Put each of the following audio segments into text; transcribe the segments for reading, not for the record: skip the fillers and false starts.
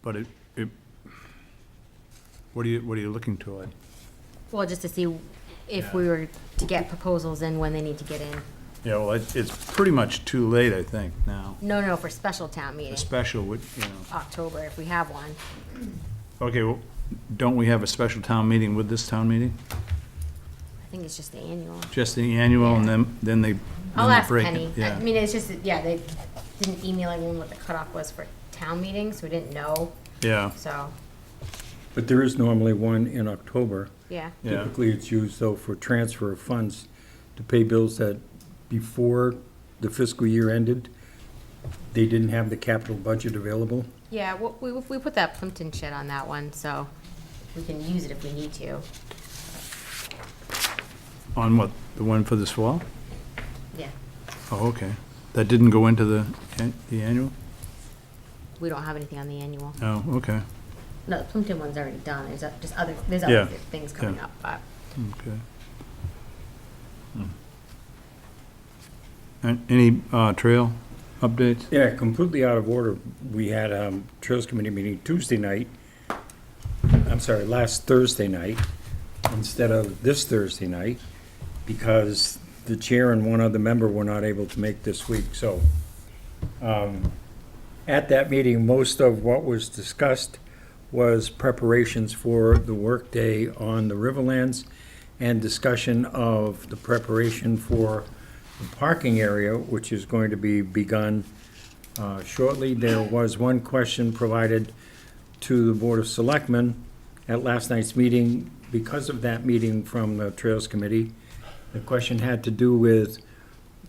But what are you looking toward? Well, just to see if we were to get proposals in, when they need to get in. Yeah, well, it's pretty much too late, I think, now. No, for special town A meeting, special would, October, if we have one. Okay, well, don't we have a special town meeting with this town meeting? I think it's just the annual. Just the annual, and then they I'll then they ask break Penny. it, yeah. I mean, it's just, yeah, they didn't email anyone what the cutoff was for town meetings, so we didn't know, Yeah, so, But there is normally one in October. yeah. yeah, Typically, it's used, though, for transfer of funds to pay bills that before the fiscal year ended, they didn't have the capital budget available. Yeah, we put that Plimpton shed on that one, so we can use it if we need to. on what, the one for this fall? Yeah, Oh, okay. That didn't go into the annual? we don't have anything on the annual. Oh, okay, No, the Plimpton one's already done, there's just other, Yeah. things coming Yeah. up, but. okay. And any trail updates? Yeah, completely out of order. We had Trails Committee meeting Tuesday night, last Thursday night, instead of this Thursday night, because the chair and one other member were not able to make this week. So at that meeting, most of what was discussed was preparations for the workday on the Riverlands and discussion of the preparation for the parking area, which is going to be begun shortly. There was one question provided to the Board of Selectmen at last night's meeting because of that meeting from the Trails Committee. The question had to do with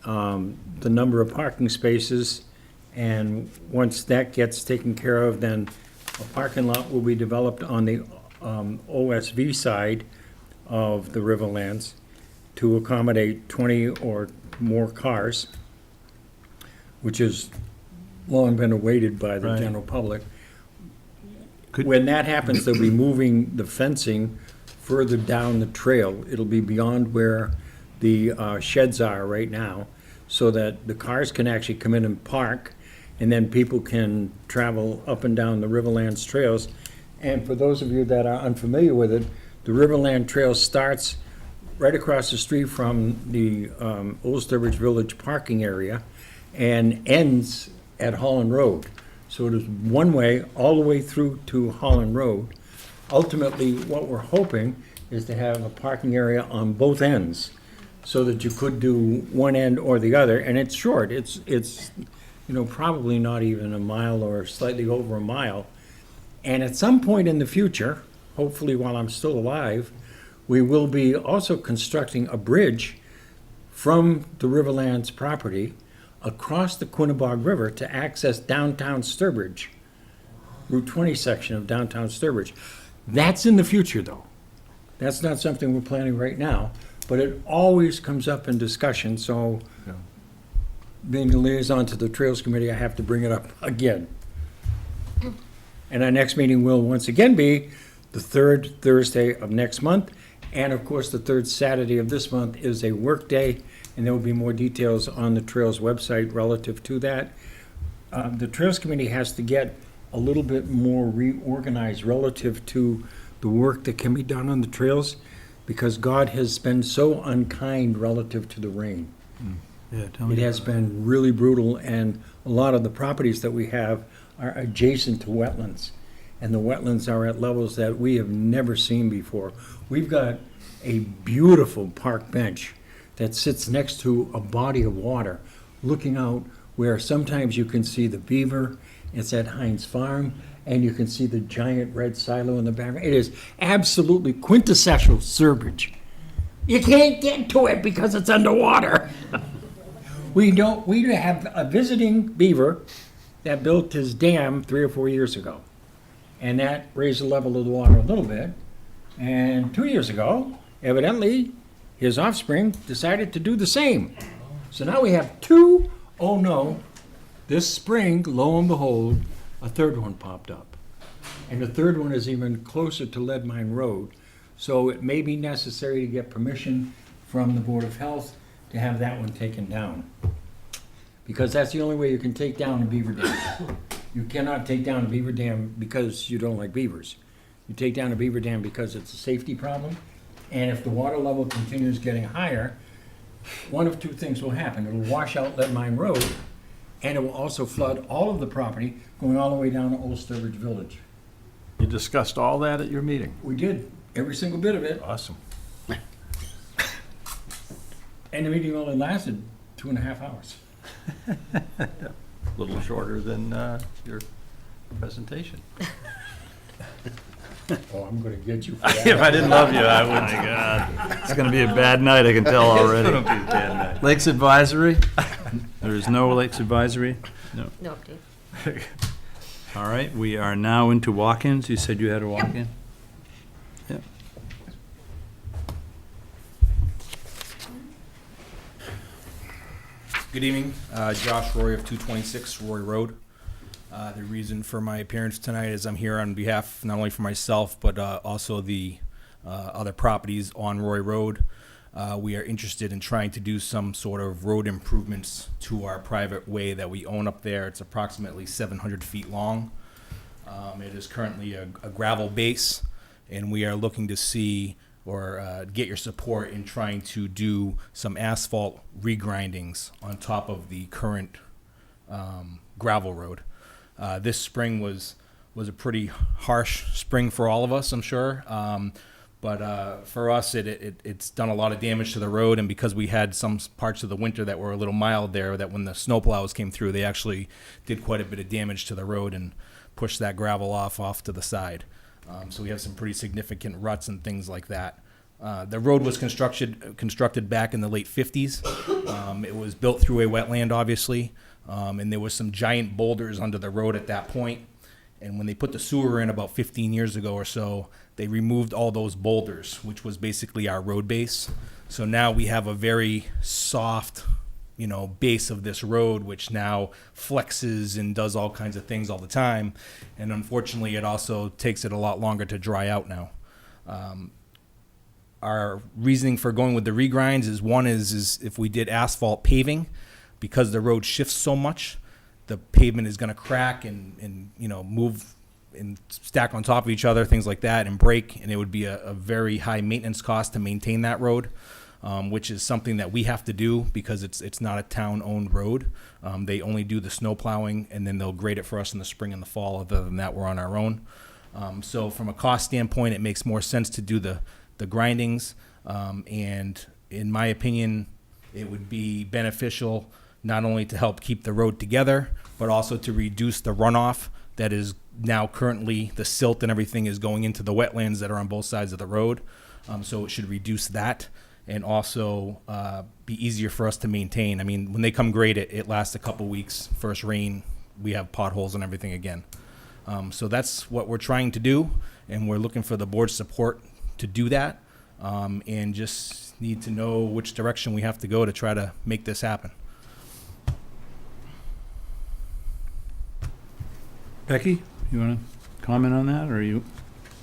the number of parking spaces, and once that gets taken care of, then a parking lot will be developed on the OSV side of the Riverlands to accommodate 20 or more cars, which has long been awaited by the Right. general public. Could- When that happens, they'll be moving the fencing further down the trail. It'll be beyond where the sheds are right now, so that the cars can actually come in and park, and then people can travel up and down the Riverlands Trails. And for those of you that are unfamiliar with it, the Riverland Trail starts right across the street from the Old Sturbridge Village parking area and ends at Holland Road. So it is one way all the way through to Holland Road. Ultimately, what we're hoping is to have a parking area on both ends so that you could do one end or the other, and it's short. It's probably not even a mile or slightly over a mile. And at some point in the future, hopefully while I'm still alive, we will be also constructing a bridge from the Riverlands property across the Quinnebog River to access downtown Sturbridge, Route 20 section of downtown Sturbridge. That's in the future, though. That's not something we're planning right now, but it always comes up in discussion, so being the liaison to the Trails Committee, I have to bring it up again. And our next meeting will once again be the third Thursday of next month. And of course, the third Saturday of this month is a work day, and there will be more details on the Trails website relative to that. The Trails Committee has to get a little bit more reorganized relative to the work that can be done on the trails, because God has been so unkind relative to the rain. Yeah, tell me. It has been really brutal, and a lot of the properties that we have are adjacent to wetlands. And the wetlands are at levels that we have never seen before. We've got a beautiful park bench that sits next to a body of water, looking out where sometimes you can see the beaver. It's at Heinz Farm, and you can see the giant red silo in the background. It is absolutely quintessential Sturbridge. You can't get to it because it's underwater. We have a visiting beaver that built his dam 3 or 4 years ago. And that raised the level of the water a little bit. And 2 years ago, evidently, his offspring decided to do the same. So now we have two. Oh no, this spring, lo and behold, a third one popped up. And the third one is even closer to Lead Mine Road. So it may be necessary to get permission from the Board of Health to have that one taken down. Because that's the only way you can take down a beaver dam. You cannot take down a beaver dam because you don't like beavers. You take down a beaver dam because it's a safety problem, and if the water level continues getting higher, one of two things will happen. It'll wash out Lead Mine Road, and it will also flood all of the property going all the way down to Old Sturbridge Village. You discussed all that at your meeting? We did, every single bit of it, Awesome. and the meeting only lasted 2.5 hours. A little shorter than your presentation. Oh, I'm gonna get you for that. If I didn't love you, I wouldn't. My God. It's gonna be a bad night, I can tell It's already. gonna be a bad night. Lakes Advisory? There is no Lakes Advisory? No. No update. All right, we are now into walk-ins. You said you had a walk-in? Yep. Good evening, Josh Roy of 226 Roy Road. The reason for my appearance tonight is I'm here on behalf not only for myself, but also the other properties on Roy Road. We are interested in trying to do some sort of road improvements to our private way that we own up there. It's approximately 700 feet long. It is currently a gravel base, and we are looking to see or get your support in trying to do some asphalt regrindings on top of the current gravel road. This spring was a pretty harsh spring for all of us, I'm sure. But for us, it's done a lot of damage to the road, and because we had some parts of the winter that were a little mild there, that when the snowplows came through, they actually did quite a bit of damage to the road and pushed that gravel off to the side. So we have some pretty significant ruts and things like that. The road was constructed back in the late 50s. It was built through a wetland, obviously, and there was some giant boulders under the road at that point. And when they put the sewer in about 15 years ago or so, they removed all those boulders, which was basically our road base. So now we have a very soft, base of this road, which now flexes and does all kinds of things all the time. And unfortunately, it also takes it a lot longer to dry out now. Our reasoning for going with the regrinds is one is if we did asphalt paving, because the road shifts so much, the pavement is going to crack and move and stack on top of each other, things like that, and break, and it would be a very high maintenance cost to maintain that road, which is something that we have to do because it's not a town-owned road. They only do the snow plowing, and then they'll grade it for us in the spring and the fall. Other than that, we're on our own. So from a cost standpoint, it makes more sense to do the grindings, and in my opinion, it would be beneficial not only to help keep the road together, but also to reduce the runoff that is now currently, the silt and everything is going into the wetlands that are on both sides of the road. So it should reduce that and also be easier for us to maintain. I mean, when they come grade it, it lasts a couple weeks. First rain, we have potholes and everything again. So that's what we're trying to do, and we're looking for the board's support to do that, and just need to know which direction we have to go to try to make this happen. Becky, you want to comment on that, or are you?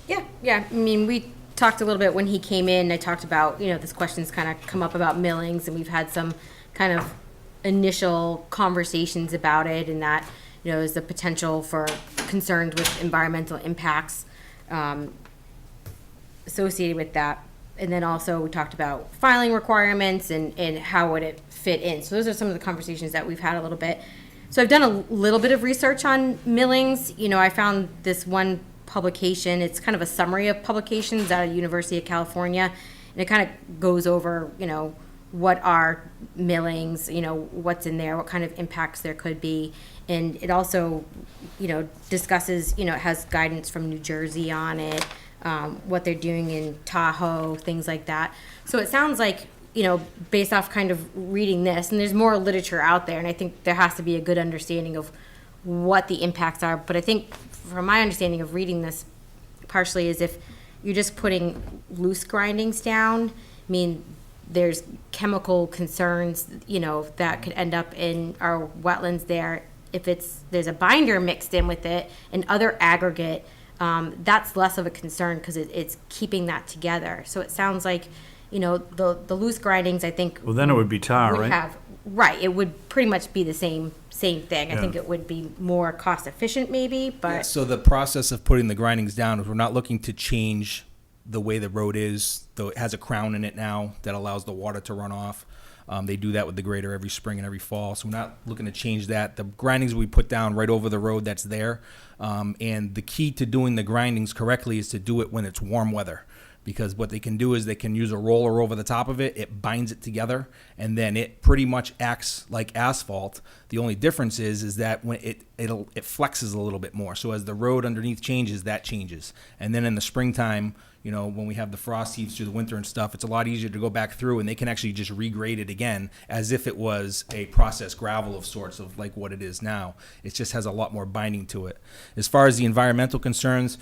Yeah. I mean, we talked a little bit when he came in. I talked about, this question's kind of come up about millings, and we've had some kind of initial conversations about it, and that, there's the potential for concerns with environmental impacts associated with that. And then also we talked about filing requirements and how would it fit in. So those are some of the conversations that we've had a little bit. So I've done a little bit of research on millings. I found this one publication. It's kind of a summary of publications out of University of California. And it kind of goes over, what are millings, what's in there, what kind of impacts there could be. And it also, discusses, it has guidance from New Jersey on it, what they're doing in Tahoe, things like that. So it sounds like, based off kind of reading this, and there's more literature out there, and I think there has to be a good understanding of what the impacts are. But I think from my understanding of reading this partially is if you're just putting loose grindings down, I mean, there's chemical concerns, that could end up in our wetlands there. If there's a binder mixed in with it and other aggregate, that's less of a concern because it's keeping that together. So it sounds like, the loose grindings, I think. Well, then it would be tar, would right? have Right, it would pretty much be the same thing. I think Yeah. it would be more cost efficient maybe, Yeah, but so the process of putting the grindings down is we're not looking to change the way the road is, though it has a crown in it now that allows the water to run off. They do that with the grader every spring and every fall, so we're not looking to change that. The grindings we put down right over the road that's there, and the key to doing the grindings correctly is to do it when it's warm weather. Because what they can do is they can use a roller over the top of it, it binds it together, and then it pretty much acts like asphalt. The only difference is that when it flexes a little bit more. So as the road underneath changes, that changes. And then in the springtime, you know, when we have the frost heaves through the winter and stuff, it's a lot easier to go back through, and they can actually just regrade it again as if it was a processed gravel of sorts of like what it is now. It just has a lot more binding to it. As far as the environmental concerns,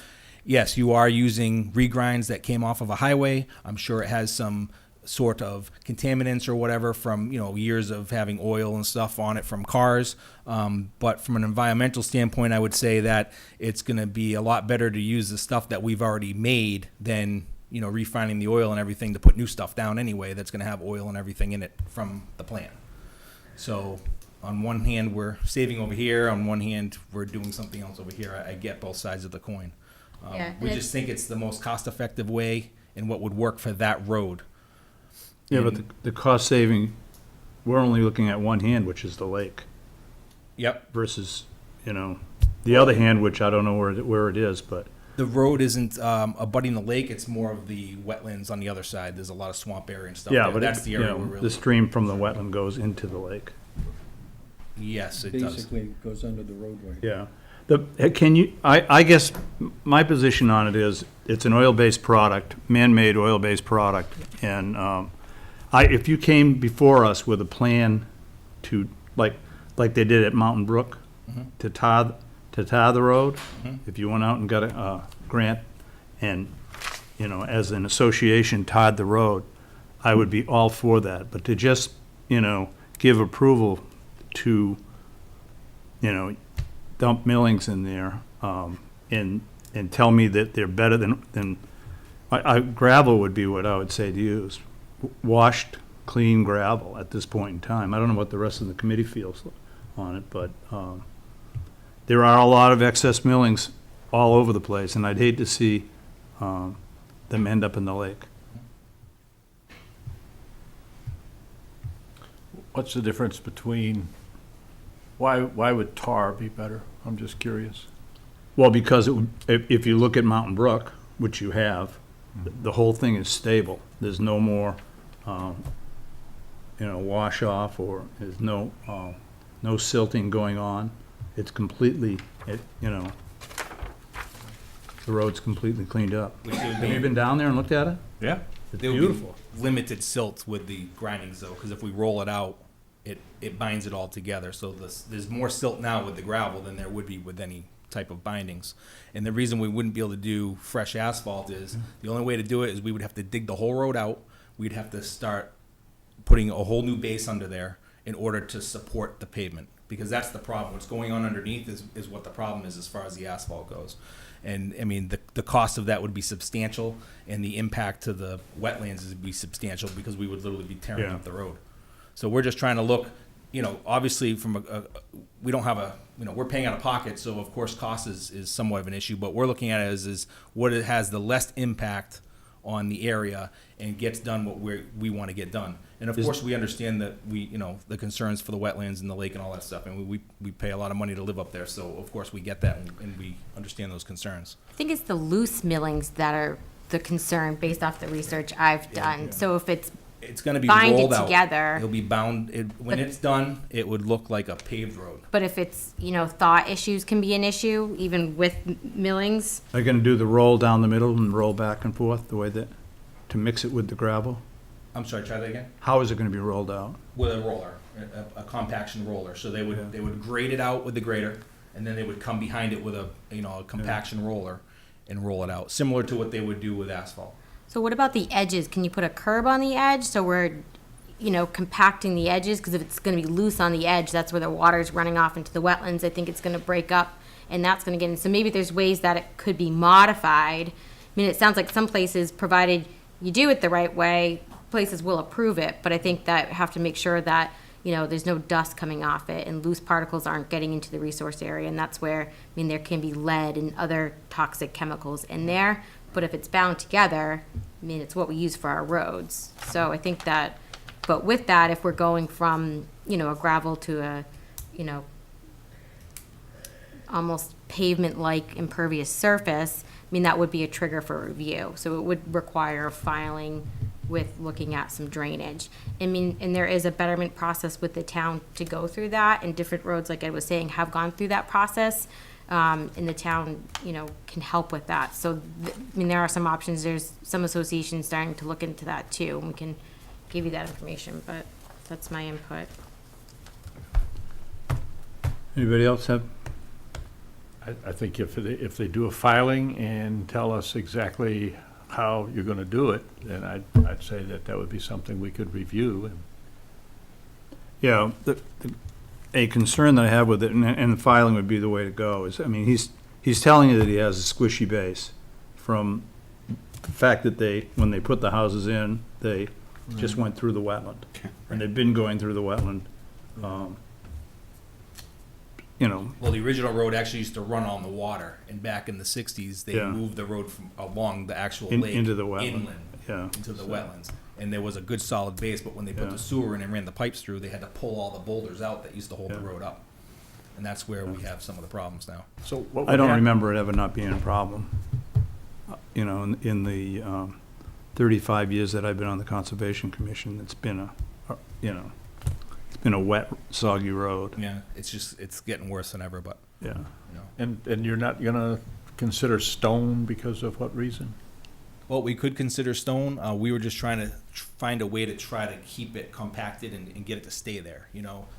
yes, you are using regrinds that came off of a highway. I'm sure it has some sort of contaminants or whatever from, you know, years of having oil and stuff on it from cars. But from an environmental standpoint, I would say that it's going to be a lot better to use the stuff that we've already made than, you know, refining the oil and everything to put new stuff down anyway that's going to have oil and everything in it from the plant. So on one hand, we're saving over here. On one hand, we're doing something else over here. I get both sides of the coin. Yeah, We and just think it's the most cost-effective way and what would work for that road. Yeah, but the cost saving, we're only looking at one hand, which is the lake, Yep. versus, you know, the other hand, which I don't know where it is, but, The road isn't abutting the lake, it's more of the wetlands on the other side. There's a lot of swamp area and stuff yeah, there. but That's the you area know, we're really, the stream from the wetland goes into the lake. yes, it does. Basically, it goes under the roadway. Yeah. I guess my position on it is, it's an oil-based product, man-made oil-based product, and if you came before us with a plan to, like they did at Mountain Brook, to tar the road, if you went out and got a grant and, you know, as an association tarred the road, I would be all for that. But to just, you know, give approval to, you know, dump millings in there, and tell me that they're better than gravel would be what I would say to use. Washed, clean gravel at this point in time. I don't know what the rest of the committee feels on it, but there are a lot of excess millings all over the place, and I'd hate to see them end up in the lake. What's the difference between, why would tar be better? I'm just curious. Well, because if you look at Mountain Brook, which you have, the whole thing is stable. There's no more, you know, wash off, or there's no silting going on. It's completely, you know, the road's completely cleaned up. Have you been down there and looked at it? Yeah. It's There would beautiful. be limited silt with the grindings though, because if we roll it out, it binds it all together. So there's more silt now with the gravel than there would be with any type of bindings. And the reason we wouldn't be able to do fresh asphalt is, the only way to do it is we would have to dig the whole road out. We'd have to start putting a whole new base under there in order to support the pavement. Because that's the problem. What's going on underneath is what the problem is as far as the asphalt goes. And I mean, the cost of that would be substantial, and the impact to the wetlands would be substantial because we would literally be tearing Yeah. up the road. So we're just trying to look, you know, obviously from we don't have you know, we're paying out of pocket, so of course cost is somewhat of an issue, but we're looking at it as what it has the less impact on the area and gets done what we want to get done. And of course, we understand that you know, the concerns for the wetlands and the lake and all that stuff, and we pay a lot of money to live up there, so of course we get that and we understand those concerns. I think it's the loose millings that are the concern based off the research I've done. So if It's going to be Bind it rolled out. together. It'll be bound. When it's done, it would look like a paved road. but if it's, you know, thaw issues can be an issue even with millings. Are you gonna do the roll down the middle and roll back and forth the way that, to mix it with the gravel? I'm sorry, try that again? How is it gonna be rolled out? With a roller, a compaction roller. So they would grade it out with the grader, and then they would come behind it with a compaction roller and roll it out, similar to what they would do with asphalt. So what about the edges? Can you put a curb on the edge so we're, you know, compacting the edges? Because if it's going to be loose on the edge, that's where the water's running off into the wetlands. I think it's going to break up, and that's going to get in. So maybe there's ways that it could be modified. I mean, it sounds like some places, provided you do it the right way, places will approve it. But I think that we have to make sure that there's no dust coming off it, and loose particles aren't getting into the resource area, and that's where, there can be lead and other toxic chemicals in there, but if it's bound together, it's what we use for our roads. So I think that, but with that, if we're going from, a gravel to a, almost pavement-like impervious surface, that would be a trigger for review. So it would require filing with looking at some drainage. And there is a betterment process with the town to go through that, and different roads, like I was saying, have gone through that process. And the town, can help with that. So, there are some options. There's some associations starting to look into that too, and we can give you that information, but that's my input. Anybody else have? I think if they do a filing and tell us exactly how you're gonna do it, then I'd say that would be something we could review. And Yeah, a concern that I have with it, and the filing would be the way to go, is, he's telling you that he has a squishy base from the fact that when they put the houses in, they just went through the wetland. And they've been going through the wetland. Well, the original road actually used to run on the water, and back in the 60s, they Yeah. moved the road from along the actual In- lake into the wetland. inland, Yeah. into the wetlands. And there was a good solid base, but when they put Yeah. the sewer in and ran the pipes through, they had to pull all the boulders out that used to hold the Yeah. road up. And that's where we have some of the problems now. so what I would don't hap- remember it ever not being a problem. In the 35 years that I've been on the Conservation Commission, it's been it's been a wet, soggy road. Yeah, it's getting worse than ever, but, Yeah. And you're not gonna consider stone because of what reason? well, we could consider stone. We were just trying to find a way to try to keep it compacted and get it to stay there,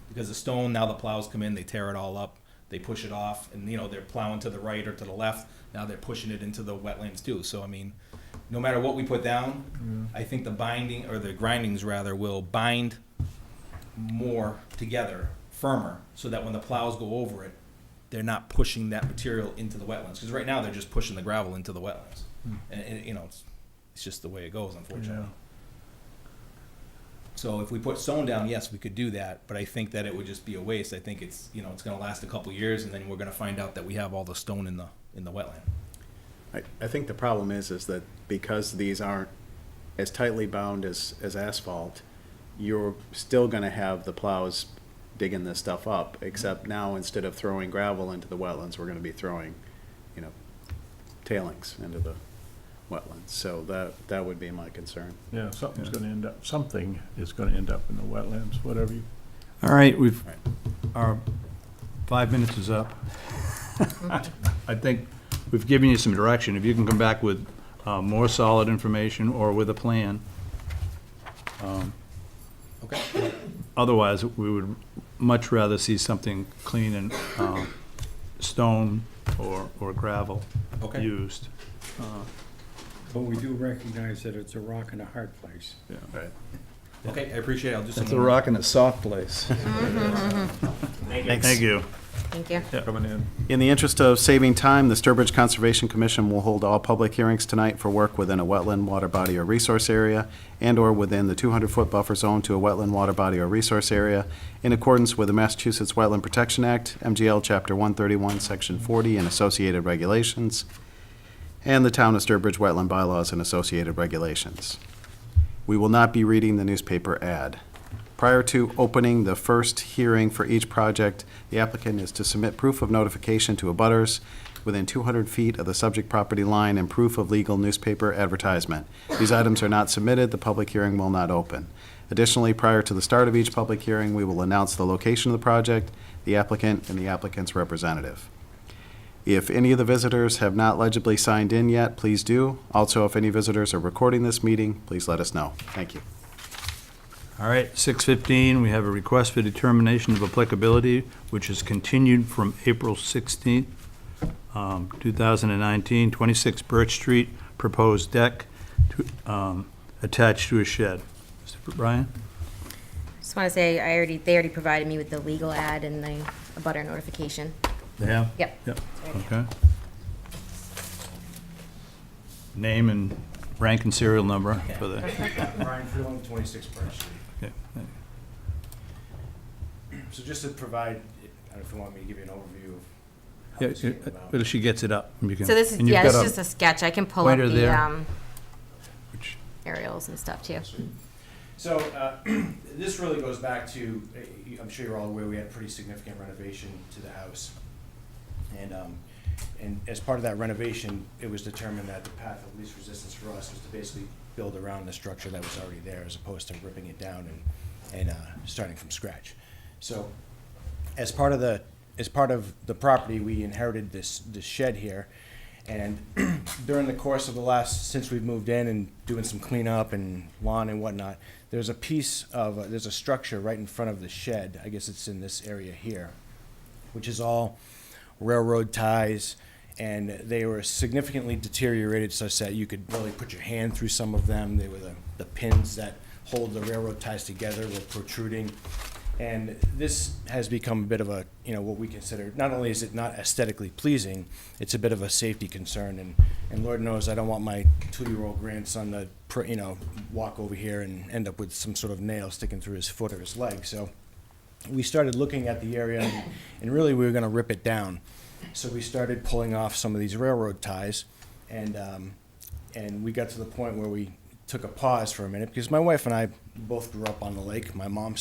because the stone, now the plows come in, they tear it all up, they push it off, and, they're plowing to the right or to the left. Now they're pushing it into the wetlands too. So, no matter what we put down, I think the binding, or the grindings rather, will bind more together, firmer, so that when the plows go over it, they're not pushing that material into the wetlands. Because right now, they're just pushing the gravel into the wetlands. And it's just the way it goes, unfortunately. Yeah. So if we put stone down, yes, we could do that, but I think that it would just be a waste. I think it's gonna last a couple years, and then we're gonna find out that we have all the stone in the wetland. I think the problem is that because these aren't as tightly bound as asphalt, you're still gonna have the plows digging this stuff up, except now instead of throwing gravel into the wetlands, we're gonna be throwing, tailings into the wetlands. So that would be my concern. Yeah, something is gonna end up in the wetlands, whatever you. All right, Right. our 5 minutes is up. I think we've given you some direction. If you can come back with more solid information or with a plan. Okay. Otherwise, we would much rather see something clean and stone or gravel Okay. used. But we do recognize that it's a rock and a hard place. Right. Okay, I appreciate it. I'll do some. It's a rock and a soft place. Thanks. Thank you. Thank you. Coming in. In the interest of saving time, the Sturbridge Conservation Commission will hold all public hearings tonight for work within a wetland, water body, or resource area, and/or within the 200-foot buffer zone to a wetland, water body, or resource area, in accordance with the Massachusetts Wetland Protection Act, MGL Chapter 131, Section 40, and associated regulations, and the Town of Sturbridge Wetland Bylaws and associated regulations. We will not be reading the newspaper ad. Prior to opening the first hearing for each project, the applicant is to submit proof of notification to abutters within 200 feet of the subject property line and proof of legal newspaper advertisement. These items are not submitted, the public hearing will not open. Additionally, prior to the start of each public hearing, we will announce the location of the project, the applicant, and the applicant's representative. If any of the visitors have not legibly signed in yet, please do. Also, if any visitors are recording this meeting, please let us know. Thank you. All right, 6:15, we have a request for determination of applicability, which is continued from April 16th, 2019, 26 Birch Street, proposed deck attached to a shed. Mr. Brian? Just want to say, they already provided me with the legal ad and the abutter notification. They have? Yep. Yep, okay. Name and rank and serial number for the, Brian Freeland, 26 Birch Street. okay. So just to provide, I don't know if you want me to give you an overview of how Yeah, this came about. but if she gets it up, you can. So this is, and you've yeah, this got is just a sketch. I can pull up pointer the, there. Which- aerials and stuff too. So this really goes back to, I'm sure you're all aware, we had a pretty significant renovation to the house. And as part of that renovation, it was determined that the path of least resistance for us was to basically build around the structure that was already there, as opposed to ripping it down and starting from scratch. So as part of the property, we inherited this shed here. And during the course of since we've moved in and doing some cleanup and lawn and whatnot, there's a structure right in front of the shed, I guess it's in this area here, which is all railroad ties, and they were significantly deteriorated such that you could really put your hand through some of them. They were the pins that hold the railroad ties together were protruding. And this has become a bit of a, what we consider, not only is it not aesthetically pleasing, it's a bit of a safety concern. And Lord knows I don't want my 2-year-old grandson to, walk over here and end up with some sort of nail sticking through his foot or his leg. So we started looking at the area, and really we were going to rip it down. So we started pulling off some of these railroad ties, and we got to the point where we took a pause for a minute, because my wife and I both grew up on the lake. My mom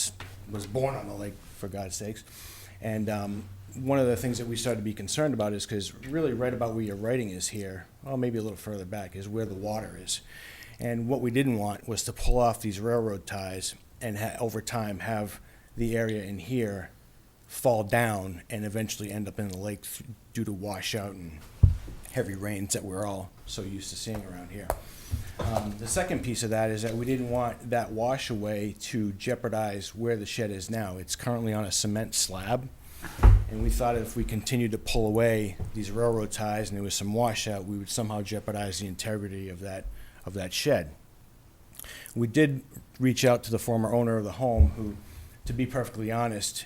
was born on the lake, for God's sakes. And one of the things that we started to be concerned about is, because really right about where your writing is here, well, maybe a little further back, is where the water is. And what we didn't want was to pull off these railroad ties and over time have the area in here fall down and eventually end up in the lake due to washout and heavy rains that we're all so used to seeing around here. The second piece of that is that we didn't want that wash away to jeopardize where the shed is now. It's currently on a cement slab, and we thought if we continued to pull away these railroad ties and there was some washout, we would somehow jeopardize the integrity of that shed. We did reach out to the former owner of the home, who, to be perfectly honest,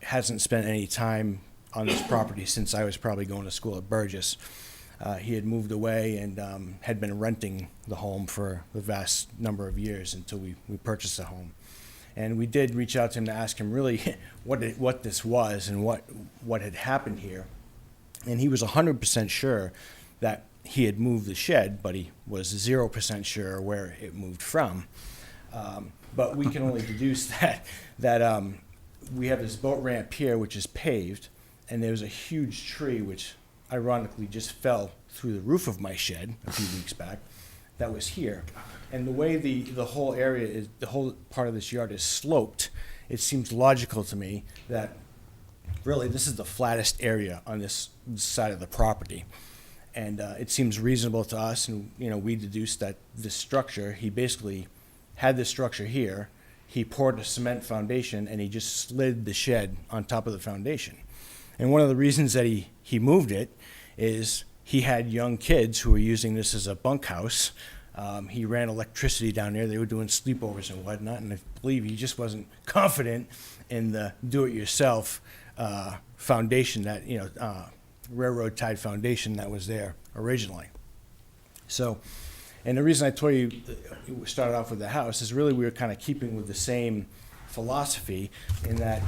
hasn't spent any time on this property since I was probably going to school at Burgess. He had moved away and had been renting the home for the vast number of years until we purchased the home. And we did reach out to him to ask him really what this was and what had happened here. And he was 100% sure that he had moved the shed, but he was 0% sure where it moved from. But we can only deduce that we have this boat ramp here, which is paved, and there's a huge tree which ironically just fell through the roof of my shed a few weeks back that was here. And the way the whole area is, the whole part of this yard is sloped, it seems logical to me that really this is the flattest area on this side of the property. And it seems reasonable to us, and we deduced that this structure, he basically had this structure here, he poured a cement foundation, and he just slid the shed on top of the foundation. And one of the reasons that he moved it is he had young kids who were using this as a bunkhouse. He ran electricity down there. They were doing sleepovers and whatnot, and I believe he just wasn't confident in the do-it-yourself foundation that, railroad tied foundation that was there originally. So, and the reason I told you we started off with the house is really we were kind of keeping with the same philosophy in that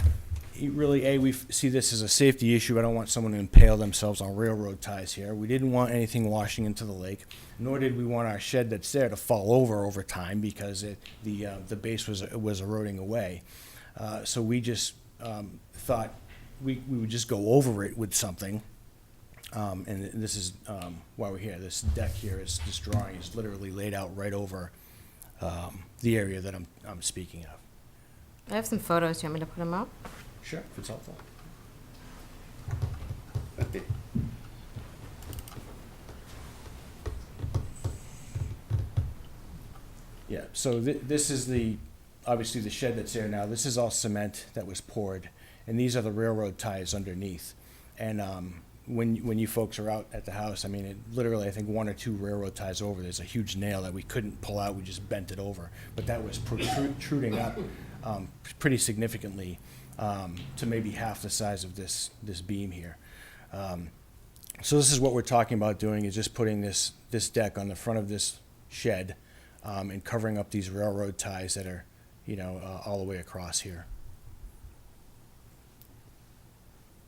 we see this as a safety issue. I don't want someone to impale themselves on railroad ties here. We didn't want anything washing into the lake, nor did we want our shed that's there to fall over time because the base was eroding away. So we just thought we would just go over it with something. And this is why we're here. This deck here this drawing is literally laid out right over the area that I'm speaking of. I have some photos. Do you want me to put them up? Sure, if it's helpful. Yeah, so this is obviously the shed that's there now. This is all cement that was poured, and these are the railroad ties underneath. And when you folks are out at the house, I mean, it literally, I think 1 or 2 railroad ties over, there's a huge nail that we couldn't pull out. We just bent it over. But that was protruding up pretty significantly to maybe half the size of this beam here. So this is what we're talking about doing, is just putting this deck on the front of this shed and covering up these railroad ties that are, all the way across here.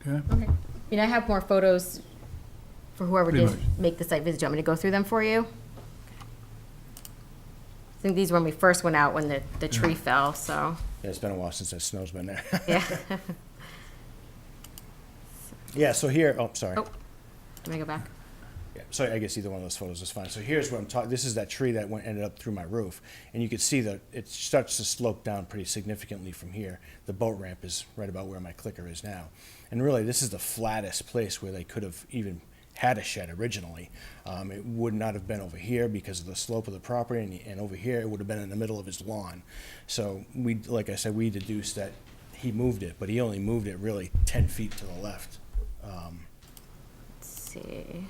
Okay. Okay. I mean, I have more photos for whoever Pretty did much. make the site visit. Do you want me to go through them for you? I think these were when we first went out when the tree fell, so, Yeah, it's been a while since that snow's been there. yeah. Yeah, so here, oh, sorry. Oh, let me go back. Yeah, so I guess either one of those photos is fine. So here's what I'm talking, this is that tree that ended up through my roof. And you can see that it starts to slope down pretty significantly from here. The boat ramp is right about where my clicker is now. And really, this is the flattest place where they could have even had a shed originally. It would not have been over here because of the slope of the property, and over here, it would have been in the middle of his lawn. So we, like I said, we deduced that he moved it, but he only moved it really 10 feet to the left. Let's see.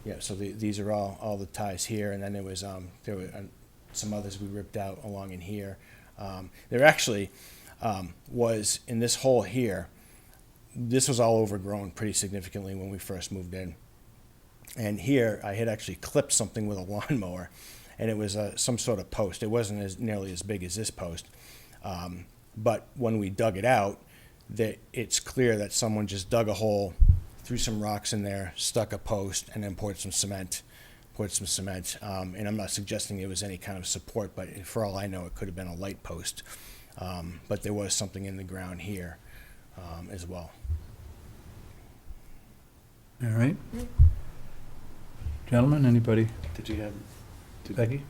Yeah, so these are all the ties here, and then there were some others we ripped out along in here. There actually was, in this hole here, this was all overgrown pretty significantly when we first moved in. And here, I had actually clipped something with a lawnmower, and it was some sort of post. It wasn't nearly as big as this post. But when we dug it out, it's clear that someone just dug a hole, threw some rocks in there, stuck a post, and then poured some cement. And I'm not suggesting it was any kind of support, but for all I know, it could have been a light post. But there was something in the ground here as well. All right. Gentlemen, anybody? Did you have? Becky?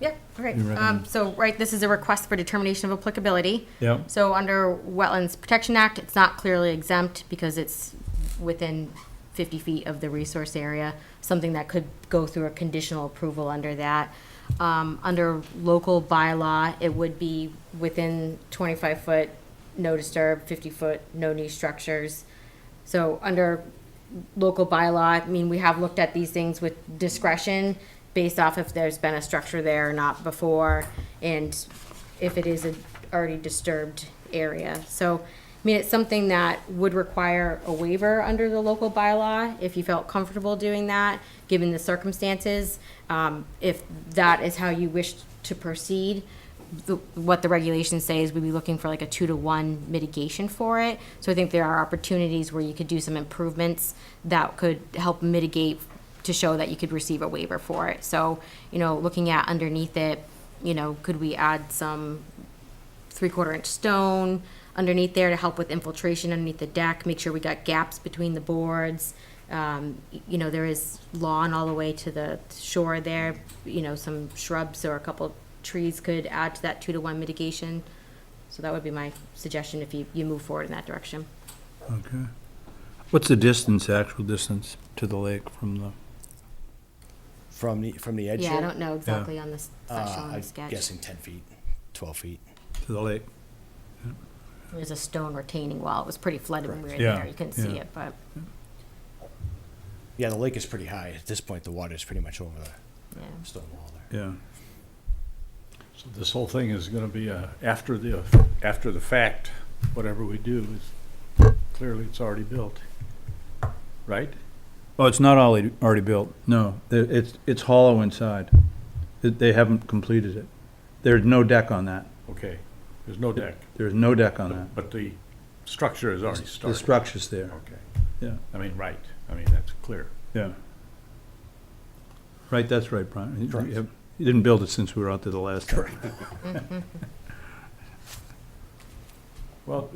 Yep, all right. You ready? So, right, this is a request for determination of applicability. Yep. So under Wetlands Protection Act, it's not clearly exempt because it's within 50 feet of the resource area, something that could go through a conditional approval under that. Under local bylaw, it would be within 25-foot, no disturb, 50-foot, no new structures. So under local bylaw, I mean, we have looked at these things with discretion based off if there's been a structure there or not before, and if it is a already disturbed area. So, I mean, it's something that would require a waiver under the local bylaw, if you felt comfortable doing that, given the circumstances. If that is how you wish to proceed, what the regulations say is we'd be looking for like a 2-to-1 mitigation for it. So I think there are opportunities where you could do some improvements that could help mitigate to show that you could receive a waiver for it. So, looking at underneath it, could we add some 3/4 inch stone underneath there to help with infiltration underneath the deck, make sure we got gaps between the boards. There is lawn all the way to the shore there, some shrubs or a couple trees could add to that 2-to-1 mitigation. So that would be my suggestion if you move forward in that direction. Okay. What's the actual distance to the lake from the? From the edge Yeah, here? I don't know exactly on this, that's shown on the I'm sketch. guessing 10 feet, 12 feet. To the lake? There's a stone retaining wall. It was pretty flooded when we were Yeah, there. You couldn't see yeah. it, but, Yeah, the lake is pretty high. At this point, the water is pretty much over the yeah. stone wall there. Yeah. So this whole thing is gonna be after the fact, whatever we do is, clearly it's already built, right? Oh, it's not already built. No, it's hollow inside. They haven't completed it. There's no deck on that. Okay, there's no deck, There's no deck on that. but the structure is already The started. structure's there. Okay, Yeah, right, that's clear. yeah. Right, that's right, Brian. Correct. You didn't build it since we were out there the last time. Well,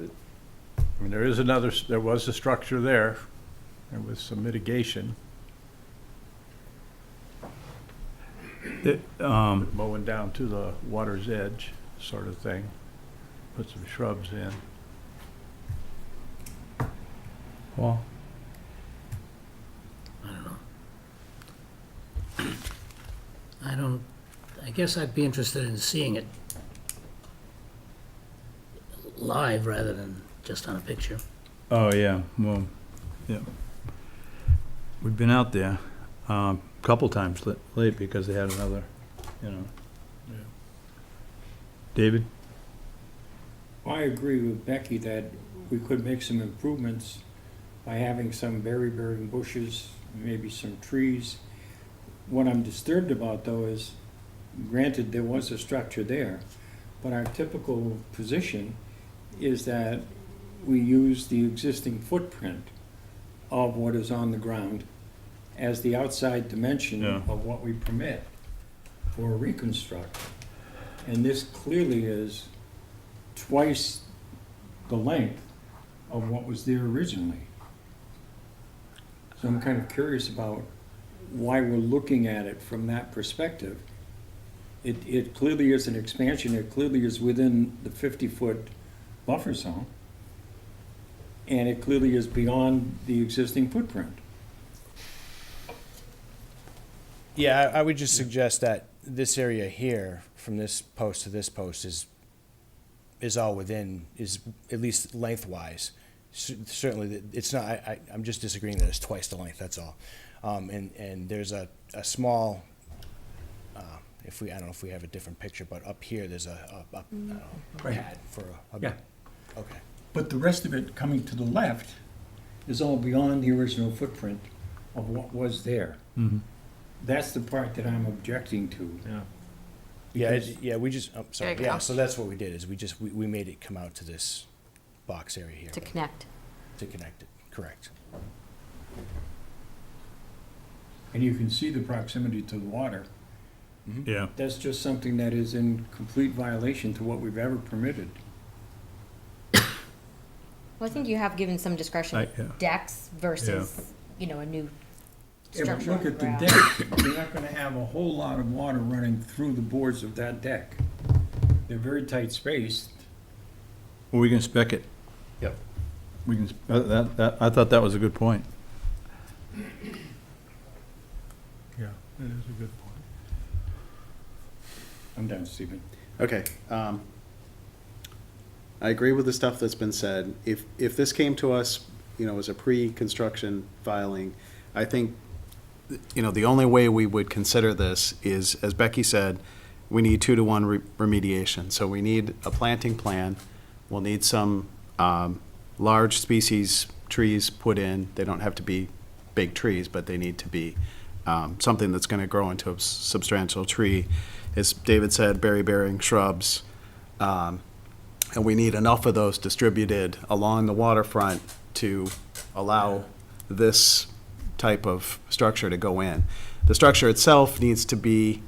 there was a structure there, and with some mitigation, mowing down to the water's edge, sort of thing, put some shrubs in. Well, I guess I'd be interested in seeing it live rather than just on a picture. oh, yeah, well, yeah. We've been out there a couple times late because they had another, David? I agree with Becky that we could make some improvements by having some berry-bearing bushes, maybe some trees. What I'm disturbed about, though, is, granted, there was a structure there, but our typical position is that we use the existing footprint of what is on the ground as the outside dimension Yeah. of what we permit for a reconstruct. And this clearly is twice the length of what was there originally. So I'm kind of curious about why we're looking at it from that perspective. It clearly is an expansion, it clearly is within the 50-foot buffer zone, and it clearly is beyond the existing footprint. Yeah, I would just suggest that this area here, from this post to this post, is all within, is at least lengthwise. Certainly, it's not, I'm just disagreeing that it's twice the length, that's all. And there's a small, I don't know if we have a different picture, but up here, there's a I don't know, Right. pad for a. Yeah. Okay. But the rest of it coming to the left is all beyond the original footprint of what was there. That's the part that I'm objecting to. Yeah. Yeah, Because- yeah, we just, sorry, There you yeah, go. so that's what we did, is we made it come out to this box area here To connect. to connect it, correct. And you can see the proximity to the water. Yeah. That's just something that is in complete violation to what we've ever permitted. Well, I think you have given some discretion I- yeah. with decks versus, a new Yeah, but structural. look at the ground. deck, you're not gonna have a whole lot of water running through the boards of that deck. They're very tight spaced. Well, we can spec it. Yep. We can, I thought that was a good point. Yeah, that is a good point. I'm done, Stephen. Okay, I agree with the stuff that's been said. If this came to us, as a pre-construction filing, I think, the only way we would consider this is, as Becky said, we need 2-to-1 remediation. So we need a planting plan. We'll need some large species trees put in. They don't have to be big trees, but they need to be something that's going to grow into a substantial tree. As David said, berry-bearing shrubs. And we need enough of those distributed along the waterfront to allow this type of structure to go in. The structure itself needs to be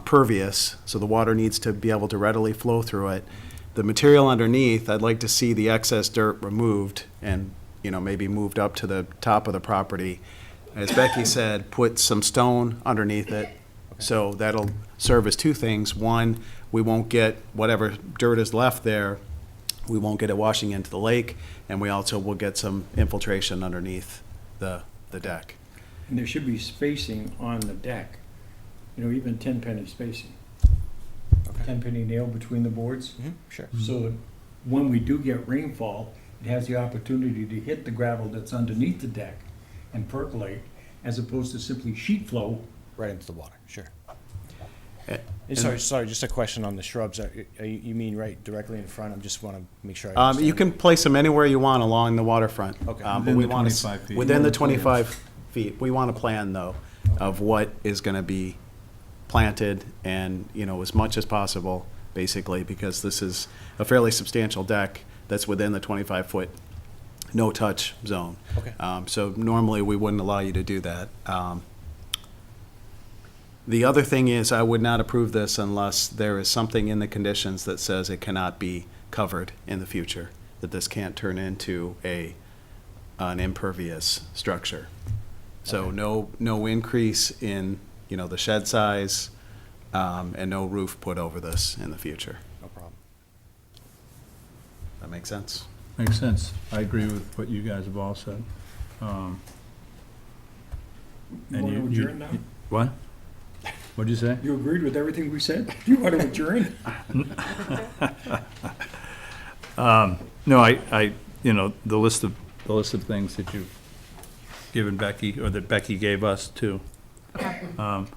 pervious, so the water needs to be able to readily flow through it. The material underneath, I'd like to see the excess dirt removed and, maybe moved up to the top of the property. As Becky said, put some stone underneath it. So that'll serve as two things. One, we won't get whatever dirt is left there, we won't get it washing into the lake, and we also will get some infiltration underneath the deck. And there should be spacing on the deck, even 10-penny spacing. Okay. 10-penny nail between the boards, Sure. so that when we do get rainfall, it has the opportunity to hit the gravel that's underneath the deck and percolate, as opposed to simply sheet flow. Right into the water, sure. Eh, Sorry, just a question on the shrubs. You mean right directly in front? I just want to make sure I You understand. can place them anywhere you want along the waterfront. Okay. But Within we the want 25 feet. Within the 25 feet. We want a plan, though, of what is going to be planted and, as much as possible, basically, because this is a fairly substantial deck that's within the 25-foot no-touch zone. Okay. So normally, we wouldn't allow you to do that. The other thing is, I would not approve this unless there is something in the conditions that says it cannot be covered in the future, that this can't turn into an impervious structure. So no increase in, the shed size, and no roof put over this in the future. No problem. That makes sense? Makes sense. I agree with what you guys have all said. You And want to you- adjourn now? What? What'd you say? You agreed with everything we said? Do you want to adjourn? No, the list of things that you've given Becky, or that Becky gave us too.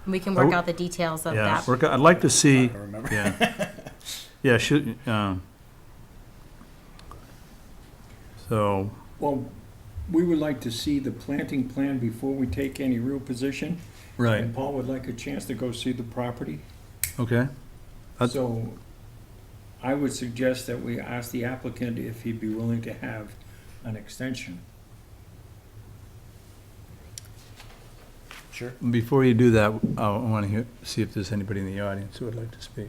We can work out the details of Yeah, that. I'd like to see, I remember. yeah. Yeah, so, Well, we would like to see the planting plan before we take any real position. right, And Paul would like a chance to go see the property. okay. So I would suggest that we ask the applicant if he'd be willing to have an extension. Sure. Before you do that, I want to see if there's anybody in the audience who would like to speak.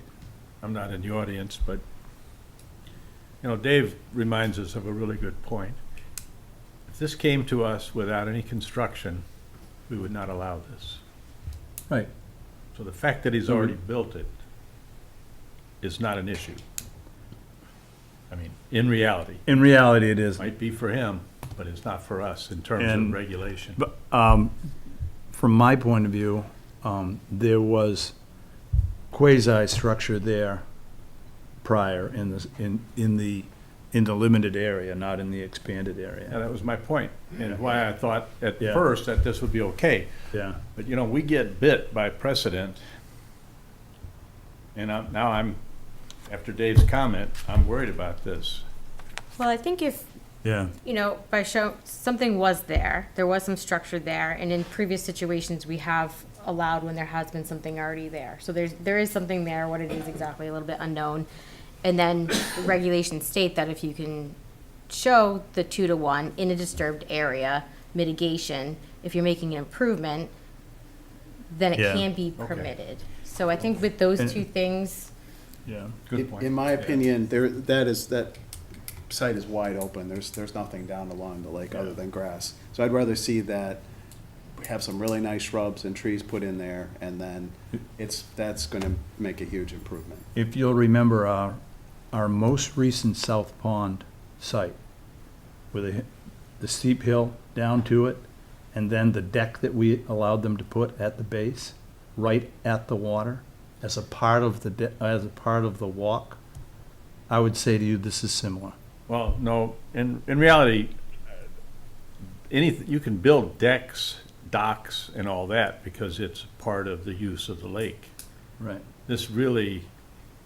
I'm not in the audience, but, you know, Dave reminds us of a really good point. If this came to us without any construction, we would not allow this. Right. So the fact that he's already built it is not an issue. I mean, in reality, In reality, it is. might be for him, but it's not for us in terms And- of regulation. But, from my point of view, there was quasi-structure there prior in the limited area, not in the expanded And area. that was my point, and why I thought at Yeah. first that this would be okay. Yeah. But, you know, we get bit by precedent. And now I'm, after Dave's comment, I'm worried about this. Well, I think if, Yeah. by something was there was some structure there, and in previous situations, we have allowed when there has been something already there. So there is something there, what it is exactly, a little bit unknown. And then the regulations state that if you can show the 2-to-1 in a disturbed area mitigation, if you're making an improvement, then it Yeah. can be permitted. So I think with those And- two things, Yeah. Good point. In my opinion, that site is wide open. There's nothing down along the lake other than grass. So I'd rather see that we have some really nice shrubs and trees put in there, and then that's gonna make a huge improvement. If you'll remember our most recent South Pond site, with the steep hill down to it, and then the deck that we allowed them to put at the base, right at the water, as a part of the walk, I would say to you, this is similar. Well, no, in reality, you can build decks, docks, and all that because it's part of the use of the lake. Right. This really,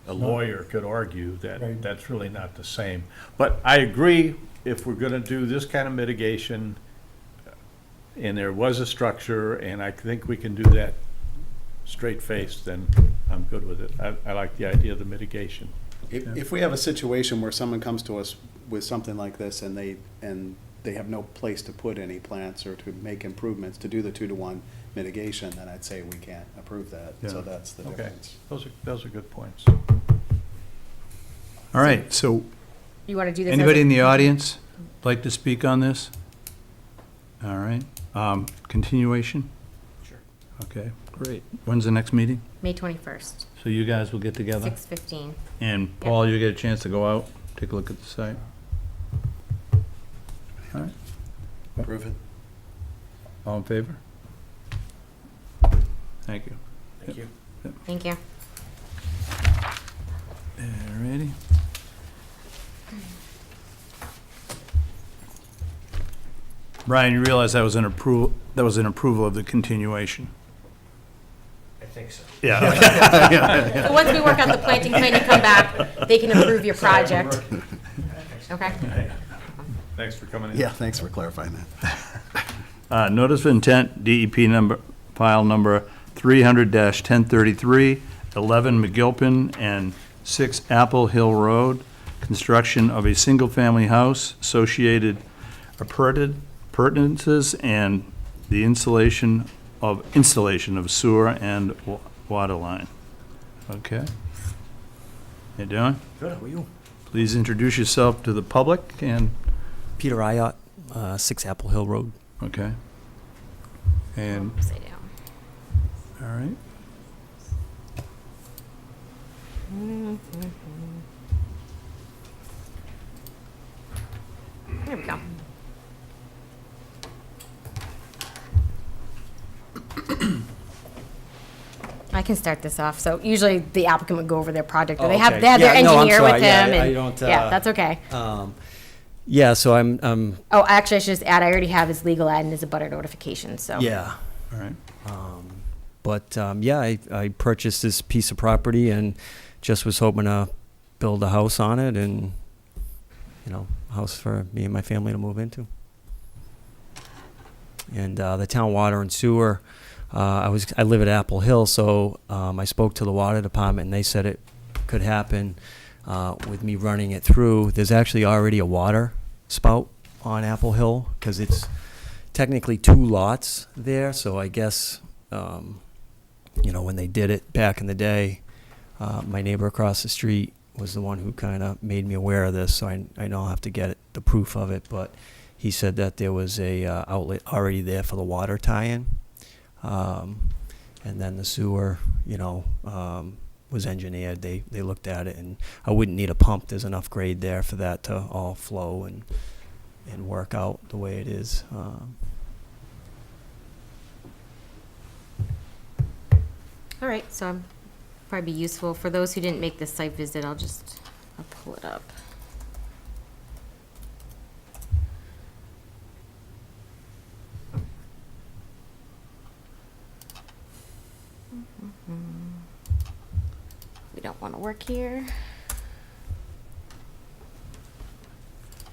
a lawyer could argue that Right. that's really not the same. But I agree, if we're gonna do this kind of mitigation, and there was a structure, and I think we can do that straight-faced, then I'm good with it. I like the idea of the mitigation. If we have a situation where someone comes to us with something like this and they have no place to put any plants or to make improvements, to do the 2-to-1 mitigation, then I'd say we can't approve that. So Yeah. that's the Okay, difference. those are good points. All right, so you want to do this as anybody a- in the audience like to speak on this? All right, continuation? Sure. Okay, great. When's the next meeting? May 21st, So you guys will get together? 6:15. And Paul, you get a chance to go out, take a look at the site? All right, Approve it. all in favor? Thank you. Thank you. Thank you. All righty. Brian, you realize that was an approval of the continuation? I think so. Yeah. So once we work on the planting plan and come back, they can approve your project. Okay? Thanks for coming in. Yeah, thanks for clarifying that. Notice of intent, DEP file number 300-1033, 11 McGilpin and 6 Apple Hill Road, construction of a single-family house, associated appurtenances, and the installation of sewer and water line. Okay. You doing? Good, how are you? Please introduce yourself to the public and, Peter Iott, 6 Apple Hill Road. okay. And, Upside down. all right. There we go. I can start this off. So usually the applicant would go over their project, or they have okay. they have their Yeah, no, I'm engineer with sorry. Yeah, them. I and, don't, yeah, that's okay. Yeah, so I'm, Oh, actually, I should just add. I already have his legal ad and his abutter notification. So yeah. All right. But, yeah, I purchased this piece of property and just was hoping to build a house on it and, a house for me and my family to move into. And, the town water and sewer, I live at Apple Hill, so, I spoke to the water department and they said it could happen. with me running it through, there's actually already a water spout on Apple Hill, because it's technically 2 lots there, so I guess, when they did it back in the day, my neighbor across the street was the one who kind of made me aware of this, so I know I'll have to get the proof of it, but he said that there was a outlet already there for the water tie-in. And then the sewer, was engineered. They looked at it, and I wouldn't need a pump. There's enough grade there for that to all flow and work out the way it is. All right, so probably be useful for those who didn't make this site visit. I'll pull it up. We don't want to work here.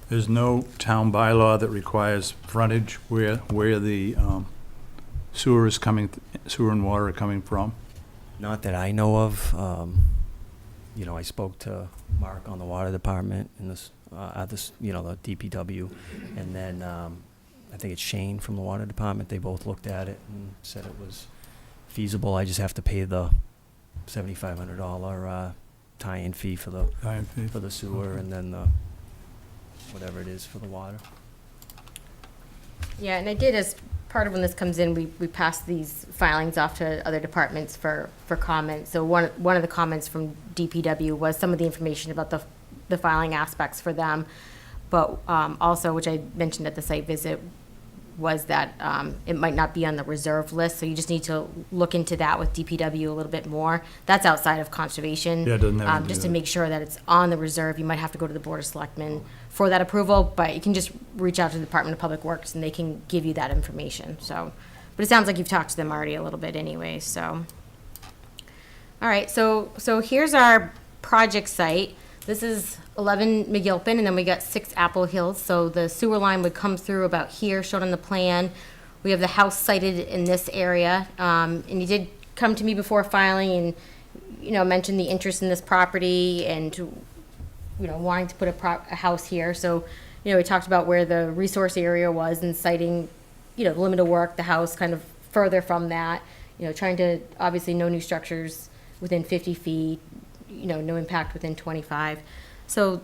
There's no town bylaw that requires frontage where the sewer and water are coming from. Not that I know of. I spoke to Mark on the water department and the DPW, and then I think it's Shane from the water department. They both looked at it and said it was feasible. I just have to pay the $7,500 tie-in fee for the sewer, and then the whatever it is for the water. Yeah, and I did, as part of when this comes in, we pass these filings off to other departments for comment. So one of the comments from DPW was some of the information about the filing aspects for them, but also, which I mentioned at the site visit, was that it might not be on the reserve list, so you just need to look into that with DPW a little bit more. That's outside of conservation. Yeah, it doesn't have to do just to that. make sure that it's on the reserve. You might have to go to the Board of Selectmen for that approval, but you can just reach out to the Department of Public Works and they can give you that information, so. But it sounds like you've talked to them already a little bit anyway, so. All right, so here's our project site. This is 11 McGilpin, and then we got 6 Apple Hills. So the sewer line would come through about here, shown on the plan. We have the house sited in this area. And you did come to me before filing and, mentioned the interest in this property and, wanting to put a house here. So, we talked about where the resource area was and citing, the limit of work, the house kind of further from that, trying to, obviously, no new structures within 50 feet, no impact within 25. So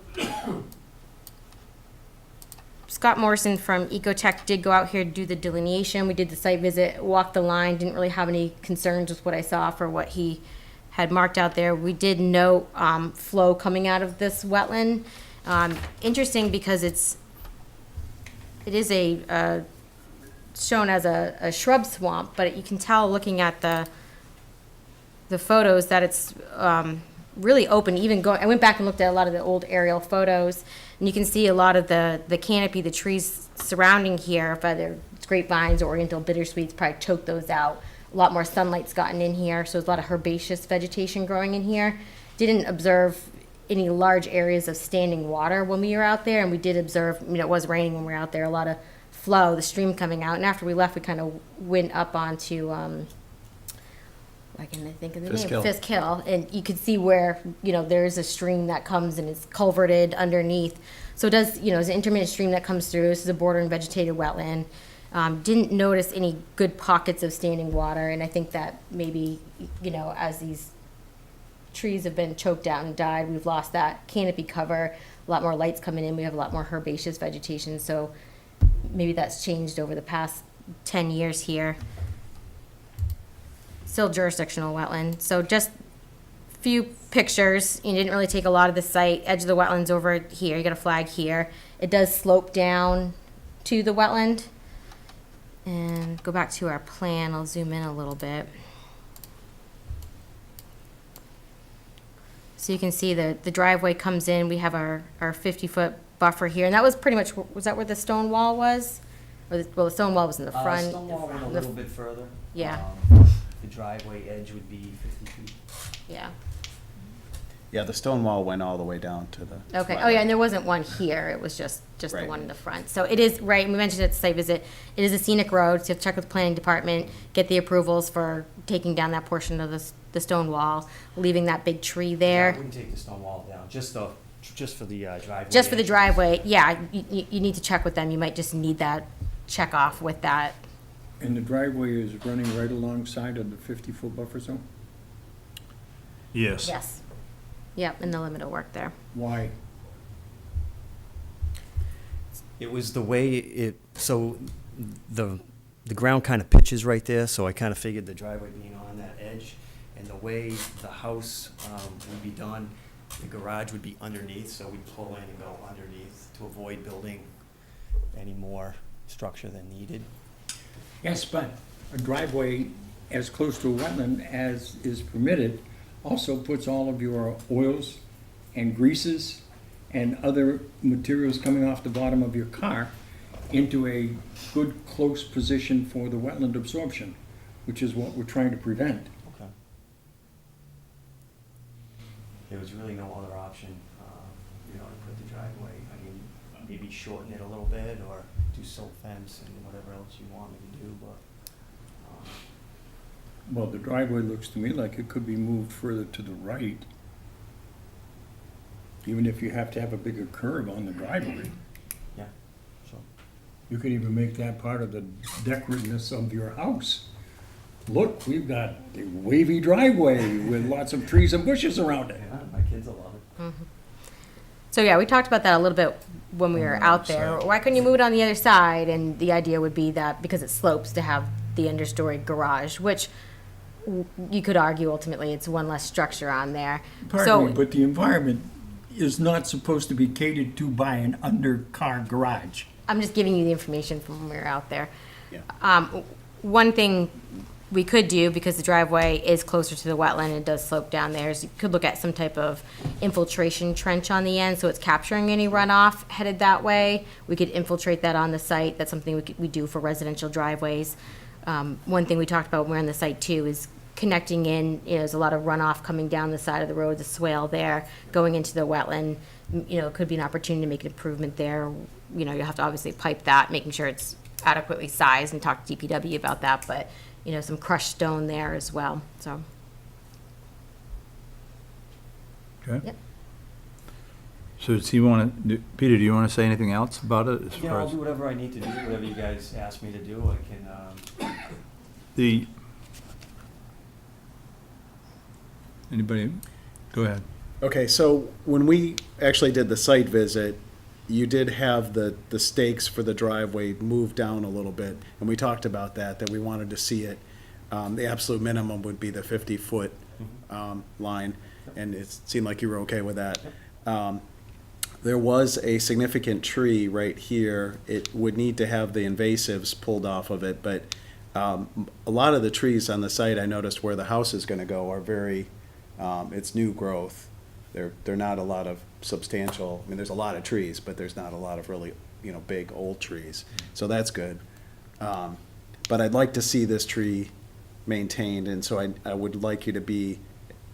Scott Morrison from Ecotech did go out here to do the delineation. We did the site visit, walked the line, didn't really have any concerns with what I saw for what he had marked out there. We did note flow coming out of this wetland. Interesting because it is shown as a shrub swamp, but you can tell looking at the photos that it's really open. I went back and looked at a lot of the old aerial photos, and you can see a lot of the canopy, the trees surrounding here, whether it's grapevines or oriental bittersweets, probably choked those out. A lot more sunlight's gotten in here, so there's a lot of herbaceous vegetation growing in here. Didn't observe any large areas of standing water when we were out there, and we did observe, it was raining when we were out there, a lot of flow, the stream coming out, and after we left, we kind of went up onto I can think of the Fisk name, Hill. Fisk Hill, and you could see where, there's a stream that comes and it's culverted underneath. So it does, there's an intermittent stream that comes through. This is a bordering vegetated wetland. Didn't notice any good pockets of standing water, and I think that maybe, as these trees have been choked out and died, we've lost that canopy cover, a lot more lights coming in, we have a lot more herbaceous vegetation, so maybe that's changed over the past 10 years here. Still jurisdictional wetland. So just a few pictures. You didn't really take a lot of the site. Edge of the wetlands over here. You got a flag here. It does slope down to the wetland. And go back to our plan. I'll zoom in a little bit. So you can see the driveway comes in. We have our 50-foot buffer here. And that was pretty much, was that where the stone wall was? Or the stone wall was in the front. Stone wall went a little bit further. Yeah. The driveway edge would be 50 feet. Yeah. Yeah, the stone wall went all the way down to the. Okay, oh yeah, and there wasn't one here, it was just the Right. one in the front. So it is, right, and we mentioned at the site visit, it is a scenic road, so you have to check with the planning department, get the approvals for taking down that portion of the stone wall, leaving that big tree I there. wouldn't take the stone wall down, just for the driveway. Just for the entrance. driveway, yeah, you need to check with them, you might just need that check off with that. And the driveway is running right alongside of the 50-foot buffer zone? Yes. Yes. Yep, and the limit of work there. Why? It was the way it, so the ground kind of pitches right there, so I kind of figured the driveway being on that edge, and the way the house would be done, the garage would be underneath, so we'd pull in and go underneath to avoid building any more structure than needed. Yes, but a driveway as close to a wetland as is permitted also puts all of your oils and greases and other materials coming off the bottom of your car into a good, close position for the wetland absorption, which is what we're trying to prevent. Okay. There was really no other option, to put the driveway, I mean, maybe shorten it a little bit or do silt fence and whatever else you want me to do, but, Well, the driveway looks to me like it could be moved further to the right, even if you have to have a bigger curve on the driveway. yeah, so. You could even make that part of the decorativeness of your house. Look, we've got a wavy driveway with lots of trees and bushes around it. Yeah, my kids will love it. So yeah, we talked about that a little bit when we were out there. Why couldn't you move it on the other side? And the idea would be that because it slopes to have the understory garage, which you could argue ultimately it's one less structure on there. Pardon me, but the environment is not supposed to be catered to by an under-car garage. I'm just giving you the information from when we were out there. Yeah. One thing we could do, because the driveway is closer to the wetland, it does slope down there, is you could look at some type of infiltration trench on the end, so it's capturing any runoff headed that way. We could infiltrate that on the site. That's something we do for residential driveways. One thing we talked about when we we're on the site too is connecting in, there's a lot of runoff coming down the side of the road, the swale there, going into the wetland. It could be an opportunity to make an improvement there. You'll have to obviously pipe that, making sure it's adequately sized, and talk to DPW about that, but, some crushed stone there as well, so. Okay. Yep. So does he want to, Peter, do you want to say anything else about it as Yeah, far I'll as do whatever I need to do, whatever you guys ask me to do, I can, the, anybody, go ahead. Okay, so when we actually did the site visit, you did have the stakes for the driveway moved down a little bit, and we talked about that we wanted to see it. The absolute minimum would be the 50-foot line, and it seemed like you were okay with that. There was a significant tree right here. It would need to have the invasives pulled off of it, but a lot of the trees on the site, I noticed where the house is gonna go, are very, it's new growth. They're not a lot of substantial, I mean, there's a lot of trees, but there's not a lot of really, big old trees. So that's good. But I'd like to see this tree maintained, and so I would like you to be,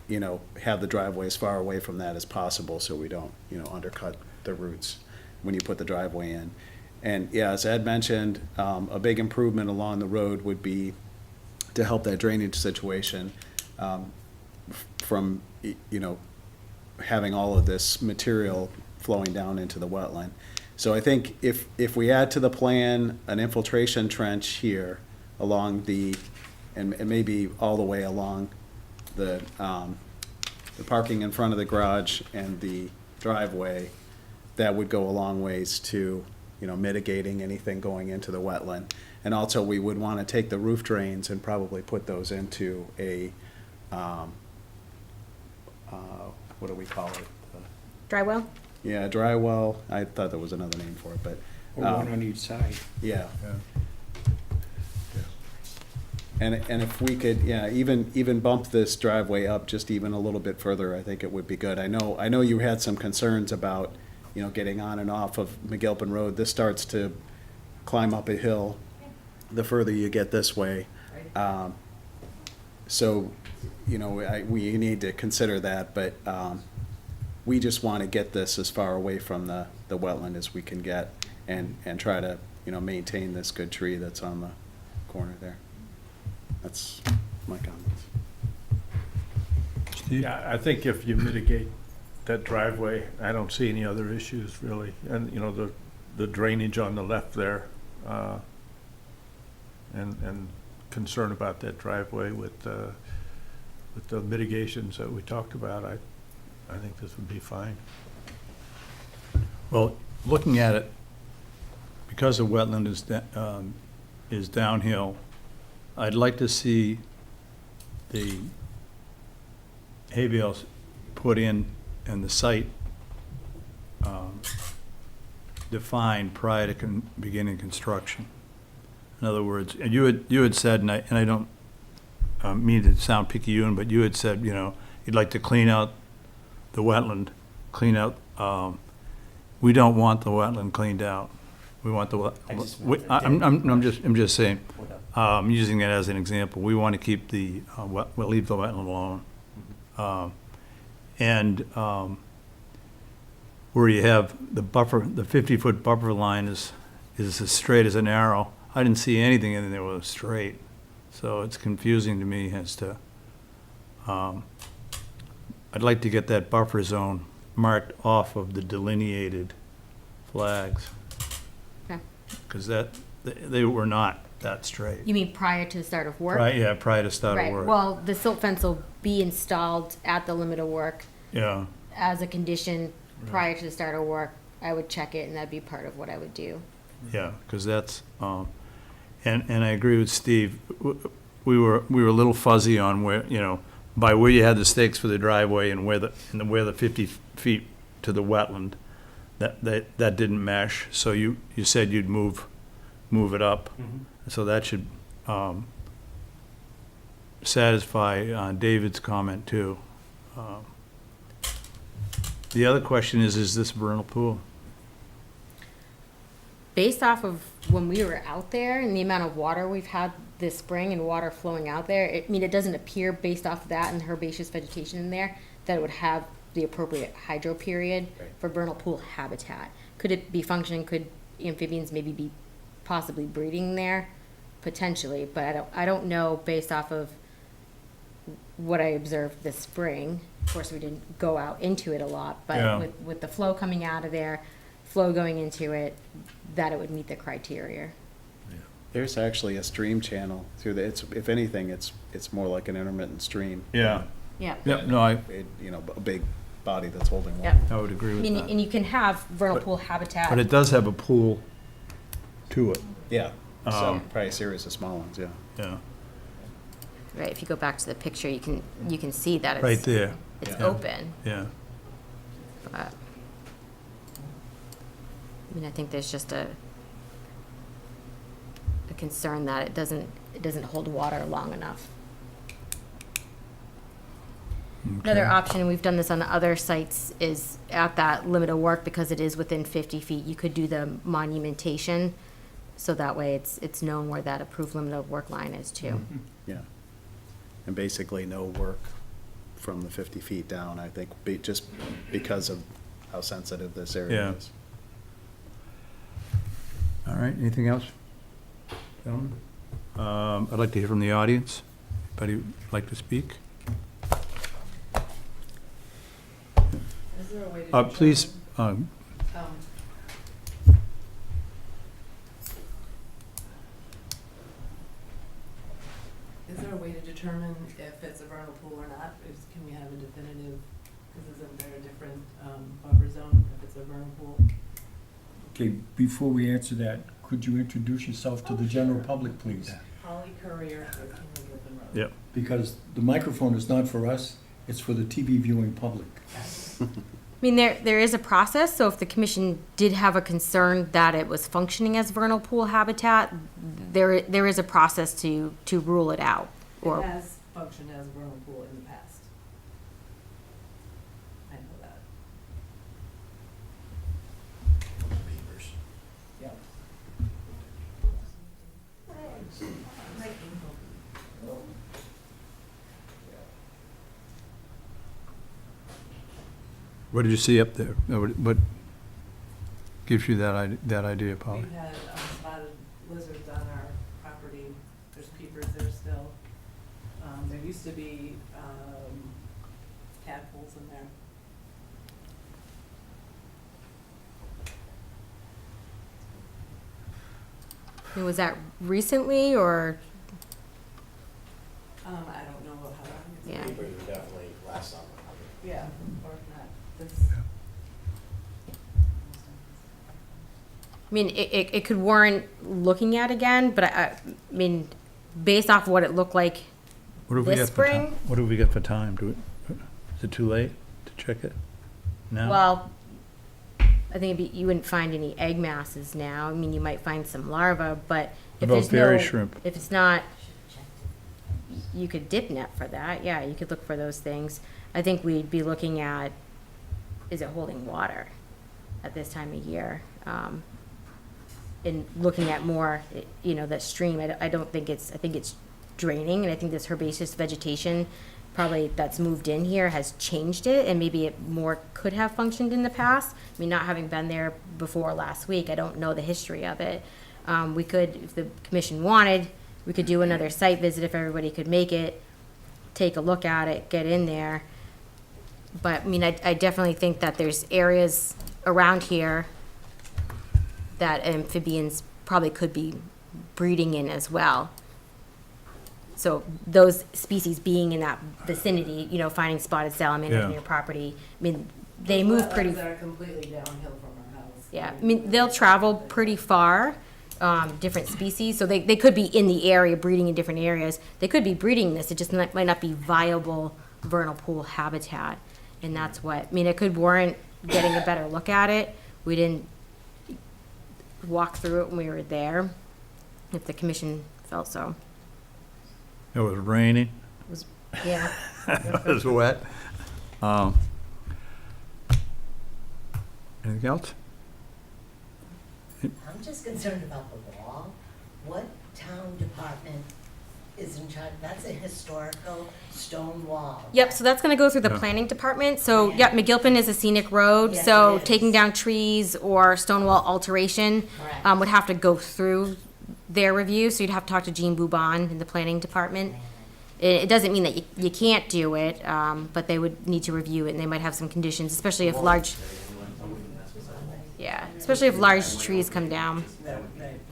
have the driveway as far away from that as possible so we don't, undercut the roots when you put the driveway in. And yeah, as Ed mentioned, a big improvement along the road would be to help that drainage situation from, having all of this material flowing down into the wetland. So I think if we add to the plan an infiltration trench here along and maybe all the way along the parking in front of the garage and the driveway, that would go a long ways to, mitigating anything going into the wetland. And also, we would want to take the roof drains and probably put those into a, what do we call it? Dry well? Yeah, dry well. I thought there was another name for it, but, Or one on each side. yeah. And if we could, even bump this driveway up just even a little bit further, I think it would be good. I know you had some concerns about, getting on and off of McGilpin Road. This starts to climb up a hill the further you get this way. So, we need to consider that, but we just want to get this as far away from the wetland as we can get and try to, maintain this good tree that's on the corner there. That's my comments. Steve? Yeah, I think if you mitigate that driveway, I don't see any other issues really. And, the drainage on the left there, and concern about that driveway with the mitigations that we talked about, I think this would be fine. Well, looking at it, because the wetland is downhill, I'd like to see the hay bales put in and the site defined prior to beginning construction. In other words, and you had said, and I don't mean to sound picayune, but you had said, you'd like to clean out the wetland, we don't want the wetland cleaned out. We want the, I just meant that I'm just saying, using it as an example, we want to keep we'll leave the wetland alone. And where you have the buffer, the 50-foot buffer line is as straight as an arrow. I didn't see anything in there that was straight. So it's confusing to me as to, I'd like to get that buffer zone marked off of the delineated flags. Okay. Because they were not that straight. You mean prior to the start of work? Right, yeah, prior to start of Right, work. well, the silt fence will be installed at the limit of work Yeah, as a condition prior to the start of work. I would check it, and that'd be part of what I would do. yeah, because that's, and I agree with Steve. We were a little fuzzy on where, by where you had the stakes for the driveway and where the 50 feet to the wetland, that didn't mesh. So you said you'd move it up. So that should satisfy David's comment too. The other question is this vernal pool? Based off of when we were out there and the amount of water we've had this spring and water flowing out there, it doesn't appear based off of that and herbaceous vegetation in there that it would have the appropriate hydro period for vernal pool habitat. Could it be functioning? Could amphibians maybe be possibly breeding there? Potentially, but I don't know based off of what I observed this spring. Of course, we didn't go out into it a lot, but Yeah. with the flow coming out of there, flow going into it, that it would meet the criteria. There's actually a stream channel through if anything, it's more like an intermittent stream. Yeah. Yeah. Yep, no, A big body that's holding Yeah. water. I would agree I with mean, that. and you can have vernal But- pool habitat. But it does have a pool to it, Yeah, so Um, probably a series of small ones, yeah. yeah, Right, if you go back to the picture, you can see that it's right there, It's Yeah. open, yeah. but I think there's just a concern that it doesn't hold water long enough. Another option, and we've done this on other sites, is at that limit of work, because it is within 50 feet, you could do the monumentation, so that way it's known where that approved limit of work line is too. Yeah. And basically no work from the 50 feet down, I think, just because of how sensitive this area Yeah. is. All right, anything else? Gentlemen? I'd like to hear from the audience. Anybody like to speak? Is there a way to Please, Is there a way to determine if it's a vernal pool or not? Can we have a definitive, because isn't there a different buffer zone if it's a vernal pool? Okay, before we answer that, could you introduce yourself to the general public, please? Holly Courier, 13 Griffin Road. yep. Because the microphone is not for us, it's for the TV viewing public. I mean, there is a process, so if the commission did have a concern that it was functioning as vernal pool habitat, there is a process to rule it out. It has functioned as a vernal pool in the past. I know that. Yeah. What did you see up there? What gives you that idea, Polly? We've had spotted lizards on our property. There's peepers there still. There used to be tadpoles in there. And was that recently or? I don't know how long it's Yeah. been. Peepers were definitely last summer. Yeah, or if not, this. I mean, it could warrant looking at again, but I mean, based off what it looked like What have we this got for time? spring? What have we got for time? Is it too late to check it? No? Well, I think you wouldn't find any egg masses now. I mean, you might find some larvae, but if About there's fairy no, shrimp? if it's not, you could dip net for that. Yeah, you could look for those things. I think we'd be looking at, is it holding water at this time of year? And looking at more, that stream. I don't think I think it's draining, and I think this herbaceous vegetation probably that's moved in here has changed it, and maybe it more could have functioned in the past. I mean, not having been there before last week, I don't know the history of it. We could, if the commission wanted, we could do another site visit if everybody could make it, take a look at it, get in there. But, I mean, I definitely think that there's areas around here that amphibians probably could be breeding in as well. So those species being in that vicinity, finding spotted salamanders Yeah. on your property, I mean, they move pretty, Wetlands are completely downhill from our house. yeah. I mean, they'll travel pretty far, different species, so they could be in the area, breeding in different areas. They could be breeding this, it just might not be viable vernal pool habitat. And that's what, I mean, it could warrant getting a better look at it. We didn't walk through it when we were there, if the commission felt so. It was raining. Yeah. It was wet. Anything else? I'm just concerned about the wall. What town department is in charge? That's a historical stone wall. Yep, so that's gonna go through the planning department. So, yep, McGilpin is a scenic road, Yes, so it is. taking down trees or stone wall alteration Correct. would have to go through their review, so you'd have to talk to Jean Boubon in the planning department. It doesn't mean that you can't do it, but they would need to review it, and they might have some conditions, especially if large, yeah, especially if large trees come down. Right.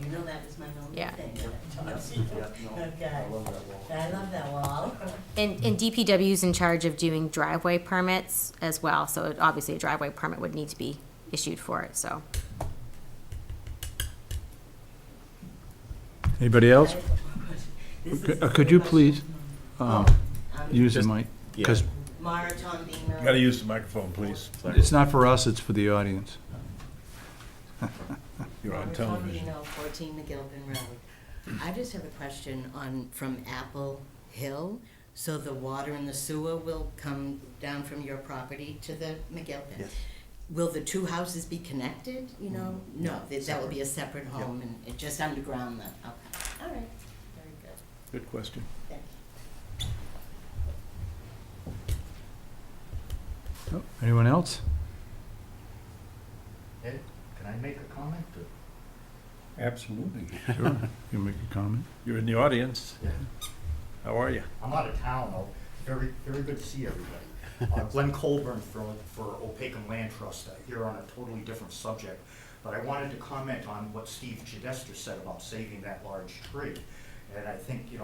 You know that was my only Yeah. thing. Okay. I love that wall. And DPW's in charge of doing driveway permits as well, so obviously a driveway permit would need to be issued for it, so. Anybody else? This is Could you pretty please much- use the mic? Because Mara Tondino. Gotta use the microphone, please. it's not for us, it's for the audience. You're on Mara television. Tondino, 14 McGilpin Road. I just have a question from Apple Hill. So the water and the sewer will come down from your property to the McGilpin? Yes. Will the two houses be connected, No, that will be a separate home and it just underground then? Okay, all right, very good, Good question. thank you. Oh, anyone else? Ed, can I make a comment? Absolutely. Sure. You make a comment. You're in the audience. Yeah. How are you? I'm out of town though. Very, very good to see everybody. Glenn Colburn for Opakam Land Trust, here on a totally different subject. But I wanted to comment on what Steve Chidester said about saving that large tree. And I think, you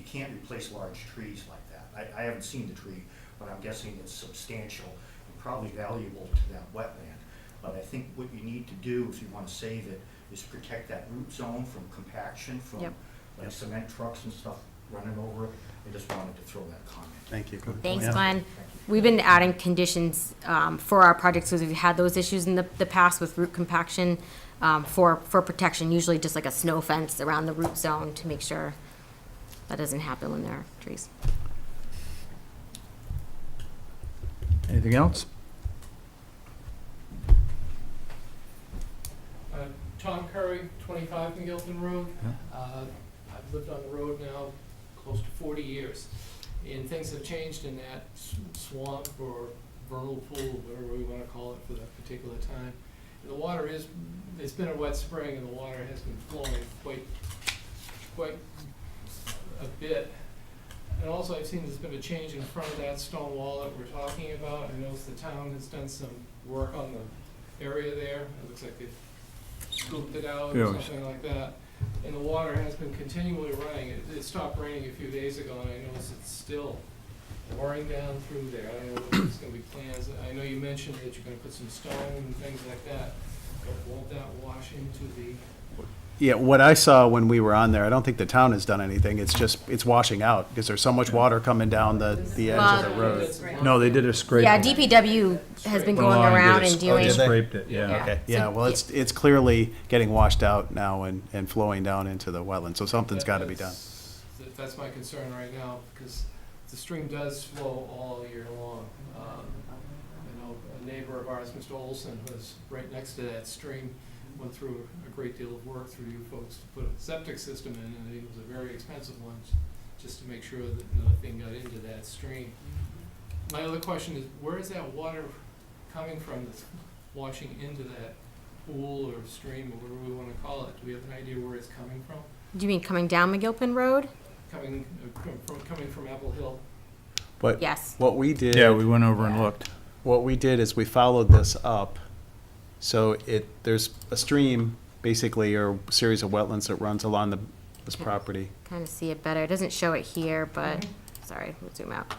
can't replace large trees like that. I haven't seen the tree, but I'm guessing it's substantial and probably valuable to that wetland. But I think what you need to do if you want to save it is protect that root zone from compaction, from Yep. like cement trucks and stuff running over it. I just wanted to throw that comment. Thank you. Thanks, Yeah. Glenn. We've been adding conditions for our projects, because we've had those issues in the past with root compaction for protection, usually just like a snow fence around the root zone to make sure that doesn't happen when there are trees. Anything else? Tom Curry, 25 McGilpin Road. I've lived on the road now close to 40 years, and things have changed in that swamp or vernal pool, whatever we wanna call it for that particular time. And the water is, it's been a wet spring and the water has been flowing quite a bit. And also I've seen there's been a change in front of that stone wall that we're talking about. I noticed the town has done some work on the area there. It looks like they've scooped it out or Yes. something like that. And the water has been continually running. It stopped raining a few days ago, and I noticed it's still pouring down through there. I don't know if there's gonna be plans. I know you mentioned that you're gonna put some stone and things like that, but won't that wash into the, Yeah, what I saw when we were on there, I don't think the town has done anything. It's just, it's washing out because there's so much water coming down the edge of the road. No, they did a scrape. Yeah, DPW has been going around and doing. They scraped it, yeah. Okay, So- yeah, well, it's clearly getting washed out now and flowing down into the wetland, so something's got to be done. That's my concern right now, because the stream does flow all year long. I know a neighbor of ours, Mr. Olson, who was right next to that stream, went through a great deal of work through you folks to put a septic system in, and it was a very expensive one, just to make sure that nothing got into that stream. My other question is, where is that water coming from that's washing into that pool or stream, or whatever we wanna call it? Do we have an idea where it's coming from? Do you mean coming down McGilpin Road? Coming from Apple Hill? But Yes. what we did. Yeah, we went over and looked. What we did is we followed this up. So there's a stream, basically, or a series of wetlands that runs along this property. Kind of see it better. It doesn't show it here, but, sorry, we'll zoom out.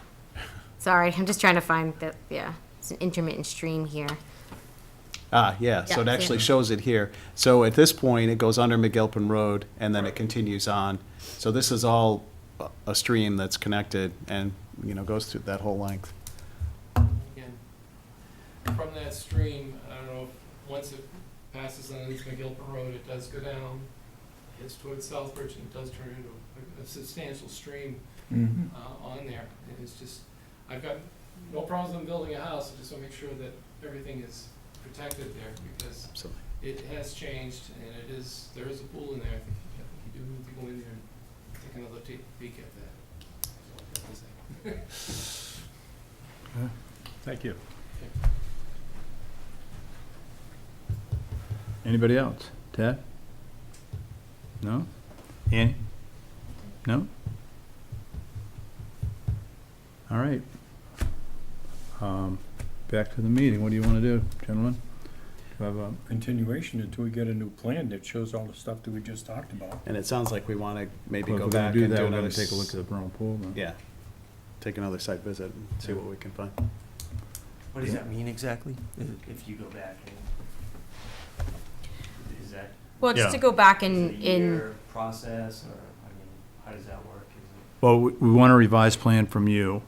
Sorry, I'm just trying to find that, yeah, it's an intermittent stream here. Ah, yeah, so it Yeah, actually yeah. shows it here. So at this point, it goes under McGilpin Road, and then it continues on. So this is all a stream that's connected and, goes through that whole length. Again, from that stream, I don't know, if once it passes underneath McGilpin Road, it does go down, heads towards Southbridge, and it does turn into a substantial stream on there. And it's just, I've got no problems with building a house, I just want to make sure that everything is protected there, because Absolutely. it has changed, and there is a pool in there. I think you do need to go in there and take another peek at that. That's all I have to say. Thank you. Anybody else? Ted? No? Annie? No? All right. Back to the meeting. What do you want to do, gentlemen? Do you have a- Continuation until we get a new plan that shows all the stuff that we just talked about. And it sounds like we want to maybe Well, go if we're gonna back do and that, do we're gonna another. take a look at the vernal pool then. Yeah, take another site visit and see what we can find. What does that mean exactly? If you go back and, is that Well, just Yeah. to go back is it in, a year process, or, I mean, how does that work? Is it, Well, we want a revised plan from you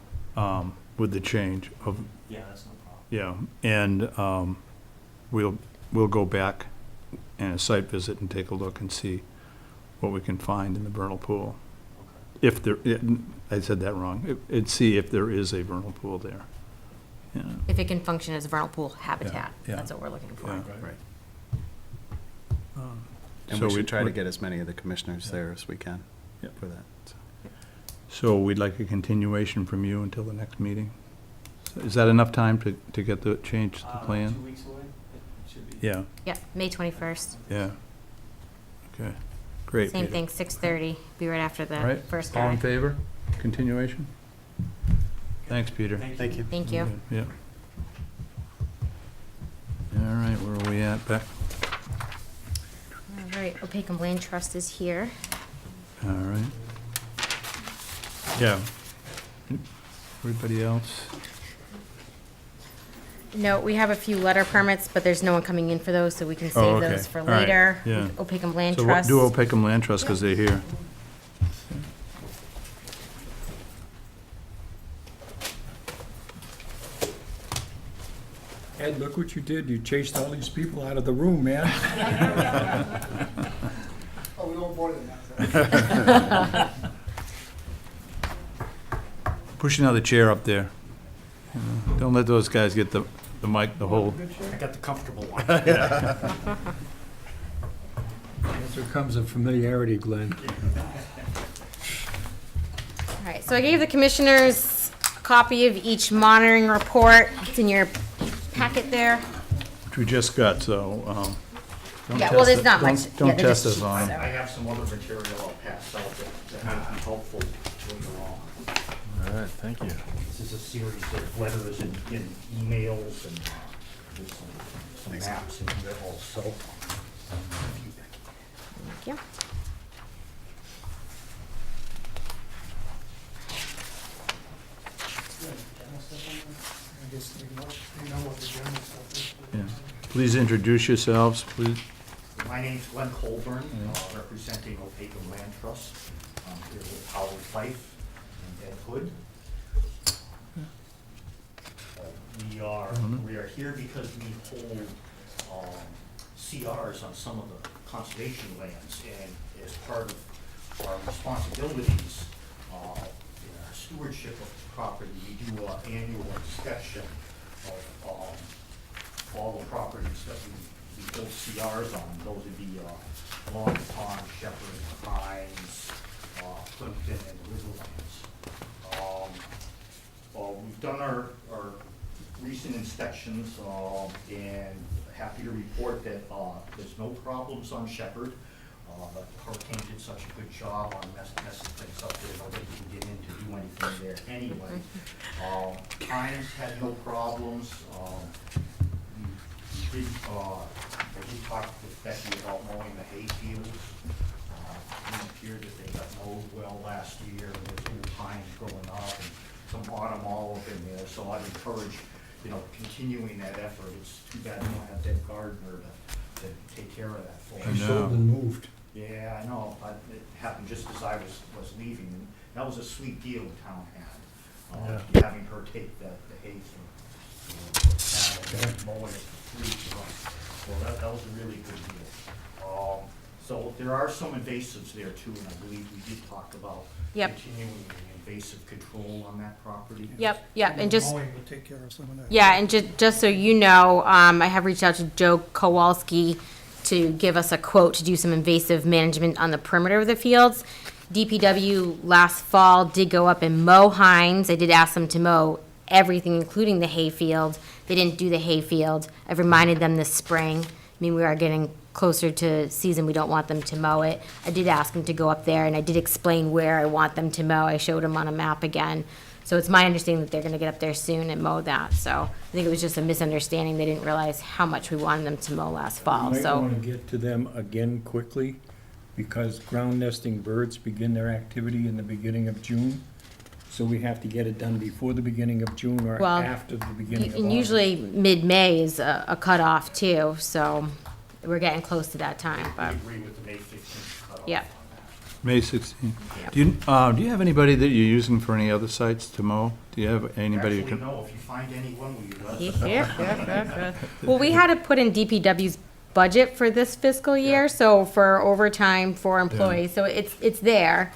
with the change of, yeah, that's no problem. yeah, and we'll go back and a site visit and take a look and see what we can find in the vernal pool. Okay. If there, I said that wrong. See if there is a vernal pool there. Yeah, if it can function as a vernal pool habitat. yeah. That's what we're looking for. Yeah. Right. And So we should try to we- get as many of the commissioners Yeah. there as we can Yeah. for that. So. So we'd like a continuation from you until the next meeting. So is that enough time to get the change to the 2 plan? weeks away, it should be. Yeah, Yep, May 21st. yeah. Okay, great. Same Peter. thing, 6:30, be right after All the right, first all in guy. favor? Continuation? Thanks, Peter. Thank you. Thank you. Yeah. All right, where are we at, Beck? All right, Opakam Land Trust is here. All right. Yeah. Everybody else? No, we have a few letter permits, but there's no one coming in for those, so we can Oh, save okay. those for All right, later. yeah. Opakam Land So Trust. do Opakam Land Trust because they're here. Ed, look what you did. You chased all these people out of the room, man. Oh, we don't more than that. Push another chair up there. You know, don't let those guys get the mic, the whole. I got the comfortable one. That's what comes of familiarity, Glenn. All right, so I gave the commissioners a copy of each monitoring report. It's in your packet there. Which we just got, so, don't Yeah, well, test there's it- not don't- much. Yeah, Don't they're test just us on sheets, them. so. I have some other material I'll pass out that might be helpful later on. All right, thank you. This is a series of letters and emails and there's some maps in there also. Thank you. Yeah. Please introduce yourselves, please. My name's Glenn Colburn, representing Opakam Land Trust. I'm here with Howard Fife and Ed Hood. We are here because we hold CRs on some of the conservation lands, and as part of our responsibilities in our stewardship of the property, we do an annual inspection of all the properties that we hold CRs on. Those would be Long Pond, Shepherd, Hines, Plimpton, and Riverlands. We've done our recent inspections, and happy to report that there's no problems on Shepherd. Hurricane did such a good job on messing things up there, nobody can get in to do anything there anyway. Hines had no problems. I did talk with Becky about mowing the hay fields. It appeared that they got mowed well last year, and there's old pines growing up and some autumn olive in there, so I'd encourage, continuing that effort. It's too bad we don't have that gardener to take care of that for us. I know. And moved. Yeah, I know, but it happened just as I was leaving, and that was a sweet deal the town had, having her take the hay through, mowing it for free to us. So that was a really good deal. So there are some invasives there too, and I believe we did talk about Yep. continuing the invasive control on that property. Yep, and just, Mowing would take care of some of that. yeah, and just so you know, I have reached out to Joe Kowalski to give us a quote to do some invasive management on the perimeter of the fields. DPW last fall did go up and mow Hines. I did ask them to mow everything, including the hayfield. They didn't do the hayfield. I've reminded them this spring. I mean, we are getting closer to season. We don't want them to mow it. I did ask them to go up there, and I did explain where I want them to mow. I showed them on a map again. So it's my understanding that they're gonna get up there soon and mow that. So I think it was just a misunderstanding. They didn't realize how much we wanted them to mow last fall, Might so. want to get to them again quickly, because ground nesting birds begin their activity in the beginning of June. So we have to get it done before the beginning of June or Well, after the beginning of August. And usually mid-May is a cutoff too, so we're getting close to that time, I but, agree with the May 15th cutoff. yeah. May 16th. Yep. Do you have anybody that you're using for any other sites to mow? Do you have anybody who Actually, can? no, if you find anyone, will you let us know? Well, we had to put in DPW's budget for this fiscal year, so for overtime for employees, so it's there.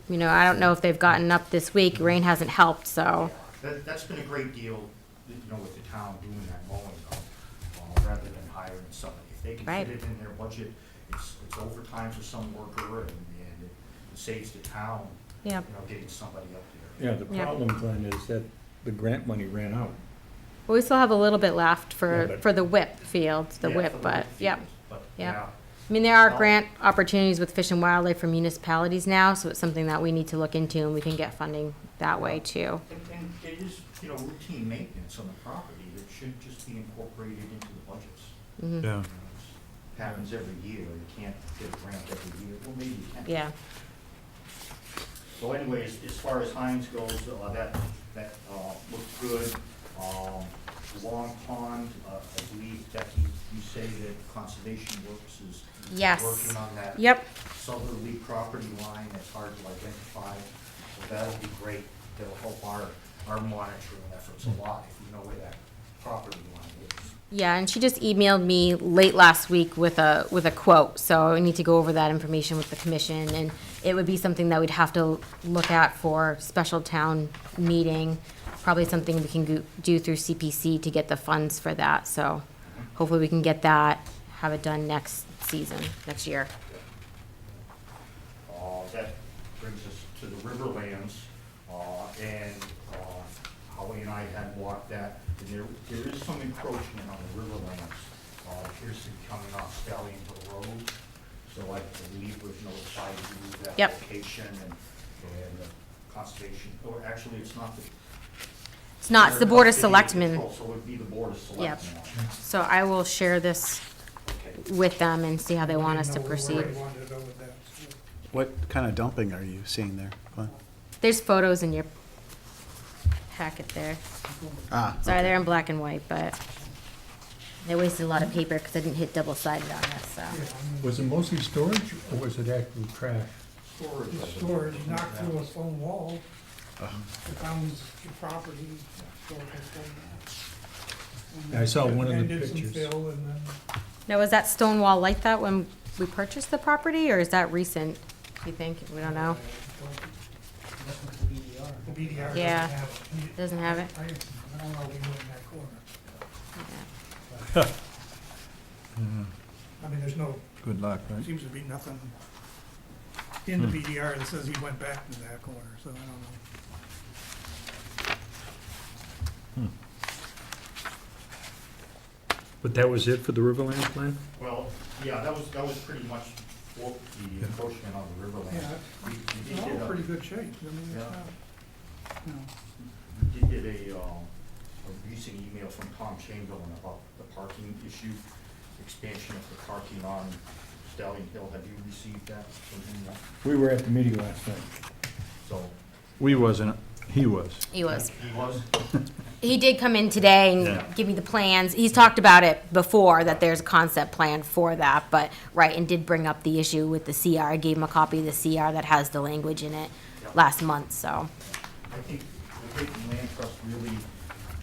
I don't know if they've gotten up this week, rain hasn't helped, so, That's been a great deal, with the town doing that mowing, rather than hiring somebody. If they can Right. fit it in their budget, it's overtime for some worker, and it saves the town, Yep. getting somebody up there. Yeah, the Yep. problem, Glenn, is that the grant money ran out. Well, we still have a little bit left Yeah, for, but- for the whip fields, the Yeah, whip, for the but, whip yep. fields, but, Yep. yeah. I mean, there are Well- grant opportunities with Fish and Wildlife for municipalities now, so it's something that we need to look into, and we can get funding that way too. And it is, routine maintenance on the property that should just be incorporated into the budgets. Mhm. Yeah. It happens every year, you can't get a grant every year, well, maybe you can. Yeah, So anyways, as far as Hines goes, that looks good. Long Pond, I believe, Becky, you say that Conservation Works is Yes. working on that Yep. southerly property line that's hard to identify. So that'll be great. That'll help our monitoring efforts a lot if we know where that property line is. Yeah, and she just emailed me late last week with a quote, so I need to go over that information with the commission, and it would be something that we'd have to look at for special town meeting, probably something we can do through CPC to get the funds for that, so hopefully we can get that, have it done next season, next year. That brings us to the Riverlands, and brought that, and there is some encroachment on the Riverlands. Appears to be coming off Stallion Hill Road, so I believe was notified to move that Yep. location and conservation, or actually, it's not the. It's not, it's the Board of City Selectmen. Control, So it would be the Board of Selectmen. So I will share this with them and see how they want us to proceed. What kind of dumping are you seeing there, Glenn? There's photos in your packet there. Ah, Sorry, they're in black and white, but they wasted a lot of paper because I didn't hit double-sided on this, so. Was it mostly storage, or was it actual trash? Storage, knocked through a stone wall, it found the property, I saw one of the and did some pictures. fill, and then Now, was that stone wall like that when we purchased the property, or is that recent, do you think? We don't know. the BDR Yeah. doesn't have it. Doesn't have it? I don't know what we do in that corner. I mean, there's no, Good luck, right? seems to be nothing in the BDR that says he went back to that corner, so I don't know. But that was it for the Riverlands plan? Well, yeah, that was pretty much for the encroachment on the Riverlands. Yeah, We it's did all get in a, pretty good shape, I mean, it's Yeah. not, you know. we did get a recent email from Tom Chamberlain about the parking issue, expansion of the parking on Stallion Hill. Have you received that from him yet? We were at the meeting last night. So, We wasn't, he was. He was. he was, He did come in today and Yeah. give me the plans. He's talked about it before, that there's a concept plan for that, but, right, and did bring up the issue with the CR. I gave him a copy of the CR that has the language in it last month, so. I think the Vacant Land Trust really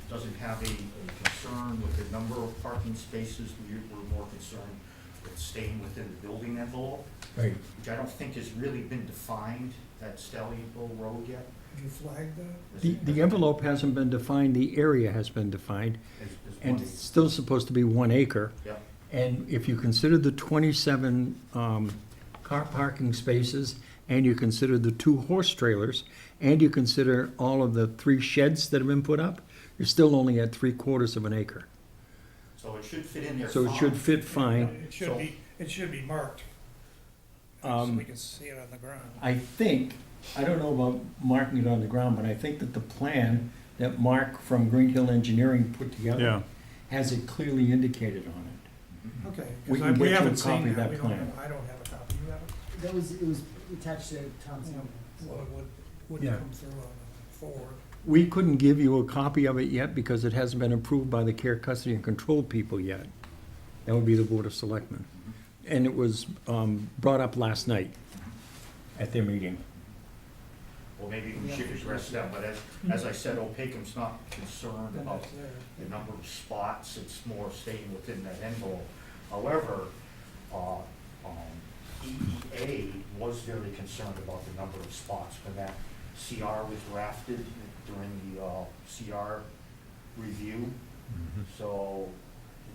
doesn't have a concern with the number of parking spaces. We're more concerned with staying within the building envelope, Right. which I don't think has really been defined at Stallion Hill Road yet. Did you flag that? The envelope hasn't been defined, the area has been defined, Is and one it's still supposed to be 1 acre. Yep. And if you consider the 27 car parking spaces, and you consider the 2 horse trailers, and you consider all of the 3 sheds that have been put up, you're still only at 3/4 of an acre. So it should fit in there So it should fine. fit fine. It should be marked, so Um, we can see it on the ground. I don't know about marking it on the ground, but I think that the plan that Mark from Green Hill Engineering put together Yeah. has it clearly indicated on it. Okay, We 'cause can get you a haven't copy seen of that we don't plan. have- I don't have a copy, you have it? It was attached to Tom's email. Well, it wouldn't Yeah. come through on the forward. We couldn't give you a copy of it yet because it hasn't been approved by the care, custody, and control people yet. That would be the Board of Selectmen. And it was brought up last night at their meeting. Well, maybe we should address that, but as I said, Opakem's not concerned Then about that's there. the number of spots, it's more staying within that envelope. However, EEA was very concerned about the number of spots when that CR was drafted during the CR review. So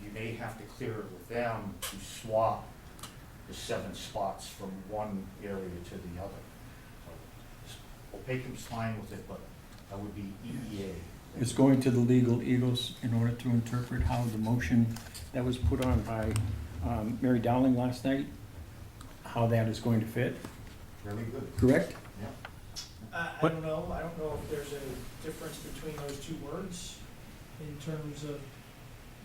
you may have to clear it with them to swap the 7 spots from one area to the other. So Opakem's fine with it, but that would be EEA. It's going to the legal eagles in order to interpret how the motion that was put on by Mary Dowling last night, how that is going to fit, Really good. correct? Yeah. I don't know if there's a difference between those 2 words in terms of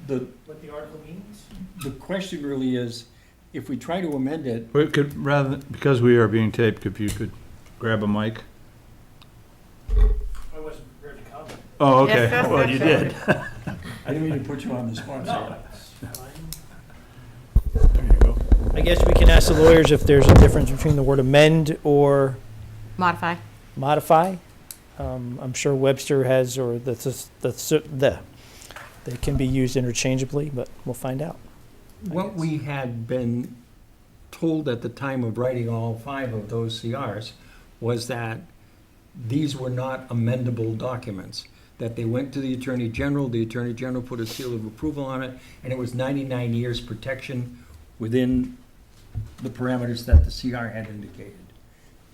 The, what the article means. the question really is, if we try to amend it, We could, rather, because we are being taped, if you could grab a mic. I wasn't prepared to comment. Oh, okay, well, you did. I didn't mean to put you on the spot, sir. I guess we can ask the lawyers if there's a difference between the word amend or Modify. modify. I'm sure Webster has, or they can be used interchangeably, but we'll find out. What we had been told at the time of writing all 5 of those CRs was that these were not amendable documents, that they went to the Attorney General put a seal of approval on it, and it was 99 years protection within the parameters that the CR had indicated.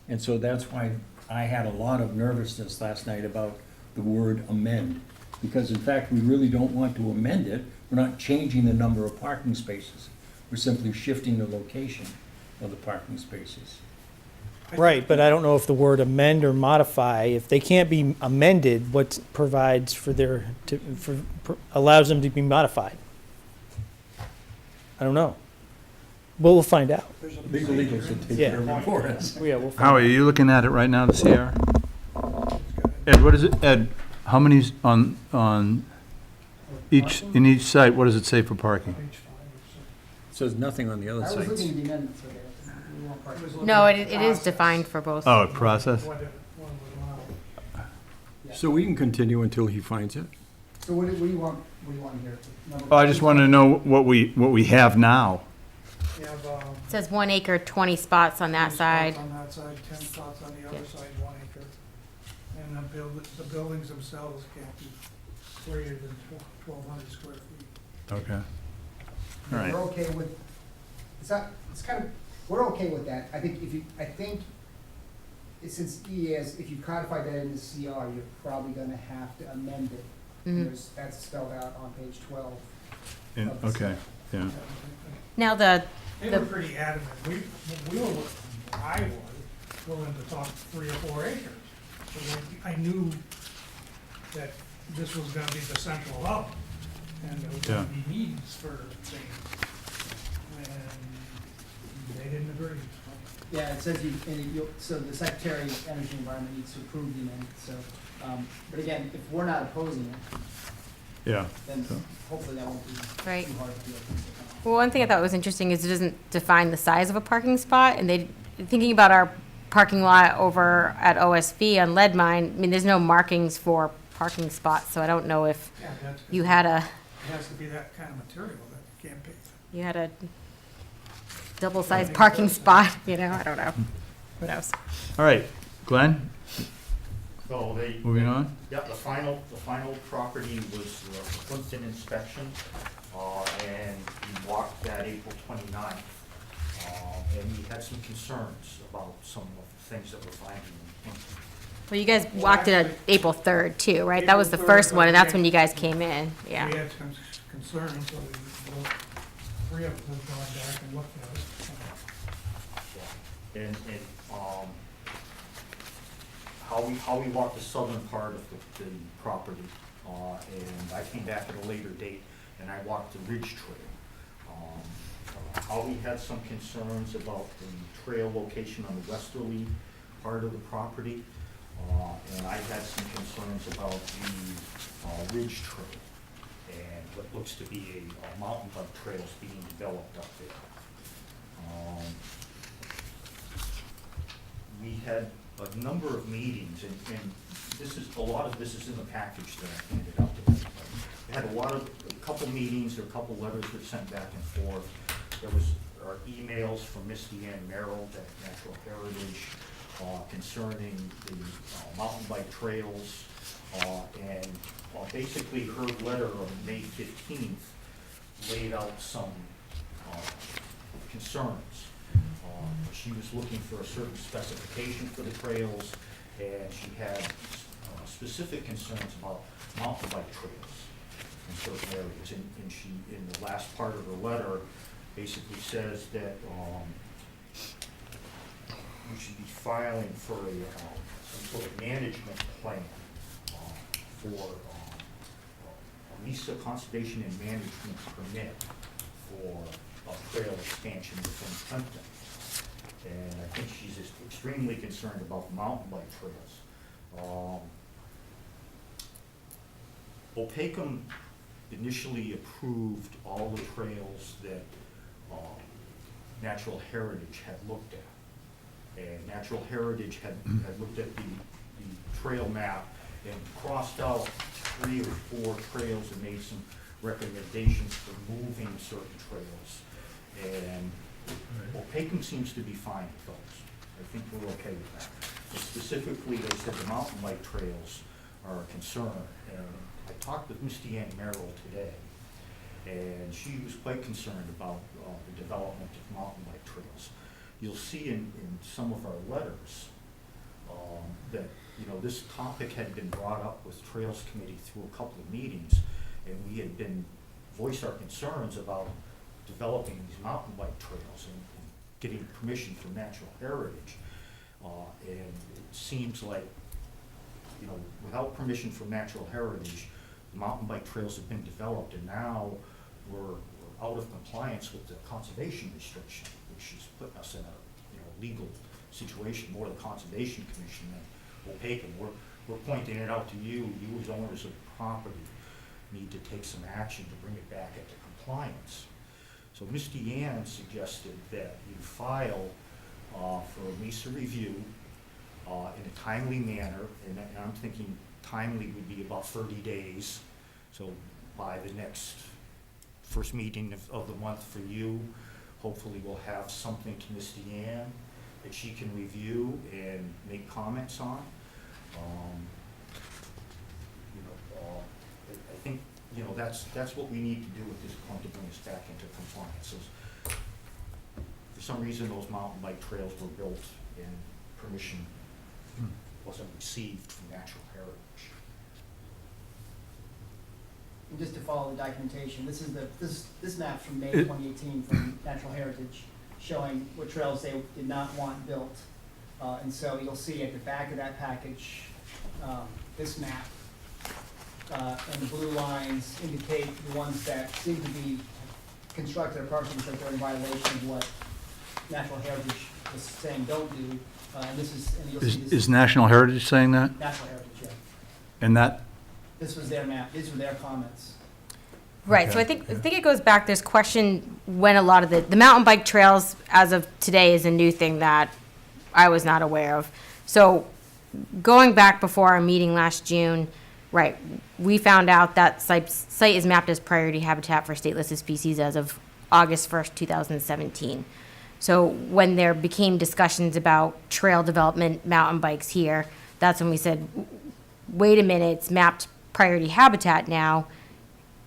And so that's why I had a lot of nervousness last night about the word amend, Because in fact, we really don't want to amend it. We're not changing the number of parking spaces. We're simply shifting the location of the parking spaces. Right, but I don't know if the word amend or modify, if they can't be amended, what provides for allows them to be modified? I don't know. Well, we'll find out. Legal eagles will take Yeah. care of it for us. Yeah, we'll find How are you looking at it right now, the CR? Ed, what is it, Ed, how many's on in each site, what does it say for parking? Says nothing on the other sites. No, it is defined for both. Oh, process? So we can continue until he finds it. So what do you want here? Oh, I just want to know what we have now. You have, It says 1 acre, 20 spots on that 10 side. spots on that side, 10 spots on the other Yeah. side, 1 acre. And the buildings themselves can't be greater than 1,200 square feet. Okay. All right. We're okay with, we're okay with that. I think since if you codify that in the CR, you're probably gonna have to amend it. Mhm. That's spelled out on page 12. Okay, yeah. Now They were pretty adamant. We were, I was willing to talk 3 or 4 acres. But when I knew that this was gonna be the central hub, and there was gonna be needs for things. And they didn't agree. Yeah, it says so the Secretary of Energy and Environment needs to approve the amendment, so, but again, if we're not opposing it, Yeah. then hopefully that won't be Right. too hard to do. Well, one thing I thought was interesting is it doesn't define the size of a parking spot, and thinking about our parking lot over at OSV on Lead Mine, I mean, there's no markings for parking spots, so I don't know if Yeah, that's. you had It has to be that kind of material that you can't pay. a double-sized parking spot, I don't know. Who knows? All right, Glenn, So they. moving on? Yep, the final property was the Plimpton inspection, and we walked that April 29th. And we had some concerns about some of the things that we're finding in Plimpton. Well, you guys walked it on April 3rd, too, right? That was the April first 3rd, one, and that's okay. when you guys came in, We yeah. had some concerns, so we, 3 of us have gone back and looked at it. And how we walked the southern part of the property, and I came back at a later date, and I walked the Ridge Trail. How we had some concerns about the trail location on the westerly part of the property, and I had some concerns about the Ridge Trail, and what looks to be a mountain bike trails being developed up there. We had a number of meetings, and a lot of this is in the package that I handed out to everybody. We had a couple meetings, there were a couple letters that sent back and forth. There was emails from Miss Deanne Merrill at Natural Heritage concerning the mountain bike trails, and basically her letter on May 15th laid out some concerns. She was looking for a certain specification for the trails, and she had specific concerns about mountain bike trails in certain areas. And she, in the last part of her letter, basically says that we should be filing for some sort of management plan for a NISA conservation and management permit for a trail expansion within Plimpton. And I think she's just extremely concerned about mountain bike trails. Opakam initially approved all the trails that Natural Heritage had looked at. And Natural Heritage had looked at the trail map and crossed out 3 or 4 trails and made some recommendations for moving certain trails. And Opakam seems to be fine with those. I think we're okay with that. But specifically, they said the mountain bike trails are a concern. And I talked with Miss Deanne Merrill today, and she was quite concerned about the development of mountain bike trails. You'll see in some of our letters that you know, this topic had been brought up with Trails Committee through a couple of meetings, and we had been, voiced our concerns about developing these mountain bike trails and getting permission from Natural Heritage. And it seems like, you know, without permission from Natural Heritage, the mountain bike trails have been developed, and now we're out of compliance with the conservation restriction, which is putting us in a, you know, legal situation, more the Conservation Commission than Opeka. We're pointing it out to you, you as owners of the property need to take some action to bring it back into compliance. So Ms. Deanne suggested that you file for a Lisa review in a timely manner, and I'm thinking timely would be about 30 days. So by the next first meeting of the month for you, hopefully we'll have something to Ms. Deanne that she can review and make comments on. I think, you know, that's what we need to do at this point to bring us back into compliance. For some reason, those mountain bike trails were built and permission wasn't received from Natural Heritage. And just to follow the documentation, this is this map's from May 2018 from Natural Heritage, showing what trails they did not want built. And so you'll see at the back of that package, this map, and the blue lines indicate the ones that seem to be constructed or partially constructed are in violation of what Natural Heritage is saying don't do. And this is, and you'll see this. Is National Heritage saying that? Natural Heritage, yeah. And that, This was their map, these were their comments. Right, so I think it goes back, there's question when a lot of the mountain bike trails, as of today, is a new thing that I was not aware of. So going back before our meeting last June, right, we found out that site is mapped as priority habitat for state listed species as of August 1st, 2017. So when there became discussions about trail development, mountain bikes here, that's when we said, wait a minute, it's mapped priority habitat now.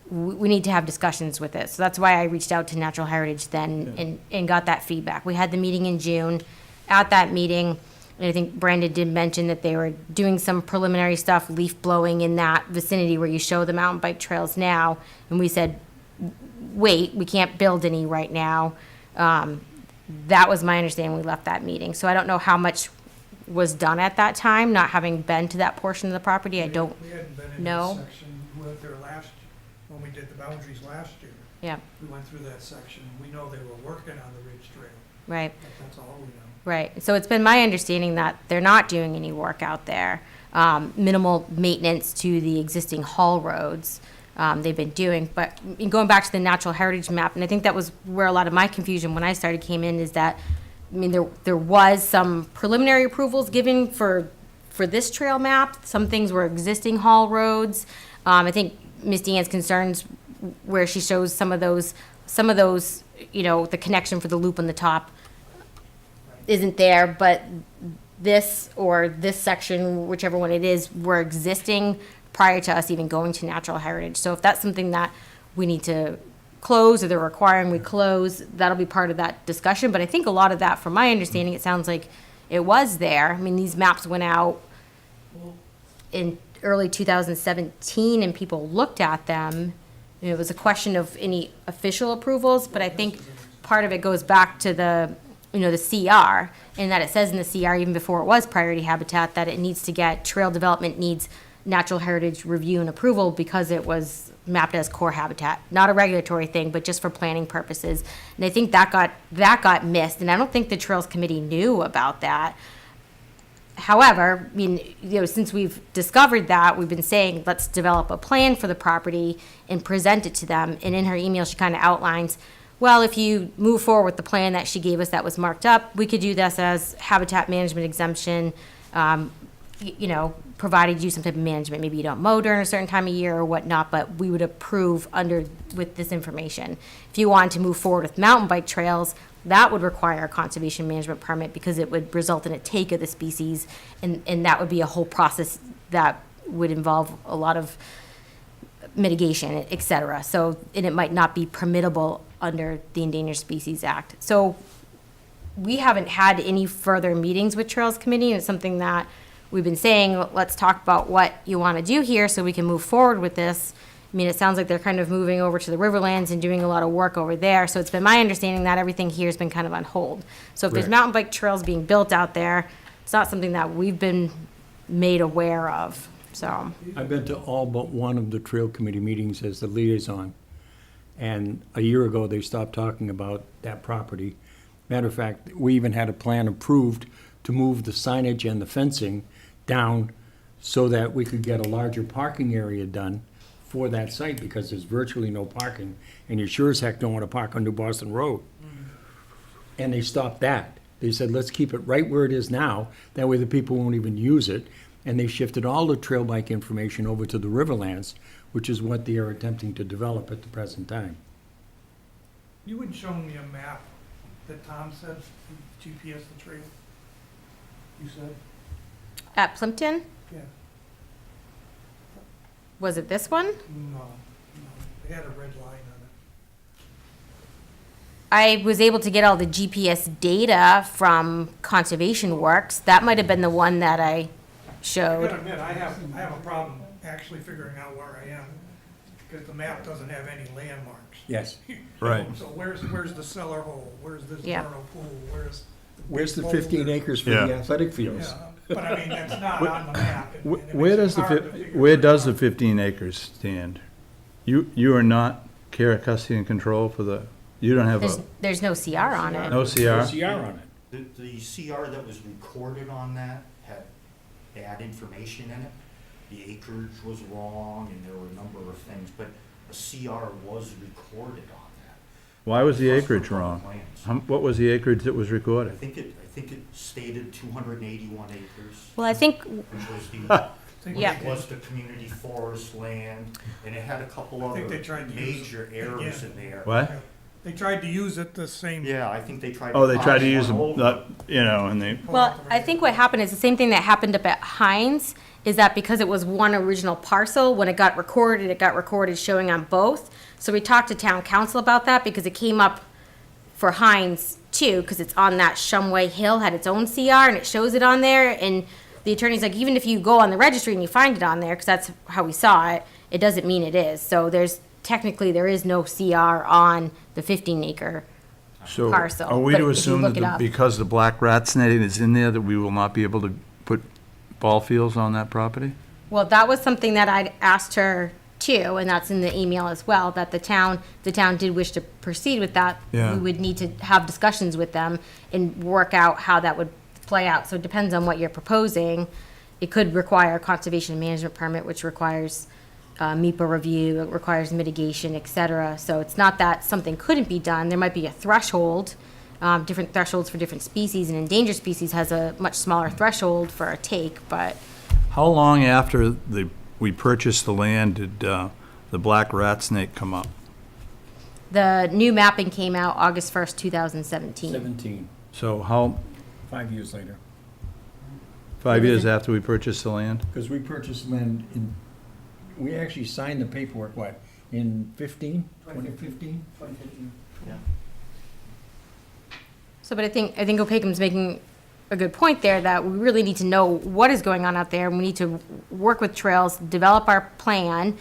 We need to have discussions with this. So that's why I reached out to Natural Heritage then and got that feedback. We had the meeting in June. At that meeting, and I think Brandon did mention that they were doing some preliminary stuff, leaf blowing in that vicinity where you show the mountain bike trails now. And we said, wait, we can't build any right now. That was my understanding. We left that meeting. So I don't know how much was done at that time, not having been to that portion of the property. I don't We hadn't been in know. that section. We went there last, when we did the boundaries last year. Yeah, We went through that section. We know they were working on the Ridge Trail, right. but that's all we know. Right. So it's been my understanding that they're not doing any work out there. Minimal maintenance to the existing haul roads they've been doing. But in going back to the Natural Heritage map, and I think that was where a lot of my confusion when I started came in, is that, I mean, there was some preliminary approvals given for this trail map. Some things were existing haul roads. I think Ms. Deanne's concerns where she shows some of those, you know, the connection for the loop on the top isn't there, but this or this section, whichever one it is, were existing prior to us even going to Natural Heritage. So if that's something that we need to close or they're requiring we close, that'll be part of that discussion. But I think a lot of that, from my understanding, it sounds like it was there. I mean, these maps went out in early 2017 and people looked at them. It was a question of any official approvals, but I think part of it goes back to the, you know, the CR, and that it says in the CR, even before it was priority habitat, that it needs to get, trail development needs Natural Heritage review and approval because it was mapped as core habitat. Not a regulatory thing, but just for planning purposes. And I think that got missed, and I don't think the Trails Committee knew about that. However, I mean, you know, since we've discovered that, we've been saying, let's develop a plan for the property and present it to them. And in her email, she kind of outlines, well, if you move forward with the plan that she gave us that was marked up, we could do this as habitat management exemption, you know, provided you some type of management. Maybe you don't mow during a certain time of year or whatnot, but we would approve with this information. If you wanted to move forward with mountain bike trails, that would require a conservation management permit because it would result in a take of the species, and that would be a whole process that would involve a lot of mitigation, et cetera. So, and it might not be permittable under the Endangered Species Act. So we haven't had any further meetings with Trails Committee, and it's something that we've been saying, let's talk about what you want to do here so we can move forward with this. I mean, it sounds like they're kind of moving over to the Riverlands and doing a lot of work over there. So it's been my understanding that everything here has been kind of on hold. So if there's Right. mountain bike trails being built out there, it's not something that we've been made aware of, so. I've been to all but one of the trail committee meetings as the liaison. And a year ago, they stopped talking about that property. Matter of fact, we even had a plan approved to move the signage and the fencing down so that we could get a larger parking area done for that site, because there's virtually no parking, and you sure as heck don't want to park on New Boston Road. And they stopped that. They said, let's keep it right where it is now, that way the people won't even use it. And they shifted all the trail bike information over to the Riverlands, which is what they are attempting to develop at the present time. You would show me a map that Tom said, GPS the trail? You said? At Plimpton, Yeah. was it this one? No, they had a red line on it. I was able to get all the GPS data from Conservation Works. That might have been the one that I I showed. gotta admit, I have a problem actually figuring out where I am, because the map doesn't have any landmarks. Yes. Right. So where's the cellar hole? Where's this Yeah. vernal pool? Where's the boulder? 15 acres for Yeah. the athletic fields? Yeah, but I mean, that's not on the map. and it Where makes does it the, hard to figure where it does the out. 15 acres stand? You are not care of custody and control for the, you don't have There's no CR on it. no CR? CR on it. The CR that was recorded on that had bad information in it. The acreage was wrong, and there were a number of things, but a CR was recorded on that. Why was the Trust for acreage public wrong? lands. What was the acreage that was I recorded? think it stated 281 acres, Well, I think, which was the, Yeah. which was the community forest land, and it had a couple I think other they tried to use major it errors again. in there. What? They tried to use it the same. Yeah, I think they tried. Oh, they tried to copy use, one over. and they, well, I think what happened is the same thing that happened up at Heinz, is that because it was one original parcel, when it got recorded showing on both. So we talked to town council about that, because it came up for Heinz too, because it's on that Shumway Hill, had its own CR, and it shows it on there, and the attorney's like, even if you go on the registry and you find it on there, because that's how we saw it, it doesn't mean it is. So technically, there is no CR on the 15-acre so parcel. are we But to if you assume look that it up- because the black rat snake is in there, that we will not be able to put ball fields on that property? Well, that was something that I'd asked her too, and that's in the email as well, that the town did wish to proceed with that. Yeah. We would need to have discussions with them and work out how that would play out. So it depends on what you're proposing. It could require a conservation management permit, which requires MIPA review, it requires mitigation, et cetera. So it's not that something couldn't be done. There might be a threshold, different thresholds for different species, and endangered species has a much smaller threshold for a take, but How long after we purchased the land did the black rat snake come up? the new mapping came out August 1st, 2017. 17, So how, 5 years later. 5 years after we purchased the land? Because we purchased land we actually signed the paperwork, what, in 2015? 2015. So, but I think Opakem's making a good point there, that we really need to know what is going on out there, and we need to work with trails, develop our plan.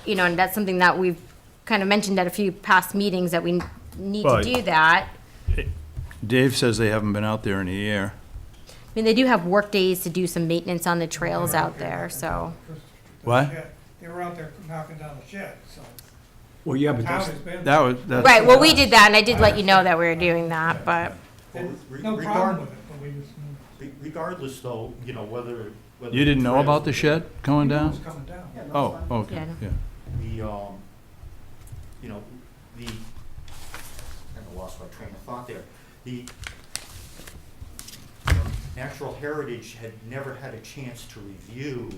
You know, and that's something that we've kind of mentioned at a few past meetings, that we need to Well, do that. Dave says they haven't been out there in a year. I mean, they do have work days to do some maintenance on the trails out there, so. What? They were out there knocking down the shed, so. Well, yeah, but Town that's, has been. That's. Right, well, we did that, and I did let you know that we were doing that, but, Well, No problem with it, but we just. Regardless, though, whether. You didn't know about the shed going It was down? coming down. Yeah, no, Oh, it's fine. okay, Yeah, I know. yeah. The kind of lost my train of thought there. The Natural Heritage had never had a chance to review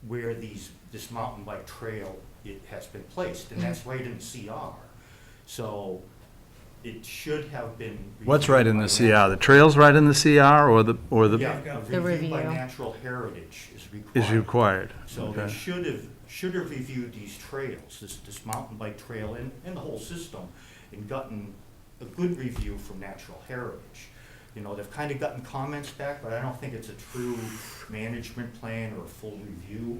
where this mountain bike trail, it has been placed, and that's right in the CR. So it should have been. What's right in the reviewed by CR? The trail's right in the CR or the, Yeah, The a review by review. Natural Heritage is required. is required? So they Okay. should have reviewed these trails, this mountain bike trail and the whole system, and gotten a good review from Natural Heritage. You know, they've kind of gotten comments back, but I don't think it's a true management plan or a full review.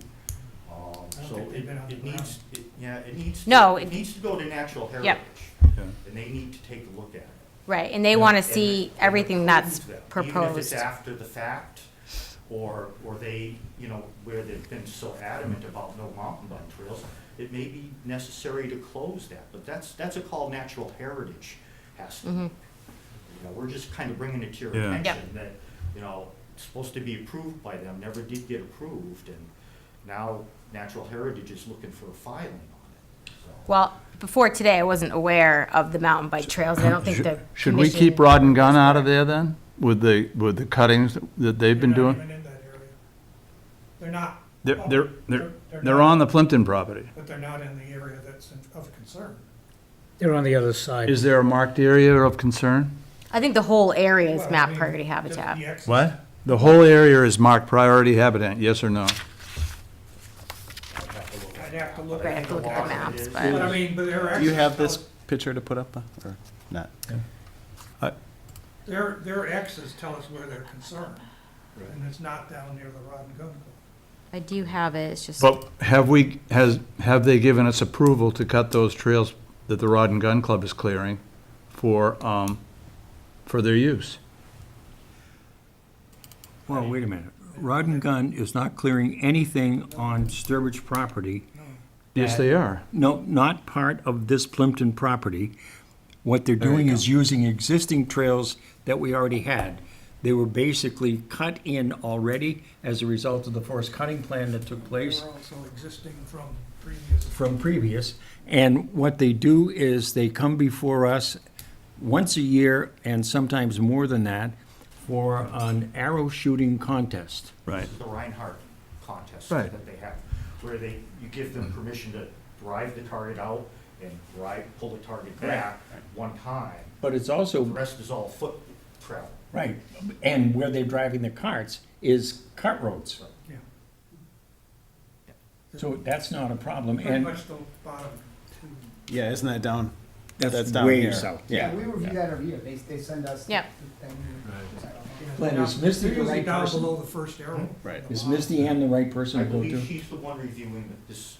So think they've been on the it needs, it needs, No, it needs to go to natural heritage. Yep. And they need to take a look at it. Right, and they want to And see and everything that's approve them, Even if it's proposed. after the fact, or they, you know, where they've been so adamant about no mountain bike trails, it may be necessary to close that, but that's a call natural heritage has to Mm-hmm. make. You know, we're just kind of bringing it to your Yeah. attention that, you know, it's supposed to be approved by them, never did get approved, and now natural heritage is looking for a filing on it, so. Well, before today, I wasn't aware of the mountain bike trails, and I don't think the Should we commission- keep rod and gun out of there then, with the cuttings that they've been They're not doing? even in that area. They're not. They're on the Plimpton property. But they're not in the area that's of concern. They're on the other side. Is there a marked area of concern? I think the whole area is Well, I map mean, priority the- habitat. the excess- What? The whole area is marked priority habitat, yes or no? I'd have to look Right, I at have to look at the maps, But but I mean, but their Do you have X's this picture to put up, or not? their X's tell us where they're concerned. And it's not down near the Rod and Gun Club. I do have it, it's just, But have they given us approval to cut those trails that the Rod and Gun Club is clearing for their use? Well, wait a minute. Rod and Gun is not clearing anything on Sturbridge property. Yes, they are. No, not part of this Plimpton property. What they're doing is using existing trails that we already had. They were basically cut in already as a result of the forest cutting plan that took place They're also existing from previous. And what they do is they come before us once a year, and sometimes more than that, for an arrow shooting contest. Right. This is the Reinhardt contest Right. that they have, where you give them permission to drive the target out and pull the target back one time. But it's The also, rest is all foot travel. right, and where they're driving the carts is cart roads. Yeah. So that's not a problem, Pretty and much the bottom two. Yeah, isn't that down? that's down way here. south. Yeah. We review that every year, they send us. Yep. the thing. Glenn, is Misty They're the usually right down person? below the first arrow. Right. Is Misty Ann the right person I to go believe to? she's the one reviewing this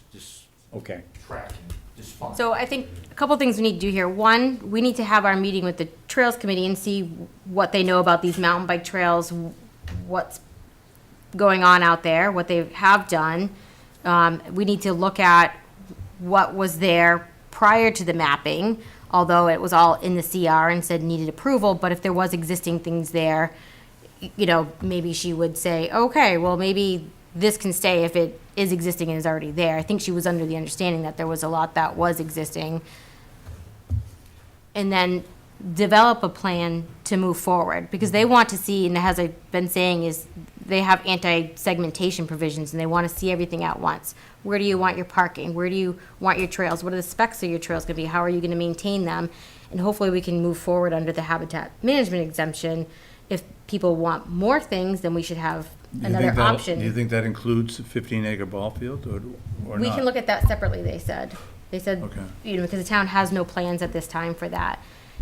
Okay. track and this fund. so I think a couple things we need to do here. One, we need to have our meeting with the Trails Committee and see what they know about these mountain bike trails, what's going on out there, what they have done. We need to look at what was there prior to the mapping, although it was all in the CR and said needed approval, but if there was existing things there, you know, maybe she would say, okay, well, maybe this can stay if it is existing and is already there. I think she was under the understanding that there was a lot that was existing. And then develop a plan to move forward, because they want to see, and as I've been saying, is they have anti-segmentation provisions, and they want to see everything at once. Where do you want your parking? Where do you want your trails? What are the specs of your trails going to be? How are you going to maintain them? And hopefully we can move forward under the habitat management exemption. If people want more things, then we should have another option. Do you think that includes a 15-acre ball field, or not? We can look at that separately, they said. They said, Okay. you know, because the town has no plans at this time for that.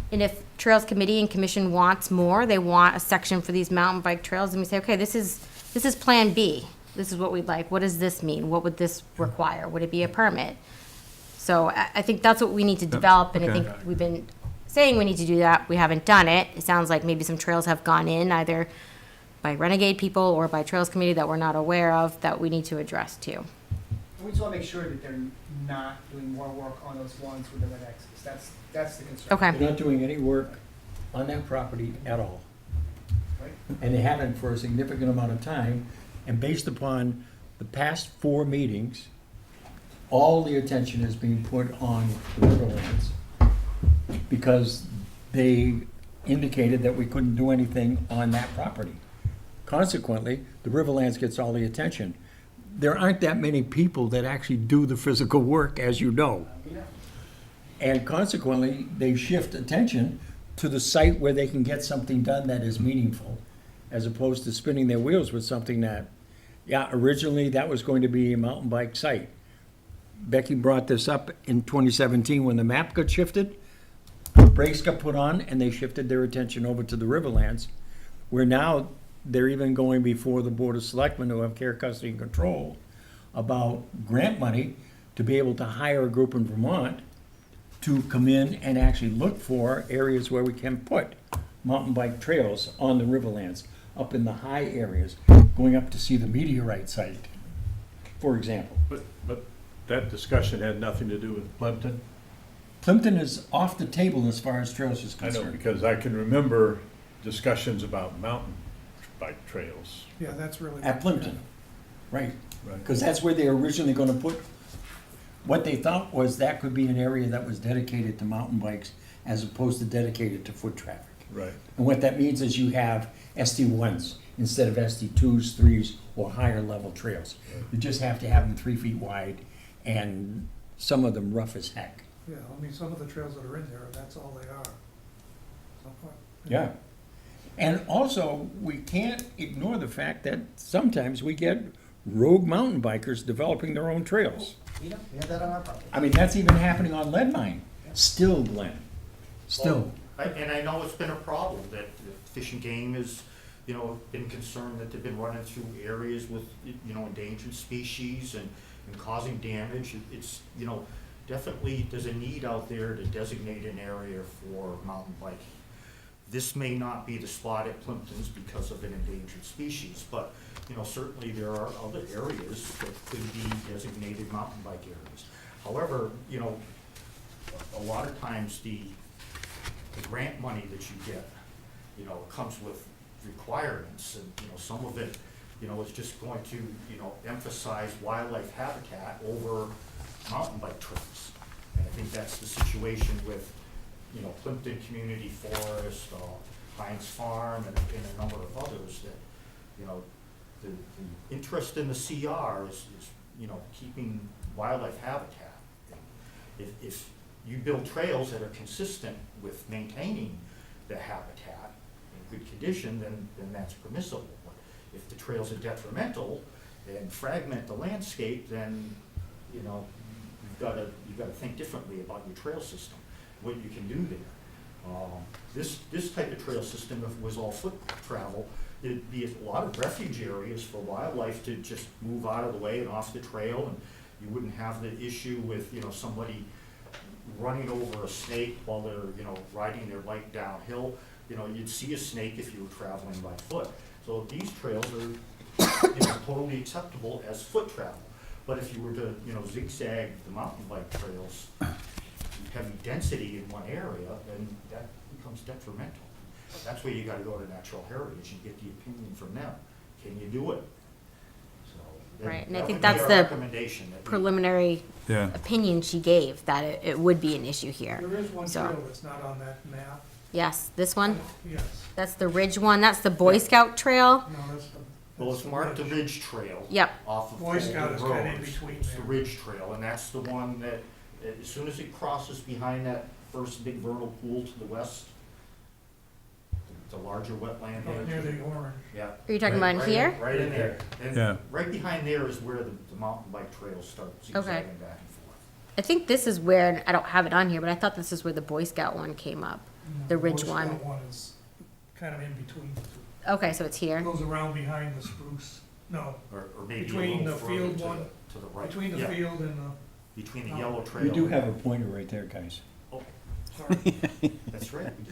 And if Trails Committee and Commission wants more, they want a section for these mountain bike trails, and we say, okay, this is Plan B. This is what we'd like. What does this mean? What would this require? Would it be a permit? So I think that's what we need to develop, and I okay. think we've been saying we need to do that. We haven't done it. It sounds like maybe some trails have gone in, either by renegade people or by Trails Committee that we're not aware of, that we need to address too. We just want to make sure that they're not doing more work on those ones with the red X's. That's the concern. Okay. They're not doing any work on that property at all. Right. And they haven't for a significant amount of time, and based upon the past 4 meetings, all the attention is being put on the Riverlands, because they indicated that we couldn't do anything on that property. Consequently, the Riverlands gets all the attention. There aren't that many people that actually do the physical work, as you know. And consequently, they shift attention to the site where they can get something done that is meaningful, as opposed to spinning their wheels with something that, yeah, originally that was going to be a mountain bike site. Becky brought this up in 2017 when the map got shifted, brakes got put on, and they shifted their attention over to the Riverlands. where now they're even going before the Board of Selectmen who have care, custody, and control about grant money to be able to hire a group in Vermont to come in and actually look for areas where we can put mountain bike trails on the Riverlands, up in the high areas, going up to see the meteorite site, for example. But that discussion had nothing to do with Plimpton? Plimpton is off the table as far as trails is I know, concerned. because I can remember discussions about mountain bike trails. Yeah, that's really. At Plimpton, right, Right. because that's where they were originally gonna put, what they thought was that could be an area that was dedicated to mountain bikes as opposed to dedicated to foot traffic. Right. And what that means is you have SD1s instead of SD2s, 3s, or higher level trails. You just have to have them 3 feet wide and some of them rough as heck. Yeah, I mean, some of the trails that are in there, that's all they are. Some- Yeah. And also, we can't ignore the fact that sometimes we get rogue mountain bikers developing their own trails. We have that on our property. I mean, that's even happening on lead mine. Still, Glenn. Still. And I know it's been a problem that the Fish and Game has, you know, been concerned that they've been running through areas with, you know, endangered species and causing damage. It's, you know, definitely there's a need out there to designate an area for mountain biking. This may not be the spot at Plimpton's because of an endangered species, but, you know, certainly there are other areas that could be designated mountain bike areas. However, you know, a lot of times the grant money that you get, you know, comes with requirements, and, you know, some of it, you know, is just going to, you know, emphasize wildlife habitat over mountain bike trails. And I think that's the situation with, you know, Plimpton Community Forest, Heinz Farm, and a number of others that, you know, the interest in the CR is, you know, keeping wildlife habitat. If you build trails that are consistent with maintaining the habitat in good condition, then that's permissible. But if the trails are detrimental and fragment the landscape, then, you know, you've gotta think differently about your trail system, what you can do there. This type of trail system, if it was all foot travel, it'd be a lot of refuge areas for wildlife to just move out of the way and off the trail, and you wouldn't have the issue with, you know, somebody running over a snake while they're, you know, riding their bike downhill. You know, you'd see a snake if you were traveling by foot. So these trails are, you know, totally acceptable as foot travel. But if you were to, you know, zigzag the mountain bike trails, heavy density in one area, then that becomes detrimental. That's where you gotta go to Natural Heritage and get the opinion from them. Can you do it? So that- Right, and I that think would be that's our the recommendation, that we- preliminary Yeah. opinion she gave, that it would be an issue here. There is one So- trail that's not on that map. Yes, this one, Yes. that's the Ridge one, that's the Boy Scout Trail. No, that's the. Well, that's it's the marked the ridge. Ridge Trail. Yep. Off of Boy Scout is Fulton kinda in Road. between It's the there. Ridge Trail, and that's the one that, as soon as it crosses behind that first big vernal pool to the west, the larger wetland Oh, near area. the orange. Yeah. Are you talking Right- about right in- here? Right in there. Yeah. And right behind there is where the mountain bike trails start zigzagging back and forth. I think this is where, I don't have it on here, but I thought this is where the Boy Scout one came up. The Ridge Boy one. Scout one is kind of in between the two. Okay, so it's here. Goes around behind the spruce, no, Or maybe a between the little further field to one, the, to the right. between the Yeah, field and the, between the yellow trail. You do and- have a pointer right there, guys. Oh, sorry. that's right, we do.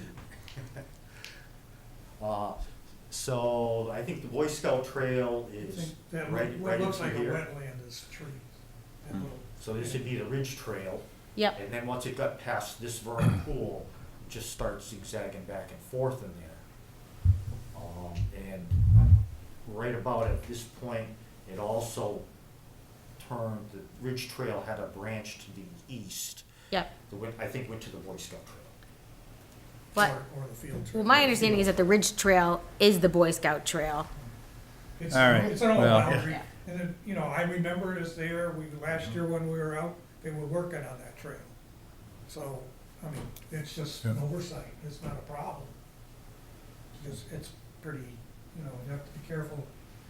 So I think the Boy Scout Trail I is think that, right, what right looks into like a here. wetland is trees. That little- So this would be the Ridge Trail. Yep. And then once it got past this vernal pool, it just starts zigzagging back and forth in there. And right about at this point, it also turned, the Ridge Trail had a branch to the east. Yep. I think went to the Boy Scout Trail. But, Or the field well, trail. my understanding is that the Ridge Trail is the Boy Scout Trail. It's, All right, it's an old well- boundary, and then, you know, I remember it as there, last year when we were out, they were working on that trail. So, I mean, it's just an Yeah. oversight, it's not a problem. It's pretty, you know, you have to be careful,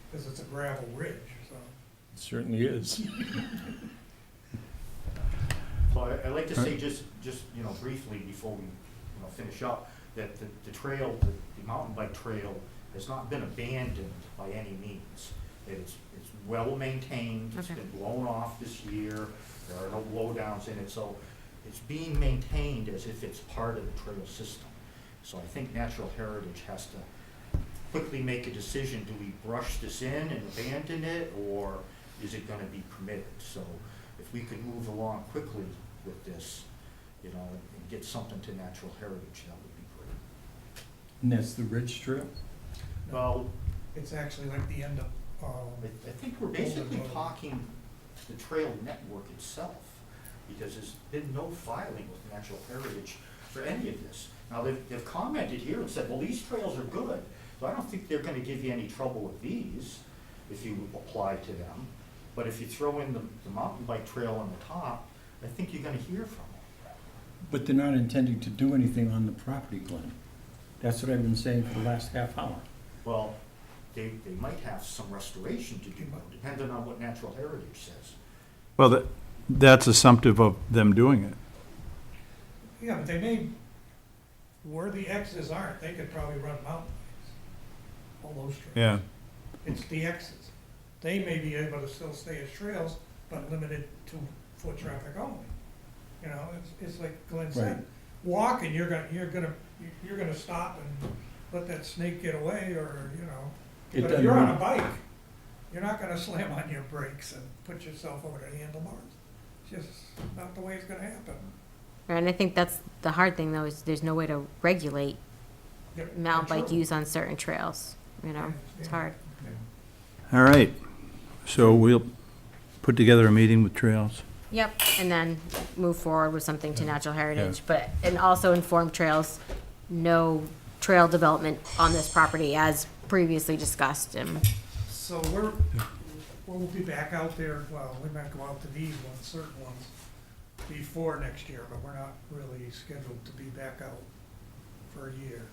because it's a gravel ridge, so. It certainly is. So I'd like to say just, you know, briefly before we, you know, finish up, that the trail, the mountain bike trail has not been abandoned by any means. It's well-maintained, it's Okay. been blown off this year, there are no blowdowns in it, so it's being maintained as if it's part of the trail system. So I think Natural Heritage has to quickly make a decision, do we brush this in and abandon it, or is it gonna be permitted? So if we could move along quickly with this, you know, and get something to Natural Heritage, that would be great. And that's the Ridge Trail? Well, It's actually like the end of, I think we're basically talking the trail network itself, because there's been no filing with Natural Heritage for any of this. Now, they've commented here and said, well, these trails are good, so I don't think they're gonna give you any trouble with these if you apply to them. But if you throw in the mountain bike trail on the top, I think you're gonna hear from them. But they're not intending to do anything on the property, Glenn. That's what I've been saying for the last half hour. Well, they might have some restoration to do, depending on what Natural Heritage says. Well, that's assumptive of them doing it. yeah, but they may, where the X's aren't, they could probably run mountain bikes. All those trails. Yeah. It's the X's. They may be able to still stay as trails, but limited to foot traffic only. You know, it's like Glenn said, Right. walking, you're gonna stop and let that snake get away, or, you know. It But if doesn't you're on a mean- bike, you're not gonna slam on your brakes and put yourself over the handlebars. It's just not the way it's gonna happen. And I think that's the hard thing, though, is there's no way to regulate Yep, mountain bike true. use on certain trails, you know, it's hard. All right, so we'll put together a meeting with Trails. Yep, and then move forward with something to Natural Heritage, but, and also inform Trails, no trail development on this property as previously discussed, and So we'll be back out there, well, we might go out to these ones, certain ones, before next year, but we're not really scheduled to be back out for a year.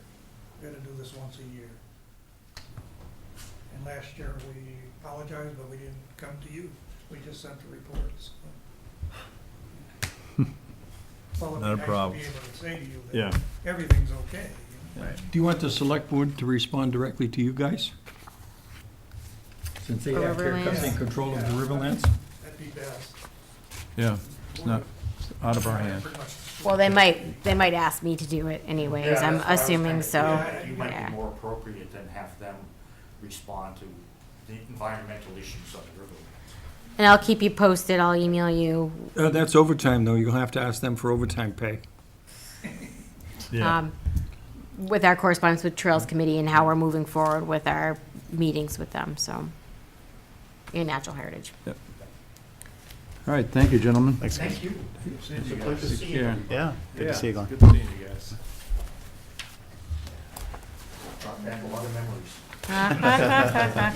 We gotta do this once a year. And last year, we apologized, but we didn't come to you, we just sent the reports. Well, Not a it'd be nice problem. to be able to say to you Yeah. that everything's okay. you know? Do you want the select board to respond directly to you guys? Since they For have their Riverlands? control of the Riverlands? That'd be best. Yeah, it's not out of our hands. Pretty much. well, they might ask me to do it anyways, Yeah, I'm that's what I was assuming, kinda so, thinking, that you might yeah. be more appropriate than have them respond to the environmental issues of the river. And I'll keep you posted, I'll email you, That's overtime, though. You'll have to ask them for overtime pay. Yeah. with our correspondence with Trails Committee and how we're moving forward with our meetings with them, so. In Natural Heritage. All right, thank you, gentlemen. Thanks. Thank you. Seeing It's you a guys. pleasure Take seeing care. you. Yeah, good to see you, Glenn. Good seeing you guys. Brought back a lot of memories.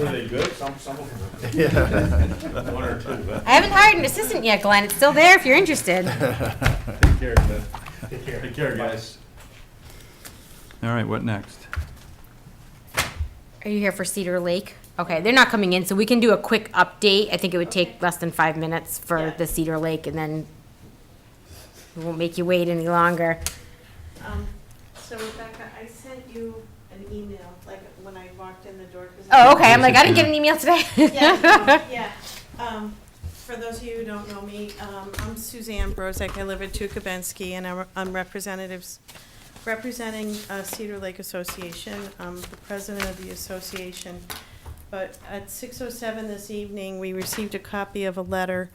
Were they good? Some of them. One or two, but I haven't hired an assistant yet, Glenn, it's still there if you're interested. take care, Glenn. Take care. Take care, guys. All right, what next? Are you here for Cedar Lake? Okay, they're not coming in, so we can do a quick update. I think it would take less than 5 minutes for the Cedar Lake, and then we won't make you wait any longer. So Rebecca, I sent you an email, like when I walked in the door. 'cause Oh, okay, I'm like, I didn't get an email today. Yeah. For those of you who don't know me, I'm Suzanne Brozek. I live at Tukabensky, and I'm representing Cedar Lake Association. I'm the president of the association. But at 6:07 this evening, we received a copy of a letter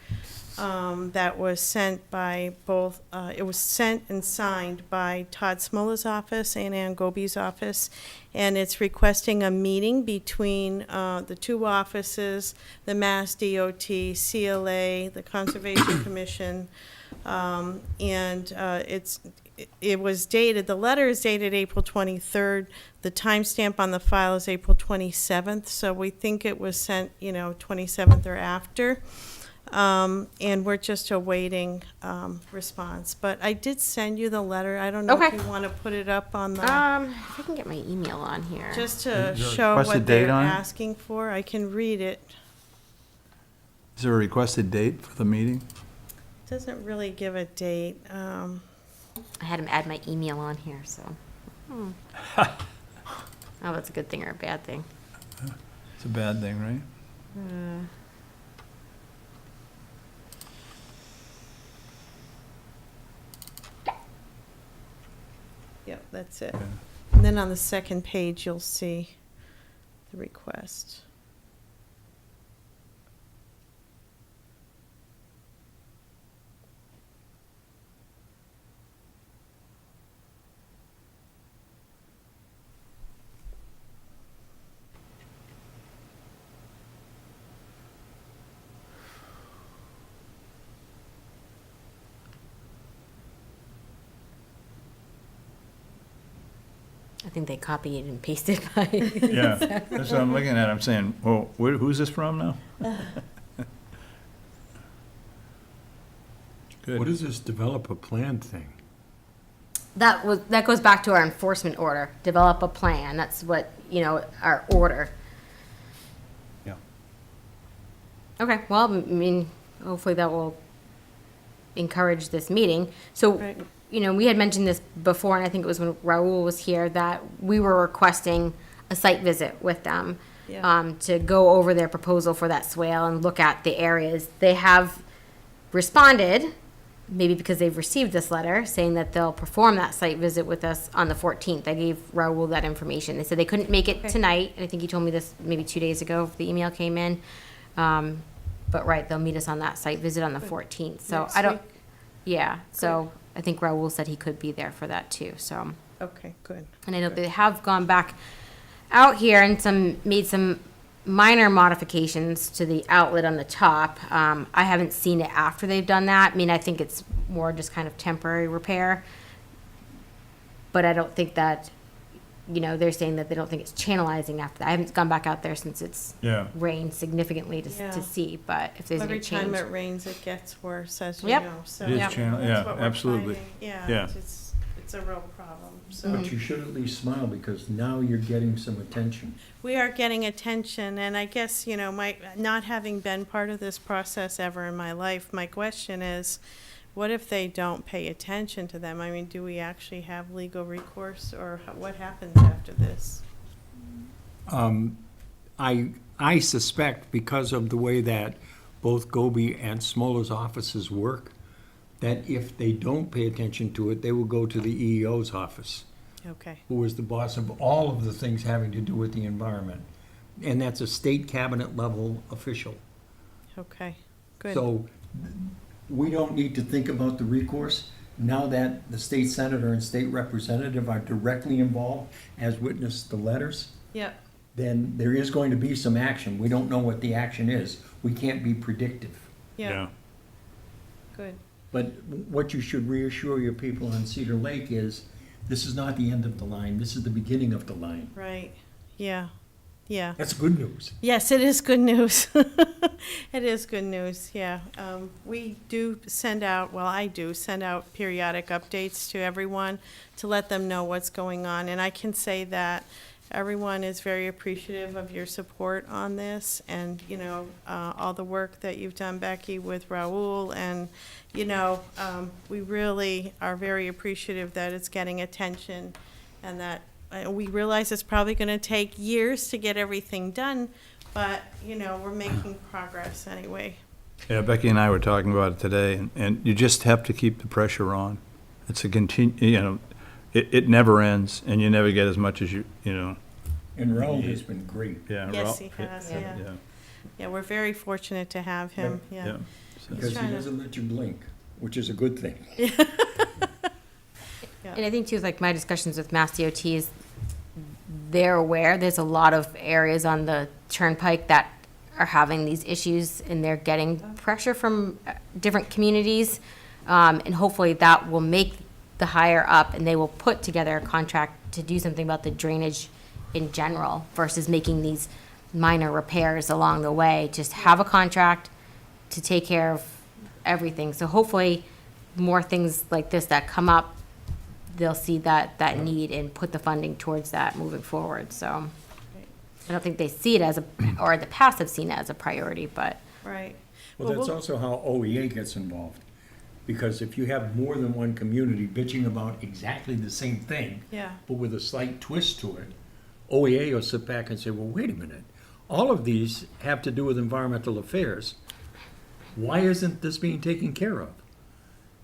that was sent by both, it was sent and signed by Todd Smola's office and Ann Goby's office, and it's requesting a meeting between the two offices, the Mass DOT, CLA, the Conservation Commission, and it was dated, the letter is dated April 23rd. The timestamp on the file is April 27th, so we think it was sent, 27th or after. And we're just awaiting response. But I did send you the letter. I don't know if Okay. you want to put it up on the, If I can get my email on here. just to Is there a show requested what date they're on it? asking for. I can read it. Is there a requested date for the meeting? Doesn't really give a date. I had him add my email on here, so. Oh, that's a good thing or a bad thing? It's a bad thing, right? Yep, that's it. And then on the second page, you'll see the request. I think they copied and pasted by. Yeah, that's what I'm looking at. I'm saying, well, who's this from now? Good. What is this develop a plan thing? That goes back to our enforcement order. Develop a plan. That's what, our order. Yeah. Okay, well, I mean, hopefully that will encourage this meeting. So, Right. We had mentioned this before, and I think it was when Raul was here, that we were requesting a site visit with them Yeah. to go over their proposal for that swale and look at the areas. They have responded, maybe because they've received this letter, saying that they'll perform that site visit with us on the 14th. I gave Raul that information. They said they couldn't make it Okay. tonight, and I think he told me this maybe 2 days ago, the email came in. But right, they'll meet us on that site visit on the 14th. So Next I don't, week? yeah, so I think Raul said he could be there for that too, so. Okay, good. And I know they have gone back out here and made some minor modifications to the outlet on the top. I haven't seen it after they've done that. I mean, I think it's more just kind of temporary repair. But I don't think that, they're saying that they don't think it's channelizing after that. I haven't gone back out there since it's Yeah. rained significantly Yeah. to see, but if there's any Every change. time it rains, it gets worse, as you Yep. know, so. It is that's channel- what yeah, we're absolutely. finding. Yeah, Yeah. it's a real problem, so. Mm-hmm. But you should at least smile because now you're getting some attention. We are getting attention, and I guess, not having been part of this process ever in my life, my question is, what if they don't pay attention to them? I mean, do we actually have legal recourse, or what happens after this? I suspect because of the way that both Goby and Smoller's offices work, that if they don't pay attention to it, they will go to the EEO's office, Okay, who is the boss of all of the things having to do with the environment. And that's a state cabinet level official. okay, good. So we don't need to think about the recourse. Now that the state senator and state representative are directly involved, as witnessed the letters, Yep, then there is going to be some action. We don't know what the action is. We can't be predictive. yep, good. But what you should reassure your people on Cedar Lake is, this is not the end of the line, this is the beginning of the line. Right, yeah, yeah. That's good news. Yes, it is good news. It is good news, yeah. We do send out, well, I do send out periodic updates to everyone to let them know what's going on. And I can say that everyone is very appreciative of your support on this and, all the work that you've done, Becky, with Raul. And, we really are very appreciative that it's getting attention and that we realize it's probably going to take years to get everything done, but, we're making progress anyway. Yeah, Becky and I were talking about it today, and you just have to keep the pressure on. It's it never ends, and you never get as much as you know. And Raul has been great. Yeah. Yes, he has, yeah. Yeah, we're very fortunate to have him, yeah. So- Because he trying to- doesn't let you blink, which is a good thing. And I think too, like my discussions with Mass DOT is they're aware there's a lot of areas on the turnpike that are having these issues and they're getting pressure from different communities. And hopefully that will make the higher up and they will put together a contract to do something about the drainage in general versus making these minor repairs along the way. Just have a contract to take care of everything. So hopefully more things like this that come up, they'll see that need and put the funding towards that moving forward. So I don't think they see it as or in the past have seen it as a priority, but. Right. Well, that's also how OEA gets involved. Because if you have more than one community bitching about exactly the same thing, Yeah. but with a slight twist to it, OEA will sit back and say, well, wait a minute. All of these have to do with environmental affairs. Why isn't this being taken care of?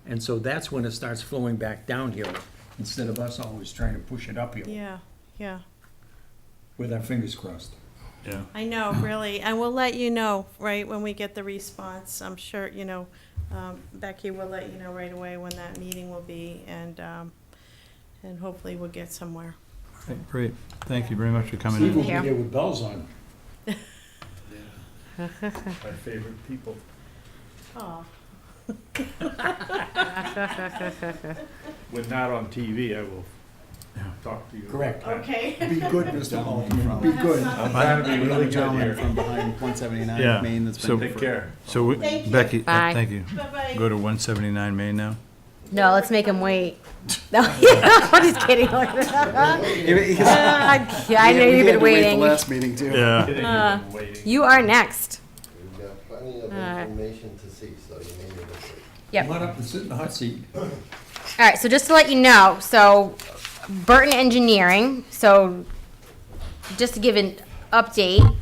And so that's when it starts flowing back downhill, instead of us always trying to push it uphill Yeah, yeah. with our fingers crossed. Yeah. I know, really, and we'll let you know, right, when we get the response. I'm sure, Becky will let you know right away when that meeting will be, and hopefully we'll get somewhere. Okay, great. Thank you very much for coming Steve in. will be there with bells on. My favorite people. Oh. When not on TV, I will talk to you. Correct. Okay. Be good, Mr. Altman, be good. I'm trying to be really good Gentleman here. from behind 179 Yeah. Main that's So- been. Take care. So, Thank you. Becky, Bye. thank you. Bye-bye. Go to 179 Main now? No, let's make him wait. No, I'm just kidding. I know you've been waiting. Last meeting too. Yeah. Kidding, you've been waiting. You are next. We've got plenty of Alright. information to see, so you may need to wait. Yep. Come on up and sit in the hot seat. All right, so just to let you know, so Burton Engineering, so just to give an update,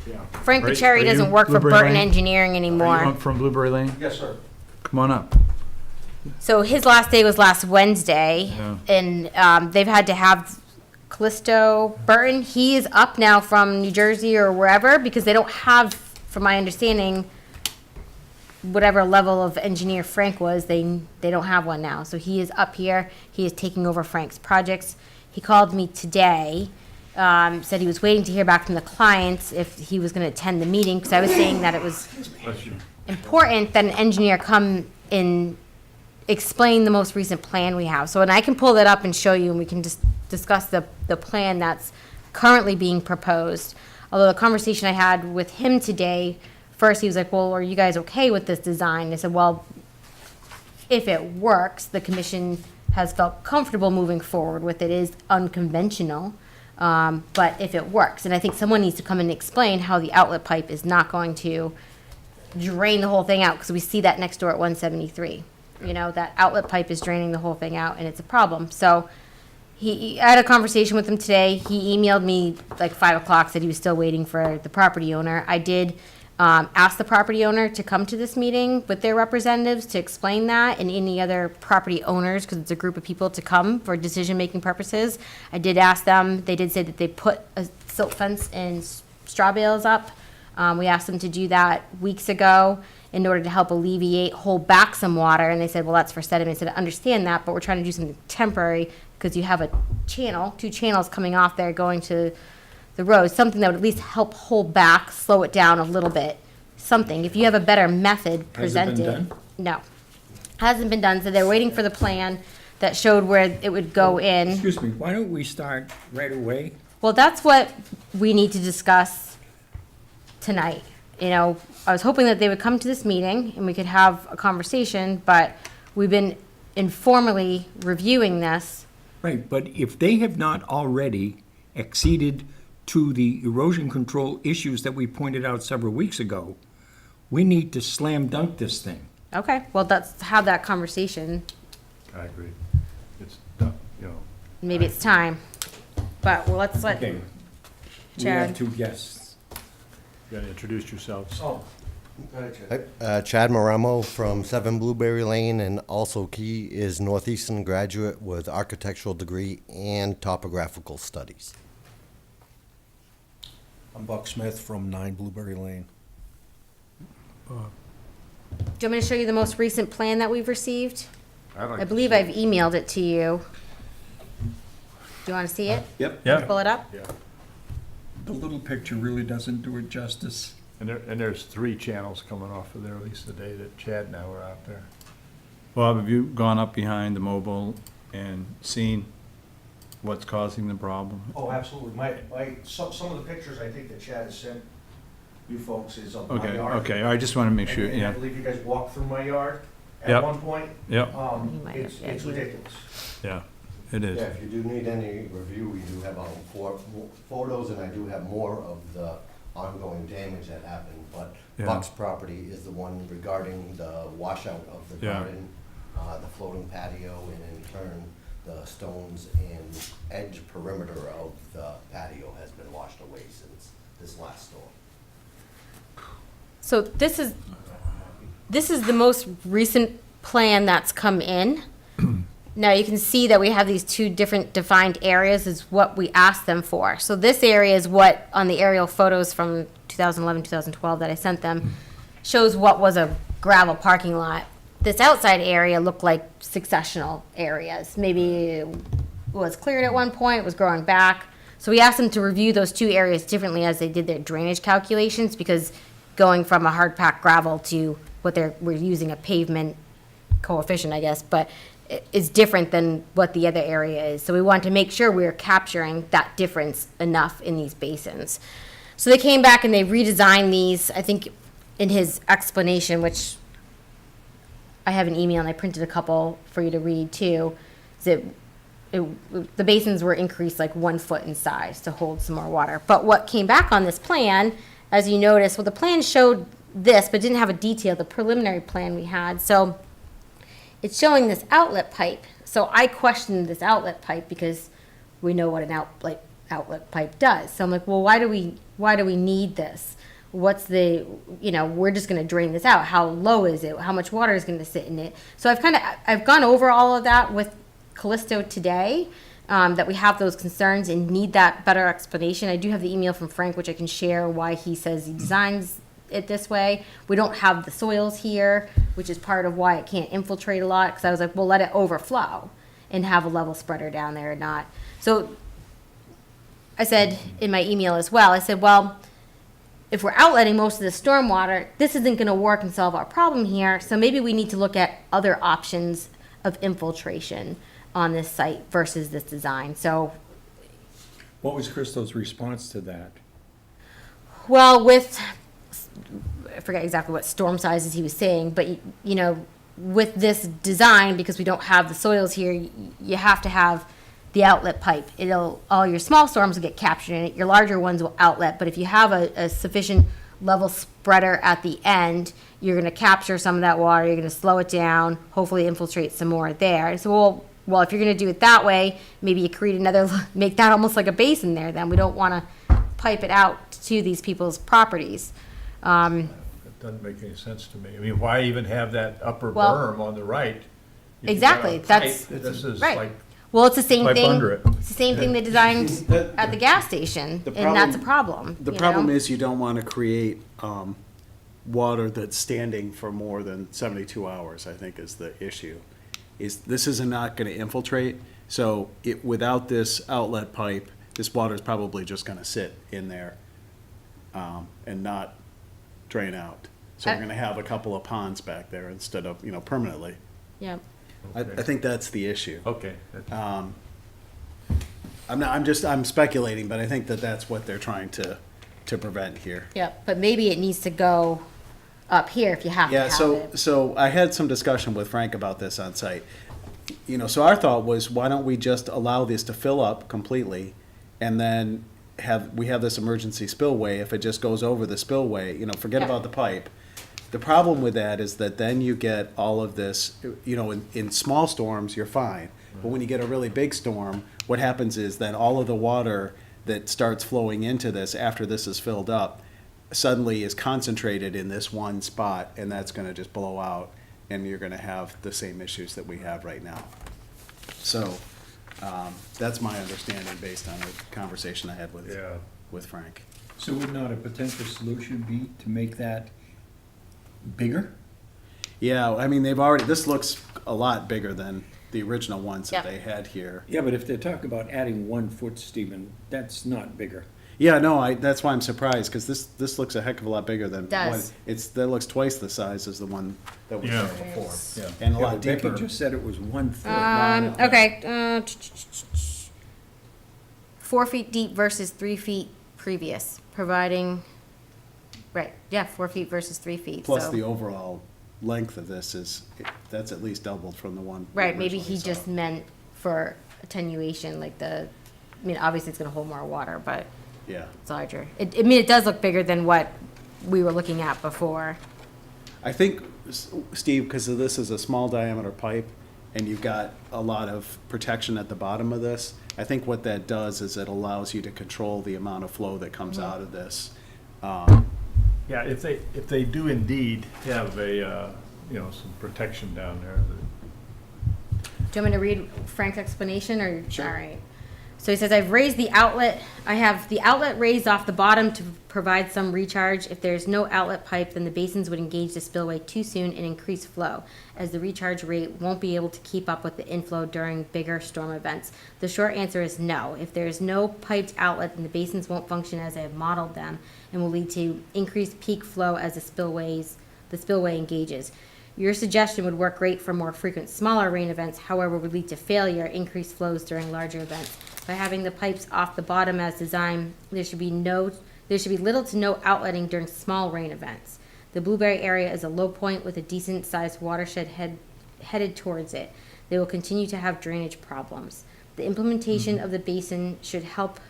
Frank Are- Bucherri are you doesn't work for Blueberry Burton Lane? Engineering Are you anymore. from Blueberry Lane? Yes, sir. Come on up. So his last day was last Wednesday, Yeah. and they've had to have Callisto Burton. He is up now from New Jersey or wherever because they don't have, from my understanding, whatever level of engineer Frank was, they don't have one now. So he is up here. He is taking over Frank's projects. He called me today, said he was waiting to hear back from the clients if he was going to attend the meeting because I was saying that it was Bless you. important that an engineer come and explain the most recent plan we have. So, and I can pull that up and show you, and we can just discuss the plan that's currently being proposed. Although the conversation I had with him today, first he was like, well, are you guys okay with this design? I said, well, if it works, the commission has felt comfortable moving forward with it. It is unconventional, but if it works. And I think someone needs to come and explain how the outlet pipe is not going to drain the whole thing out, because we see that next door at 173. You know, that outlet pipe is draining the whole thing out, and it's a problem. So I had a conversation with him today. He emailed me like 5 o'clock, said he was still waiting for the property owner. I did ask the property owner to come to this meeting with their representatives to explain that, and any other property owners, because it's a group of people, to come for decision-making purposes. I did ask them. They did say that they put a silt fence and straw bales up. We asked them to do that weeks ago in order to help hold back some water. And they said, well, that's for sediment. I said, I understand that, but we're trying to do something temporary because you have a channel, 2 channels coming off there going to the road, something that would at least help hold back, slow it down a little bit. Something. If you have a better method presented. Has it been done? No. Hasn't been done. So they're waiting for the plan that showed where it would go in. Excuse me, why don't we start right away? Well, that's what we need to discuss tonight. You know, I was hoping that they would come to this meeting and we could have a conversation, but we've been informally reviewing this. Right, but if they have not already acceded to the erosion control issues that we pointed out several weeks ago, we need to slam dunk this thing. Okay, well, let's have that conversation. I agree. It's, you know. Maybe it's time. But well, let's let Okay. We Chad. have 2 guests. You gotta introduce yourselves. Oh. Chad Maramo from 7 Blueberry Lane, and also Key is Northeastern graduate with architectural degree and topographical studies. I'm Buck Smith from 9 Blueberry Lane. Do you want me to show you the most recent plan that we've received? I'd like I to believe see I've emailed it to you. Do you want to see it? Yep. Yeah. Pull it up? Yeah, The little picture really doesn't do it justice. and there's 3 channels coming off of there, at least the day that Chad and I were out there. Bob, have you gone up behind the mobile and seen what's causing the problem? Oh, absolutely. Some of the pictures I think that Chad has sent you folks is of my Okay, yard. okay, I just want to make sure, And I yeah. believe you guys walked through my yard Yep. at one point. Yep, You might have, yeah, It's you- ridiculous. yeah, it is. Yeah, if you do need any review, we do have 4 photos, and I do have more of the ongoing damage that happened. But Yeah. Buck's property is the one regarding the washout of the Yeah. garden, the floating patio, and in turn, the stones and edge perimeter of the patio has been washed away since this last storm. So this is the most recent plan that's come in. Now you can see that we have these two different defined areas is what we asked them for. So this area is what on the aerial photos from 2011, 2012 that I sent them shows what was a gravel parking lot. This outside area looked like successional areas. Maybe it was cleared at one point, was growing back. So we asked them to review those two areas differently as they did their drainage calculations, because going from a hard packed gravel to what we're using a pavement coefficient, I guess, but is different than what the other area is. So we wanted to make sure we were capturing that difference enough in these basins. So they came back and they redesigned these, I think in his explanation, which I have an email and I printed a couple for you to read too, is the basins were increased like 1 foot in size to hold some more water. But what came back on this plan, as you notice, well, the plan showed this, but didn't have a detail, the preliminary plan we had. So it's showing this outlet pipe. So I questioned this outlet pipe because we know what an outlet pipe does. So I'm like, well, why do we need this? What's the, we're just going to drain this out. How low is it? How much water is going to sit in it? So I've gone over all of that with Callisto today, that we have those concerns and need that better explanation. I do have the email from Frank, which I can share why he says he designs it this way. We don't have the soils here, which is part of why it can't infiltrate a lot, because I was like, well, let it overflow and have a level spreader down there or not. So I said in my email as well, I said, well, if we're outletting most of the stormwater, this isn't going to work and solve our problem here. So maybe we need to look at other options of infiltration on this site versus this design. So What was Christo's response to that? well, I forget exactly what storm sizes he was saying, but with this design, because we don't have the soils here, you have to have the outlet pipe. All your small storms will get captured in it. Your larger ones will outlet. But if you have a sufficient level spreader at the end, you're going to capture some of that water. You're going to slow it down, hopefully infiltrate some more there. So, well, if you're going to do it that way, maybe you create make that almost like a basin there. Then we don't want to pipe it out to these people's properties. It doesn't make any sense to me. I mean, why even have that upper Well, berm on the right? If exactly. you've got a That's pipe, this is right. like Well, it's the same pipe thing. under it. It's the same thing they designed at the gas station, and that's a problem. The problem is you don't want to create water that's standing for more than 72 hours, I think is the issue. This is not going to infiltrate, so without this outlet pipe, this water is probably just going to sit in there and not drain out. So we're going to have a couple of ponds back there instead of, permanently. Yeah. I think that's the issue. Okay. I'm speculating, but I think that's what they're trying to prevent here. Yeah, but maybe it needs to go up here if you have to Yeah, have it. so I had some discussion with Frank about this on site. So our thought was, why don't we just allow this to fill up completely, and then we have this emergency spillway. If it just goes over the spillway, forget about the pipe. The problem with that is that then you get all of this, in small storms, you're fine. But when you get a really big storm, what happens is then all of the water that starts flowing into this after this is filled up suddenly is concentrated in this one spot, and that's going to just blow out, and you're going to have the same issues that we have right now. So that's my understanding based on the conversation I had with Frank. So would not a potential solution be to make that bigger? Yeah, I mean, this looks a lot bigger than the original ones that they had here. Yeah, but if they're talking about adding 1 foot, Stephen, that's not bigger. Yeah, no, that's why I'm surprised, because this looks a heck of a lot bigger than Does. that looks twice the size as the one that was there before. Yeah. And a Yeah, lot but Becky deeper. just said it was 1 foot. Okay. 4 feet deep versus 3 feet previous, providing, right, yeah, 4 feet versus 3 feet. Plus so. the overall length of this that's at least doubled from the one. we Right, maybe originally he saw. just meant for attenuation, obviously it's gonna hold more water, but Yeah. it's larger. It does look bigger than what we were looking at before. I think, Steve, because this is a small diameter pipe, and you've got a lot of protection at the bottom of this, I think what that does is it allows you to control the amount of flow that comes out of this. Yeah, if they do indeed have a, some protection down there. Do you want me to read Frank's explanation, or? Sure. All right. So he says, I have the outlet raised off the bottom to provide some recharge. If there's no outlet pipe, then the basins would engage the spillway too soon and increase flow, as the recharge rate won't be able to keep up with the inflow during bigger storm events. The short answer is no. If there's no piped outlet, then the basins won't function as I have modeled them and will lead to increased peak flow as the spillway engages. Your suggestion would work great for more frequent smaller rain events, however, would lead to failure, increased flows during larger events. By having the pipes off the bottom as designed, there should be little to no outletting during small rain events. The Blueberry area is a low point with a decent sized watershed headed towards it. They will continue to have drainage problems. The implementation of the basin should help,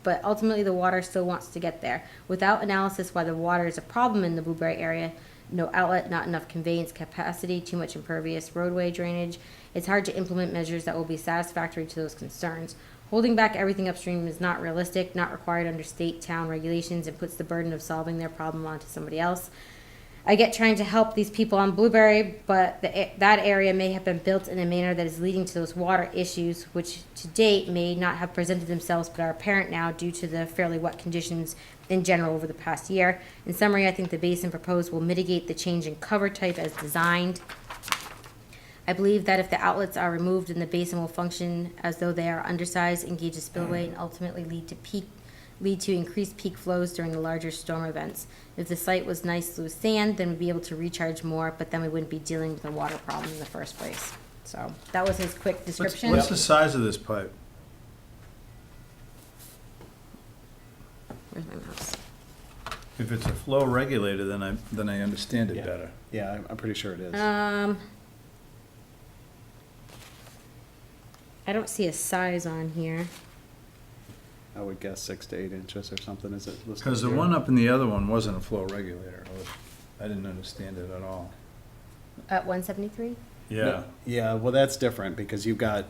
but ultimately the water still wants to get there. Without analysis why the water is a problem in the Blueberry area, no outlet, not enough conveyance capacity, too much impervious roadway drainage, it's hard to implement measures that will be satisfactory to those concerns. Holding back everything upstream is not realistic, not required under state, town regulations, and puts the burden of solving their problem onto somebody else. I get trying to help these people on Blueberry, but that area may have been built in a manner that is leading to those water issues, which to date may not have presented themselves but are apparent now due to the fairly wet conditions in general over the past year. In summary, I think the basin proposed will mitigate the change in cover type as designed. I believe that if the outlets are removed, then the basin will function as though they are undersized, engage the spillway, and ultimately lead to increased peak flows during the larger storm events. If the site was nice loose sand, then we'd be able to recharge more, but then we wouldn't be dealing with a water problem in the first place. So that was his quick description. What's the size of this pipe? Where's my mouse? If it's a flow regulator, then I understand it better. Yeah, I'm pretty sure it is. I don't see a size on here. I would guess 6 to 8 inches or something, is it listed Because the here? one up in the other one wasn't a flow regulator. I didn't understand it at all. At 173? Yeah. Yeah, well, that's different because you've got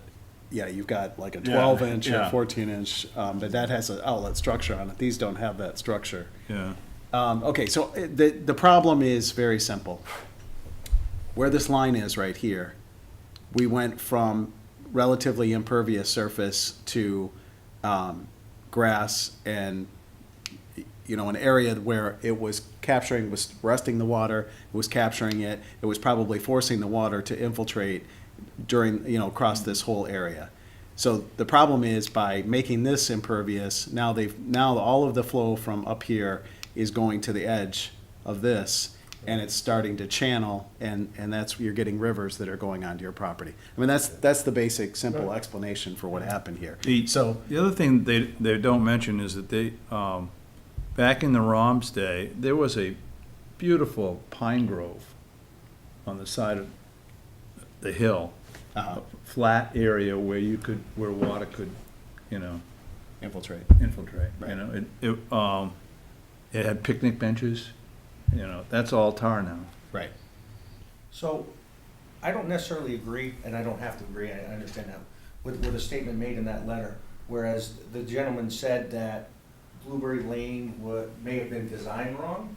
like a Yeah, 12 inch or yeah. 14 inch, but that has an outlet structure on it. These don't have that structure. Yeah. Okay, so the problem is very simple. Where this line is right here, we went from relatively impervious surface to grass and, an area where it was resting the water, it was capturing it, it was probably forcing the water to infiltrate during, across this whole area. So the problem is by making this impervious, now all of the flow from up here is going to the edge of this, and it's starting to channel, and you're getting rivers that are going onto your property. I mean, that's the basic, simple explanation for what happened here. The other thing they don't mention is that they, back in the Rom's day, there was a beautiful pine grove on the side of the hill, a flat area where water could, infiltrate. Right. It had picnic benches, that's all tar now. Right. So, I don't necessarily agree, and I don't have to agree, I understand that, with a statement made in that letter, whereas the gentleman said that Blueberry Lane may have been designed wrong,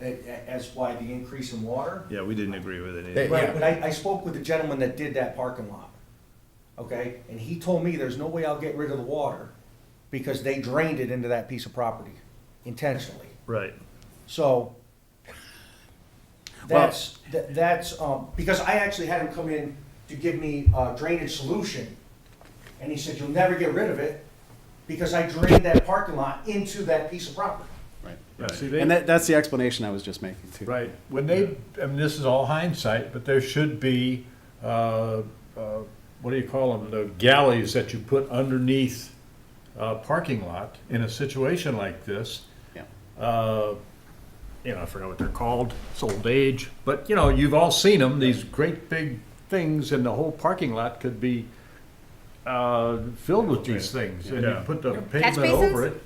as why the increase in water. Yeah, we didn't agree with it either. Right, but I spoke with the gentleman that did that parking lot, okay? And he told me there's no way I'll get rid of the water because they drained it into that piece of property intentionally. Right. So, that's, because I actually had him come in to give me a drainage solution, and he said, you'll never get rid of it because I drained that parking lot into that piece of property. Right. Yeah, see, And that's the explanation I was just making too. Right. This is all hindsight, but there should be, what do you call them, the galleys that you put underneath a parking lot in a situation like this. Yeah. I forgot what they're called, it's old age, but, you've all seen them, these great big things, and the whole parking lot could be filled with these things, and you put the Catch pavement over basins? it.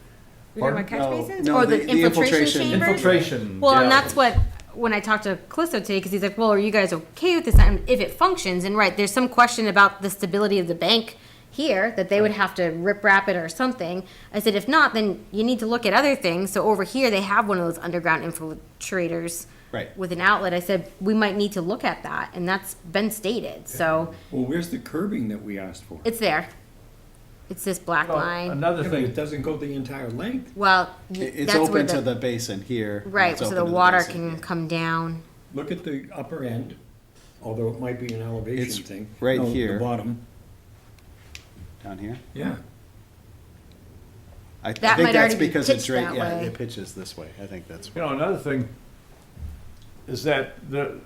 We're talking about catch No, basins? no, Or the the infiltration infiltration. chambers? Infiltration. Well, and yeah. that's what when I talked to Callisto today, because he's like, well, are you guys okay with this if it functions? And right, there's some question about the stability of the bank here, that they would have to rip wrap it or something. I said, if not, then you need to look at other things. So over here, they have one of those underground infiltrators Right. with an outlet. I said, we might need to look at that, and that's been stated. So Well, where's the curbing that we asked for? it's there. It's this black line. Another Yeah, but thing, it doesn't go the entire length. Well, It's that's where open to the basin here. and right, it's so open the to water basin can here. come down. Look at the upper end, although it might be an elevation It's thing. right No, here. The bottom, Down here? yeah. I That think might that's already be because it's pitched right, that yeah, way. it pitches this way. I think that's. you know, another thing is that the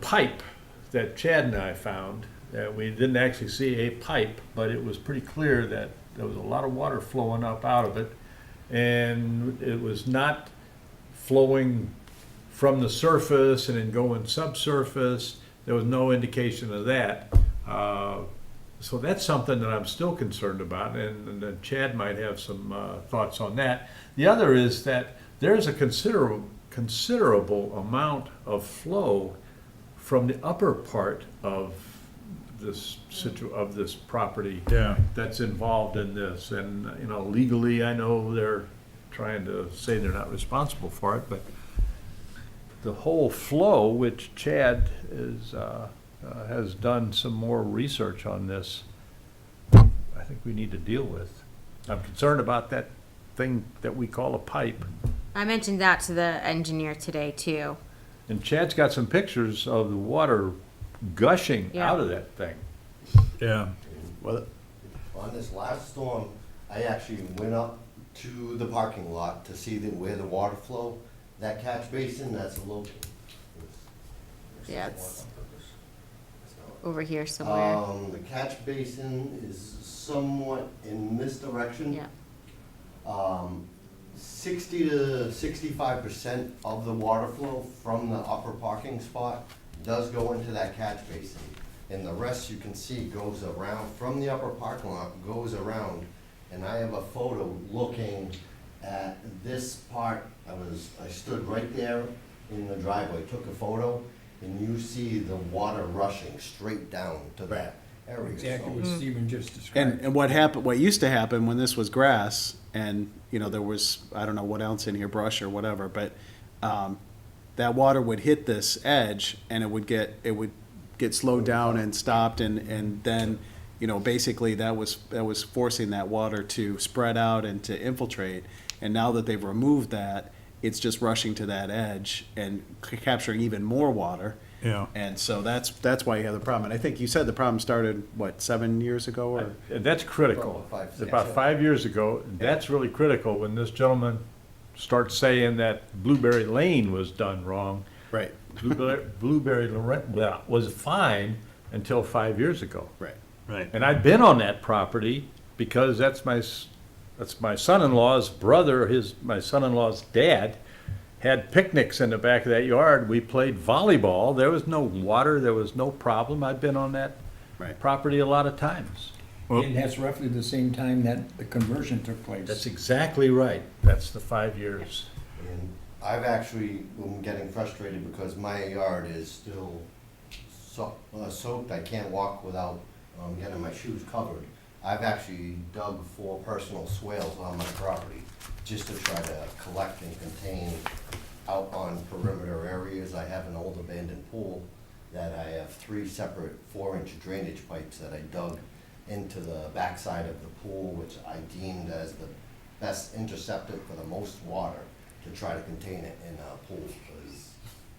pipe that Chad and I found, that we didn't actually see a pipe, but it was pretty clear that there was a lot of water flowing up out of it. And it was not flowing from the surface and then going subsurface. There was no indication of that. So that's something that I'm still concerned about, and then Chad might have some thoughts on that. The other is that there's a considerable amount of flow from the upper part of this property Yeah. that's involved in this. And, you know, legally, I know they're trying to say they're not responsible for it, but the whole flow, which Chad has done some more research on this, I think we need to deal with. I'm concerned about that thing that we call a pipe. I mentioned that to the engineer today too. And Chad's got some pictures of the water gushing Yeah. out of that thing. Yeah. Well, On this last storm, I actually went up to the parking lot to see where the water flow, that catch basin, that's a little. Yeah, it's over here somewhere. The catch basin is somewhat in this direction. Yeah. 60 to 65% of the water flow from the upper parking spot does go into that catch basin. And the rest you can see goes around, from the upper parking lot, goes around. And I have a photo looking at this part. I stood right there in the driveway, took a photo, and you see the water rushing straight down to that area. Exactly So- what Stephen just described. And what used to happen when this was grass and, you know, there was, I don't know what else in here, brush or whatever, but, that water would hit this edge and it would get slowed down and stopped and then, you know, basically that was forcing that water to spread out and to infiltrate. And now that they've removed that, it's just rushing to that edge and capturing even more water. Yeah. And so that's why you have the problem. And I think you said the problem started, what, 7 years ago or? And that's critical. About 5 years ago, that's really critical when this gentleman starts saying that Blueberry Lane was done wrong. Right. Blueberry was fine until 5 years ago. Right. Right. And I've been on that property because that's my son-in-law's brother, my son-in-law's dad had picnics in the back of that yard. We played volleyball. There was no water. There was no problem. I've been on that property a lot of times. And that's roughly the same time that the conversion took place. That's exactly right. That's the 5 years. And I've actually been getting frustrated because my yard is still soaked. I can't walk without getting my shoes covered. I've actually dug 4 personal swales on my property just to try to collect and contain out on perimeter areas. I have an old abandoned pool that I have 3 separate 4-inch drainage pipes that I dug into the backside of the pool, which I deemed as the best interceptor for the most water to try to contain it in a pool, because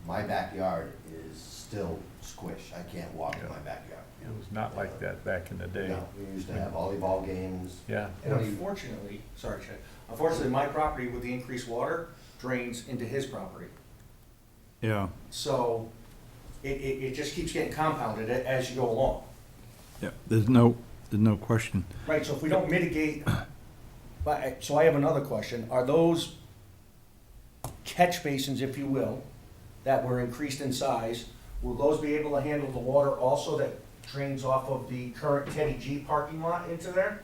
my backyard is still squish. I can't walk in my backyard. It was not like that back in the day. No, we used to have volleyball games. Yeah. And unfortunately, sorry, Chad, unfortunately, my property with the increased water drains into his property. Yeah. So it just keeps getting compounded as you go along. Yeah. There's no question. Right, so if we don't mitigate, so I have another question. Are those catch basins, if you will, that were increased in size, will those be able to handle the water also that drains off of the current Teddy G parking lot into there?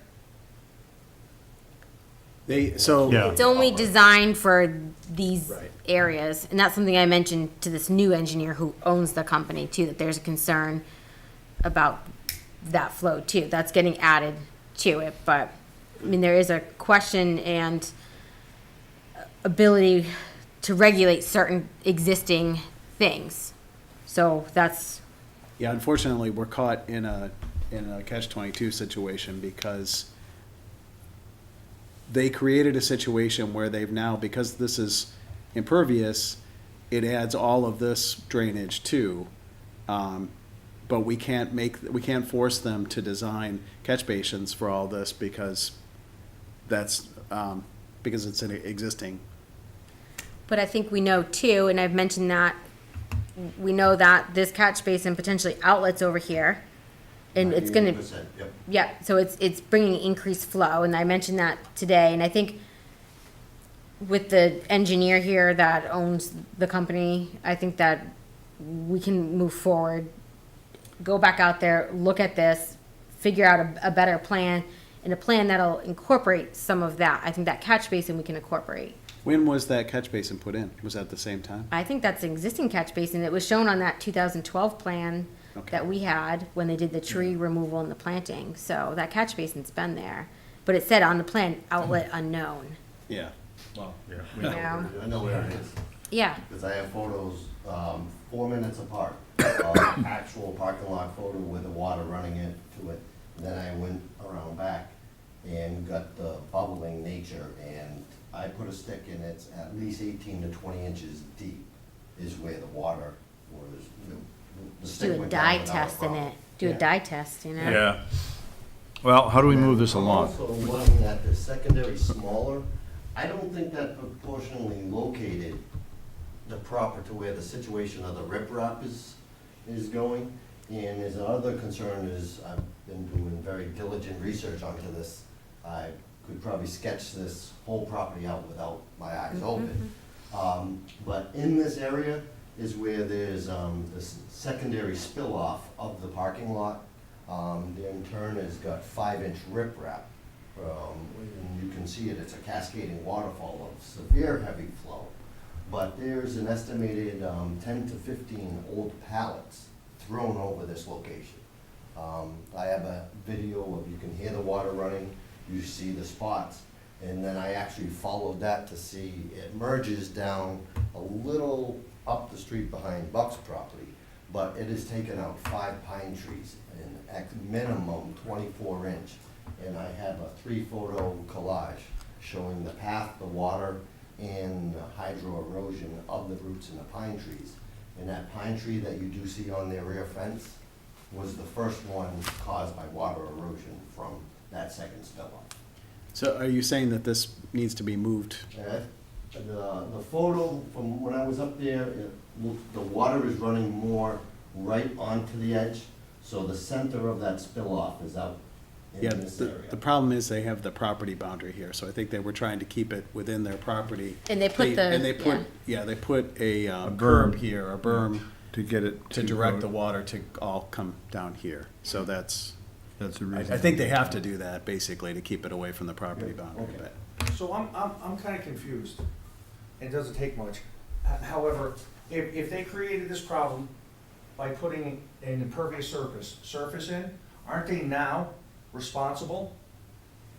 Yeah. It's only designed for these Right. areas, and that's something I mentioned to this new engineer who owns the company too, that there's a concern about that flow too. That's getting added to it, but, I mean, there is a question and ability to regulate certain existing things. So that's, Yeah, unfortunately, we're caught in a catch-22 situation because they created a situation where they've now, because this is impervious, it adds all of this drainage too. But we can't force them to design catch basins for all this because that's, because it's an existing. but I think we know too, and I've mentioned that, we know that this catch basin potentially outlets over here. And it's gonna, 98%, yep. yeah, so it's bringing increased flow, and I mentioned that today, and I think with the engineer here that owns the company, I think that we can move forward, go back out there, look at this, figure out a better plan, and a plan that'll incorporate some of that. I think that catch basin we can incorporate. When was that catch basin put in? Was that at the same time? I think that's an existing catch basin. It was shown on that 2012 plan Okay. that we had when they did the tree removal and the planting. So that catch basin's been there. But it said on the plan, outlet unknown. Yeah. Well, yeah. Yeah. I know where it is. Yeah. Because I have photos 4 minutes apart of actual parking lot photo with the water running into it. Then I went around back and got the bubbling nature, and I put a stick in, it's at least 18 to 20 inches deep is where the water was. The stick Do a went down dye without a test in problem. it. Do a Yeah. dye test, you know? Yeah. Well, how do we move this I'm along? also looking at the secondary smaller. I don't think that proportionally located the proper to where the situation of the riprap is going. And his other concern is, I've been doing very diligent research onto this. I could probably sketch this whole property out without my eyes open. But in this area is where there's this secondary spill off of the parking lot. There in turn has got 5-inch riprap. And you can see it, it's a cascading waterfall of severe heavy flow. But there's an estimated 10 to 15 old pallets thrown over this location. I have a video of, you can hear the water running, you see the spots, and then I actually followed that to see it merges down a little up the street behind Buck's property, but it has taken out 5 pine trees and at minimum 24 inch. And I have a 3-photo collage showing the path, the water, and the hydro erosion of the roots in the pine trees. And that pine tree that you do see on their rear fence was the first one caused by water erosion from that second spill off. So are you saying that this needs to be moved? The photo from when I was up there, the water is running more right onto the edge, so the center of that spill off is out Yeah, in this area. the problem is they have the property boundary here, so I think they were trying to keep it within their property. And they put And they put, they put a curb here, a berm. To get it. To direct the water to all come down here. So that's the reason. I think they have to do that, basically, to keep it away from the property boundary, but. So I'm kind of confused. It doesn't take much. However, if they created this problem by putting an impervious surface in, aren't they now responsible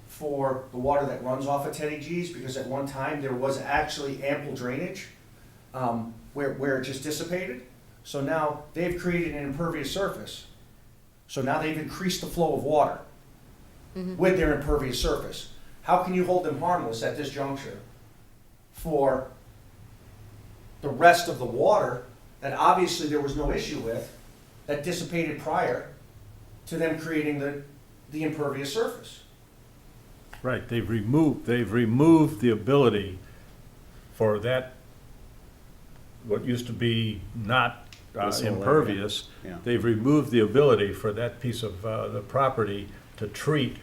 for the water that runs off of Teddy G's? Because at one time, there was actually ample drainage where it just dissipated. So now they've created an impervious surface. So now they've increased the flow of water with their impervious surface. How can you hold them harmless at this juncture for the rest of the water that obviously there was no issue with, that dissipated prior to them creating the impervious surface? Right, they've removed the ability for that, what used to be not This whole area. impervious. Yeah. They've removed the ability for that piece of the property to treat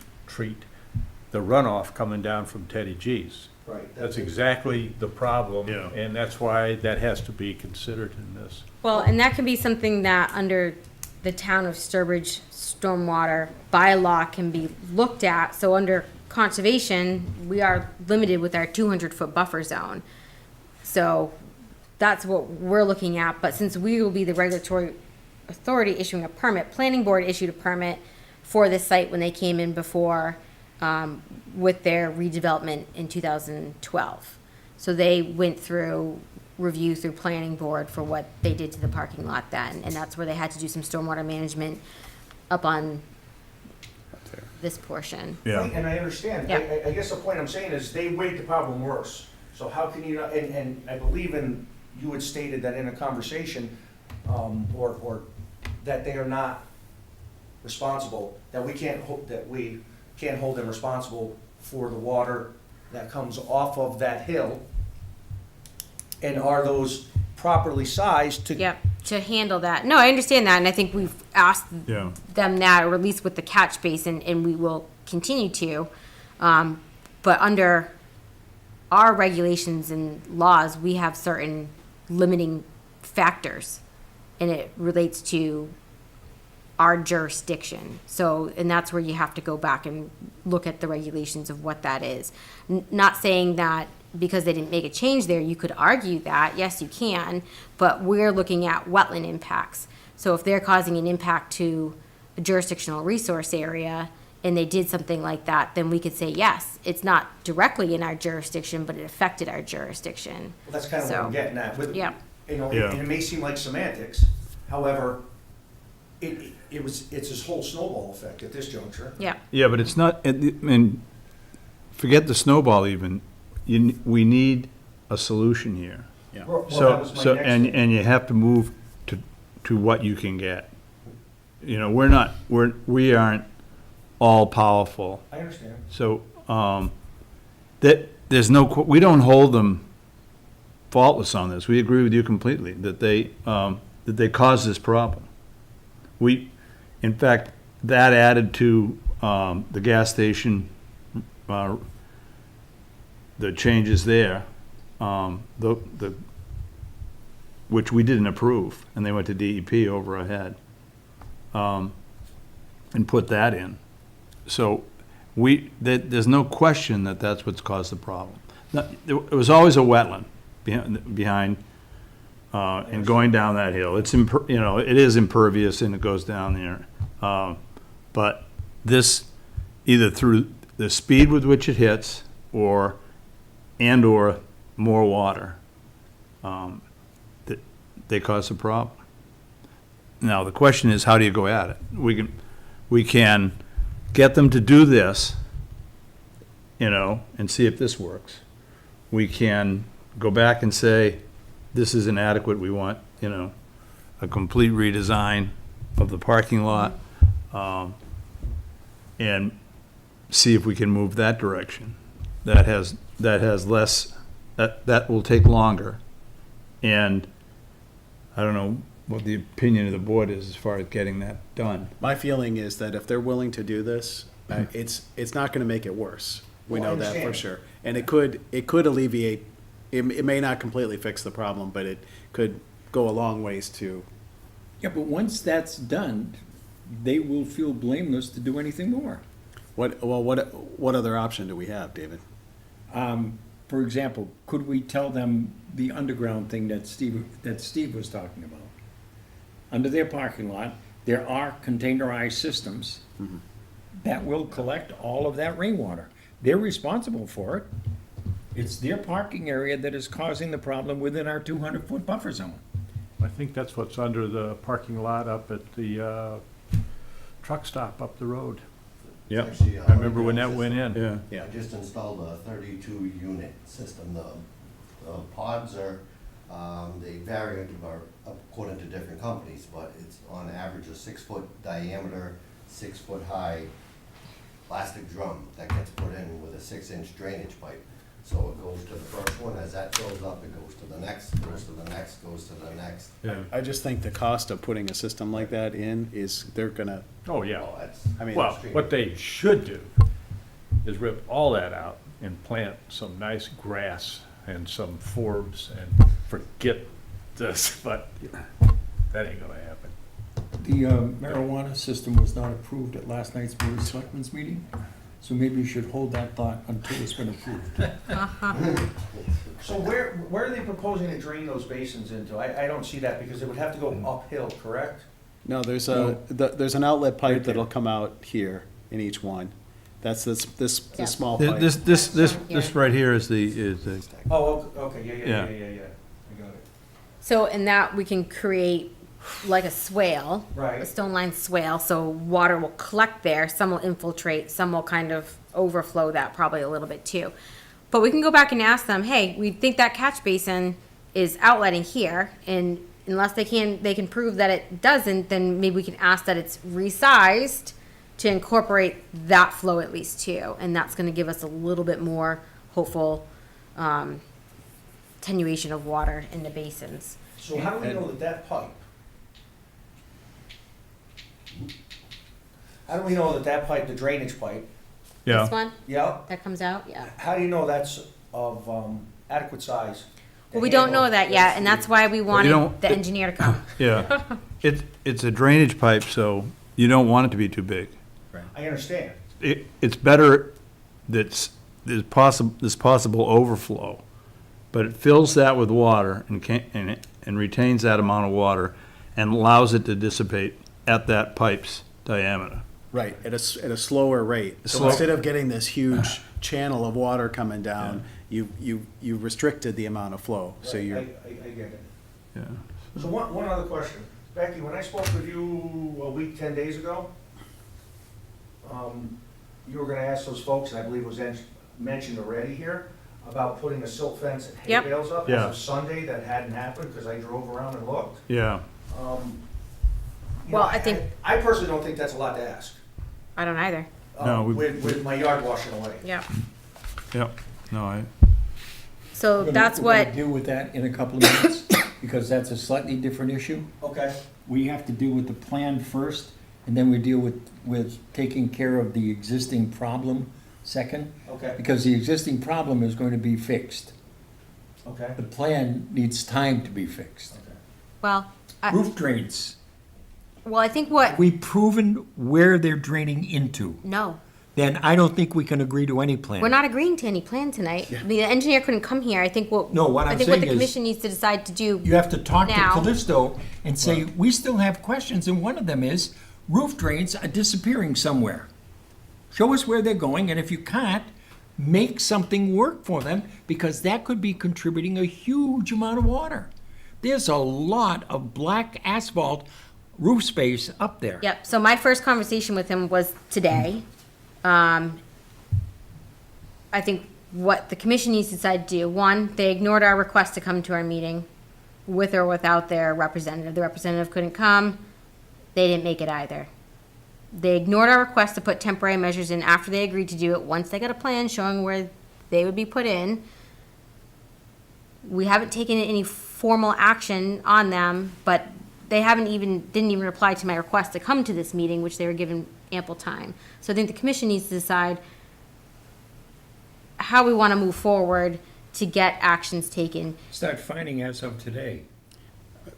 the runoff coming down from Teddy G's. Right. That's exactly the problem. Yeah. And that's why that has to be considered in this. Well, and that can be something that under the town of Sturbridge stormwater bylaw can be looked at. So under conservation, we are limited with our 200-foot buffer zone. So that's what we're looking at, but since we will be the regulatory authority issuing a permit, planning board issued a permit for this site when they came in before, with their redevelopment in 2012. So they went through review through planning board for what they did to the parking lot then, and that's where they had to do some stormwater management up on this portion. Yeah. And I understand. Yeah. I guess the point I'm saying is they made the problem worse. So how can you not, and I believe you had stated that in a conversation, or that they are not responsible, that we can't hold them responsible for the water that comes off of that hill. And are those properly sized to? Yep, to handle that. No, I understand that, and I think we've asked Yeah. them that, or at least with the catch basin, and we will continue to. But under our regulations and laws, we have certain limiting factors, and it relates to our jurisdiction. So, and that's where you have to go back and look at the regulations of what that is. Not saying that because they didn't make a change there, you could argue that, yes, you can, but we're looking at wetland impacts. So if they're causing an impact to a jurisdictional resource area and they did something like that, then we could say, yes, it's not directly in our jurisdiction, but it affected our jurisdiction. Well, that's kind of what I'm getting at. Yeah. You know, Yeah. and it may seem like semantics, however, it's this whole snowball effect at this juncture. Yeah. Yeah, but it's not, and forget the snowball even, we need a solution here. Yeah. Well, that So, was my so, next and, thing. and you have to move to what you can get. You know, we aren't all powerful. I understand. So, we don't hold them faultless on this. We agree with you completely, that they caused this problem. In fact, that added to, the gas station, the changes there, which we didn't approve, and they went to DEP over our head, and put that in. So there's no question that that's what's caused the problem. It was always a wetland behind, and going down that hill. It is impervious and it goes down there. But this, either through the speed with which it hits, or more water, they cause a problem. Now, the question is, how do you go at it? We can get them to do this, and see if this works. We can go back and say, this is inadequate, we want, a complete redesign of the parking lot, and see if we can move that direction. That has less, that will take longer. And I don't know what the opinion of the board is as far as getting that done. My feeling is that if they're willing to do this, it's not gonna make it worse. We Well, I know that for understand. sure. And it could alleviate, it may not completely fix the problem, but it could go a long ways to. Yeah, but once that's done, they will feel blameless to do anything more. What other option do we have, David? For example, could we tell them the underground thing that Steve was talking about? Under their parking lot, there are containerized systems that will collect all of that rainwater. They're responsible for it. It's their parking area that is causing the problem within our 200-foot buffer zone. I think that's what's under the parking lot up at the truck stop up the road. Yeah. Actually, I remember when that went in. Yeah. I just installed a 32-unit system. The pods are, they vary according to different companies, but it's on average a 6-foot diameter, 6-foot high plastic drum that gets put in with a 6-inch drainage pipe. So it goes to the first one, as that fills up, it goes to the next, goes to the next, goes to the next. Yeah. I just think the cost of putting a system like that in is, they're gonna, Oh, yeah. Oh, that's, I mean. Well, what they should do is rip all that out and plant some nice grass and some forbs and forget this, but that ain't gonna happen. The marijuana system was not approved at last night's Board of Selectmen's meeting. So maybe you should hold that thought until it's been approved. So where are they proposing to drain those basins into? I don't see that because it would have to go uphill, correct? No, there's there's an outlet pipe Right there. that'll come out here in each one. That's this Yeah. small pipe. This right here is the, Oh, okay, yeah. Yeah. I got it. So in that, we can create like a swale. Right. A stone line swale, so water will collect there, some will infiltrate, some will kind of overflow that probably a little bit too. But we can go back and ask them, hey, we think that catch basin is outletting here, and unless they can prove that it doesn't, then maybe we can ask that it's resized to incorporate that flow at least too, and that's gonna give us a little bit more hopeful, attenuation of water in the basins. So how do we know that pipe? How do we know that pipe, the drainage pipe, yeah. This one, yeah, that comes out, yeah. how do you know that's of adequate size? to Well, we don't know handle that yet, and that's why we wanted don't- the engineer to come. Yeah. It's a drainage pipe, so you don't want it to be too big. I understand. It's better there's possible overflow, but it fills that with water and retains that amount of water and allows it to dissipate at that pipe's diameter. Right, at a slower rate. So Slow- instead of getting this huge channel of water coming down, you restricted the amount of flow. So Right, you're, I get it. Yeah. So one other question. Becky, when I spoke with you a week, 10 days ago, you were gonna ask those folks, and I believe it was mentioned already here, about putting a silt fence and hay Yep. bales up. Yeah. As of Sunday, that hadn't happened, because I drove around and looked. Yeah. You Well, know, I think- I personally don't think that's a lot to ask. I don't either. No, we- With my yard washing away. Yeah. Yep. No, So that's We're gonna what, deal with that in a couple of minutes, because that's a slightly different issue. Okay. We have to deal with the plan first, and then we deal with taking care of the existing problem second. Okay. Because the existing problem is going to be fixed. Okay. The plan needs time to be fixed. well, Roof drains. I think what, We've proven where they're draining into. no, Then I don't think we can agree to any plan. we're not agreeing to any plan tonight. The engineer couldn't come here. I think what, No, what I I'm think what saying the is- commission needs to decide to do. You have to talk to Now. Callisto and say, we still have questions, and one of them is, roof drains are disappearing somewhere. Show us where they're going, and if you can't, make something work for them, because that could be contributing a huge amount of water. There's a lot of black asphalt roof space up there. Yep, so my first conversation with him was today. I think what the commission needs to decide to do, one, they ignored our request to come to our meeting with or without their representative. The representative couldn't come, they didn't make it either. They ignored our request to put temporary measures in after they agreed to do it, once they got a plan showing where they would be put in. We haven't taken any formal action on them, but they didn't even reply to my request to come to this meeting, which they were given ample time. So I think the commission needs to decide how we want to move forward to get actions taken. Start finding as of today.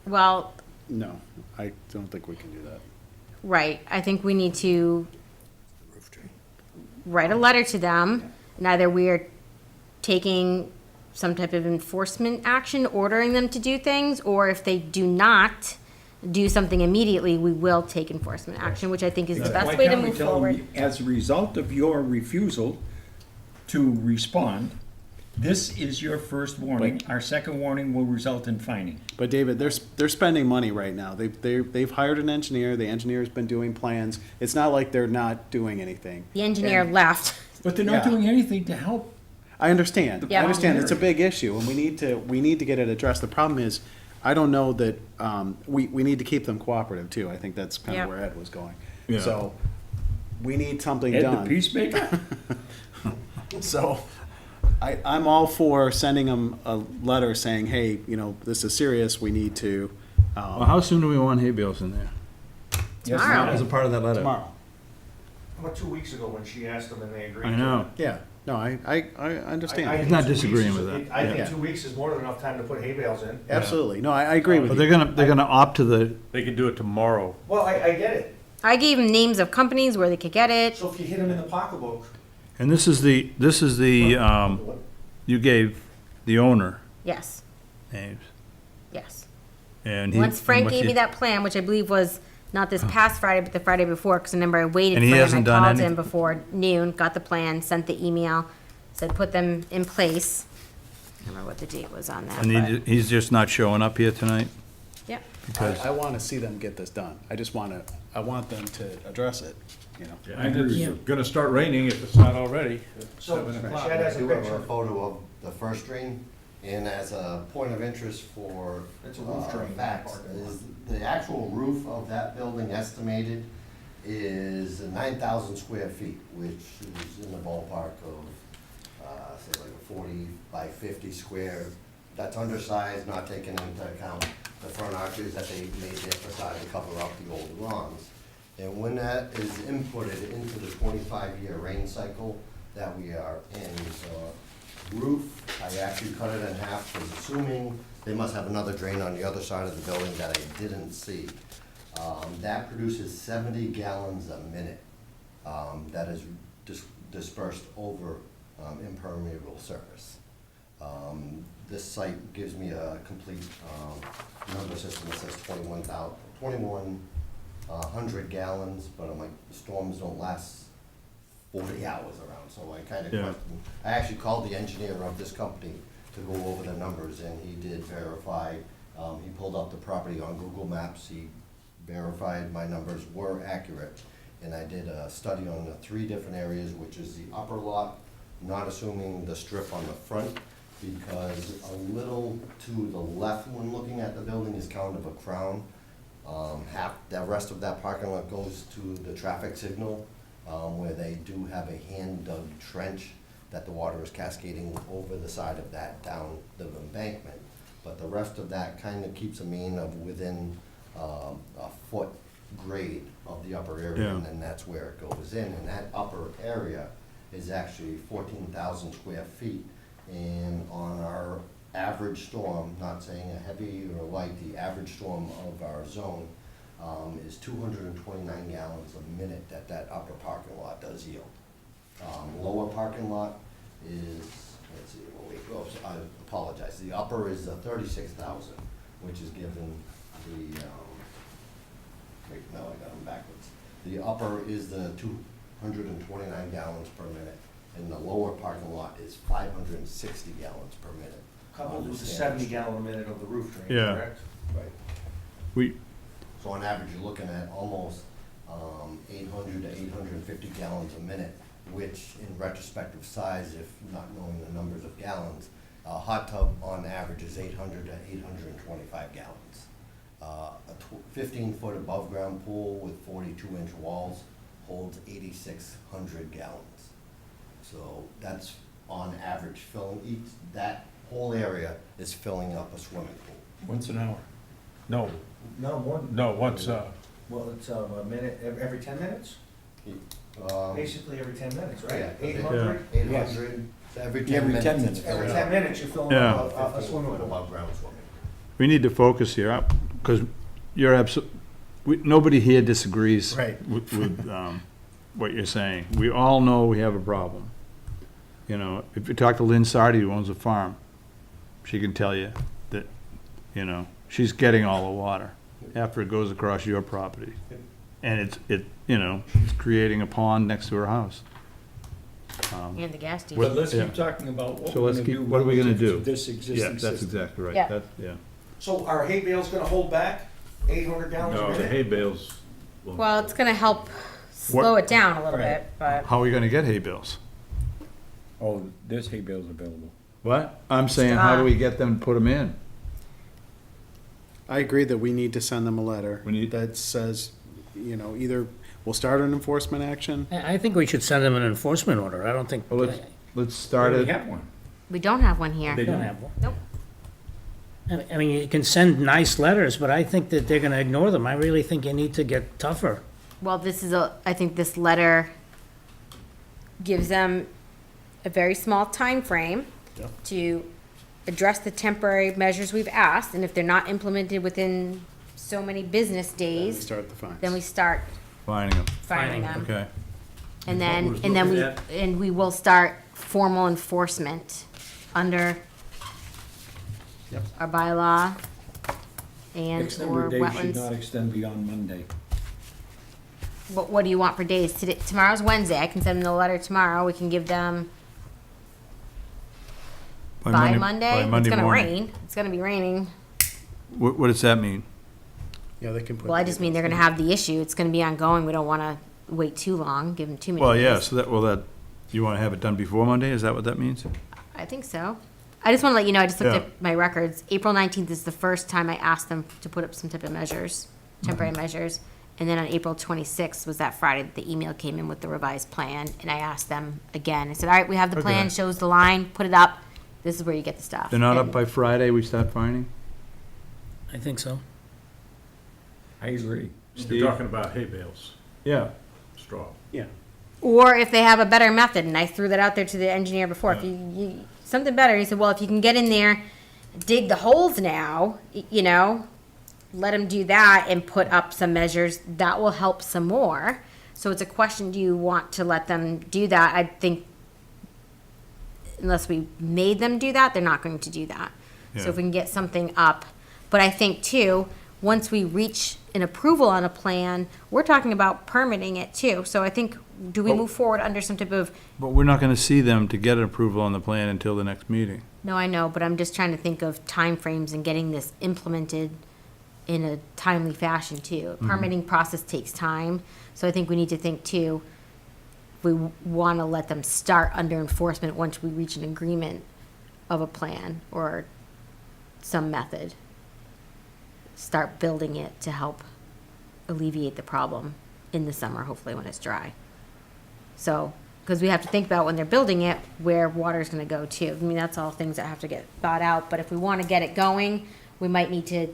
Well, no, I don't think we can do that. right, I think we need to write a letter to them, and either we're taking some type of enforcement action, ordering them to do things, or if they do not do something immediately, we will take enforcement action, which I think is the best Why way to can't we move tell them, forward. as a result of your refusal to respond, this is your first warning. Our second warning will result in fining. But David, they're spending money right now. They've hired an engineer. The engineer's been doing plans. It's not like they're not doing anything. The engineer And- left. But they're not Yeah. doing anything to help. I understand. Yeah. I understand. It's a big issue, and we need to get it addressed. The problem is, I don't know that we need to keep them cooperative too. I think that's kind Yep. of where Ed was going. Yeah. So we need something Ed, the done. peacemaker? So I'm all for sending them a letter saying, hey, this is serious. We need to. well, how soon do we want hay bales in there? Tomorrow. As a part of that letter? Tomorrow. About 2 weeks ago when she asked them and they agreed. I know. Yeah. No, I understand. I He's think not 2 weeks disagreeing is- with that. I think Yeah. 2 weeks is more than enough time to put hay bales in. Absolutely. No, I agree with But you. they're gonna opt to the, They can do it tomorrow. Well, I get it. I gave him names of companies where they could get it. So if you hit them in the pocketbook, And this is the, you gave the owner Yes, names, yes. and he. Once Frank what gave he- me that plan, which I believe was not this past Friday, but the Friday before, because remember I waited And for he him. I hasn't done called any- him before noon, got the plan, sent the email, said put them in place. I don't remember what the date was on that, And but, he's just not showing up here tonight? yep. Because, I want to see them get this done. I want them to address it, you know? And it's gonna start raining if it's not already. at So, 7 o'clock. Chad I has a do have picture. a photo of the first drain, and as a point of interest for It's a roof drain. facts, is the actual roof of that building estimated is 9,000 square feet, which is in the ballpark of, say like a 40 by 50 square. That's undersized, not taking into account the front arches that they made there facade to cover up the old lawns. And when that is inputted into the 25-year rain cycle that we are in, roof, I actually cut it in half, because assuming they must have another drain on the other side of the building that I didn't see. That produces 70 gallons a minute that is dispersed over impermeable surface. This site gives me a complete number system that says 2,100 gallons, but I'm like, the storms don't last 40 hours around, so I kind of Yeah. question. I actually called the engineer of this company to go over the numbers, and he did verify. He pulled up the property on Google Maps, he verified my numbers were accurate, and I did a study on the 3 different areas, which is the upper lot, not assuming the strip on the front, because a little to the left when looking at the building is kind of a crown. The rest of that parking lot goes to the traffic signal, where they do have a hand-dug trench that the water is cascading over the side of that down the embankment. But the rest of that kind of keeps a mean of within a foot grade of the upper area, Yeah. and then that's where it goes in. And that upper area is actually 14,000 square feet. And on our average storm, not saying a heavy or light, the average storm of our zone is 229 gallons a minute that upper parking lot does yield. Lower parking lot is, let's see, I apologize, the upper is 36,000, which is given the, wait, no, I got them backwards. The upper is the 229 gallons per minute, and the lower parking lot is 560 gallons per minute. Coupled with the 70 gallon a minute of the roof drain, Yeah. correct? Right. So on average, you're looking at almost 800 to 850 gallons a minute, which in retrospective size, if not knowing the numbers of gallons, a hot tub on average is 800 to 825 gallons. A 15-foot above-ground pool with 42-inch walls holds 8,600 gallons. So that's on average filling, that whole area is filling up a swimming pool. Once an hour. No, No, more. once, Well, it's a minute, every 10 minutes? Basically every 10 minutes, right? Yeah, 800? 800, every 10 Every minutes. 10 minutes. Every 10 minutes, you're filling Yeah. up a swimming 15-foot pool. above-ground swimming. we need to focus here, because you're nobody here disagrees Right. with what you're saying. We all know we have a problem. You know, if you talk to Lynn Sardi, who owns a farm, she can tell you that, you know, she's getting all the water after it goes across your property. And it's creating a pond next to her house. And the gas What- station. But let's yeah. keep talking about what So we're let's gonna keep, do. what are we gonna relative do? to This Yeah, existing that's system. exactly right. Yeah. Yeah. So our hay bale's gonna hold back 800 gallons a no, the minute? hay bales. will- Well, it's gonna help slow it down a little Right. bit, but How are we gonna get hay bales? Oh, there's hay bales available. What? I'm saying, how do we get them to put them in? I agree that we need to send them a letter We need- that says, you know, either we'll start an enforcement action. I think we should send them an enforcement order. I don't think, Well, let's start We it. have one. we don't have one here. they don't have one. Nope. I mean, you can send nice letters, but I think that they're gonna ignore them. I really think you need to get tougher. Well, I think this letter gives them a very small time frame Yep. to address the temporary measures we've asked, and if they're not implemented within so many business Then we days, start the fines. then we start Finding them. fining them. Okay. And What then, was and then looking we, and we will start formal enforcement under our bylaw and X number or of days should not wetlands. extend beyond Monday. What do you want for days? Today, tomorrow's Wednesday. I can send them the letter tomorrow. We can give them by Monday. It's gonna morning. rain. It's gonna be raining. What does that mean? Yeah, they can put. Well, I just mean they're gonna have the issue. It's gonna be ongoing. We don't wanna wait too long, give them too many Well, days. yeah, so you want to have it done before Monday? Is that what that means? I think so. I just wanna let you know, I just looked Yeah. at my records. April 19th is the first time I asked them to put up some type of measures, temporary measures. And then on April 26th was that Friday that the email came in with the revised plan. And I asked them again. I said, all right, we have the plan, Okay. shows the line, put it up. This is where you get the stuff. They're not up And- by Friday, we start finding? I think so. I agree. You're talking about hay bales, Yeah. straw. Yeah. Or if they have a better method, and I threw that out there to the engineer before, if you something better, he said, well, if you can get in there, dig the holes now, you know, let them do that and put up some measures, that will help some more. So it's a question, do you want to let them do that? I think unless we made them do that, they're not going to do that. So Yeah. if we can get something up, but I think too, once we reach an approval on a plan, we're talking about permitting it too. So I think, do we move forward under some type of, But we're not going to see them to get an approval on the plan until the next meeting. no, I know, but I'm just trying to think of timeframes and getting this implemented in a timely fashion too. Permitting process takes time, so I think we need to think too, we want to let them start under enforcement once we reach an agreement of a plan or some method. Start building it to help alleviate the problem in the summer, hopefully when it's dry. So, because we have to think about when they're building it, where water's gonna go to. I mean, that's all things that have to get thought out, but if we want to get it going, we might need to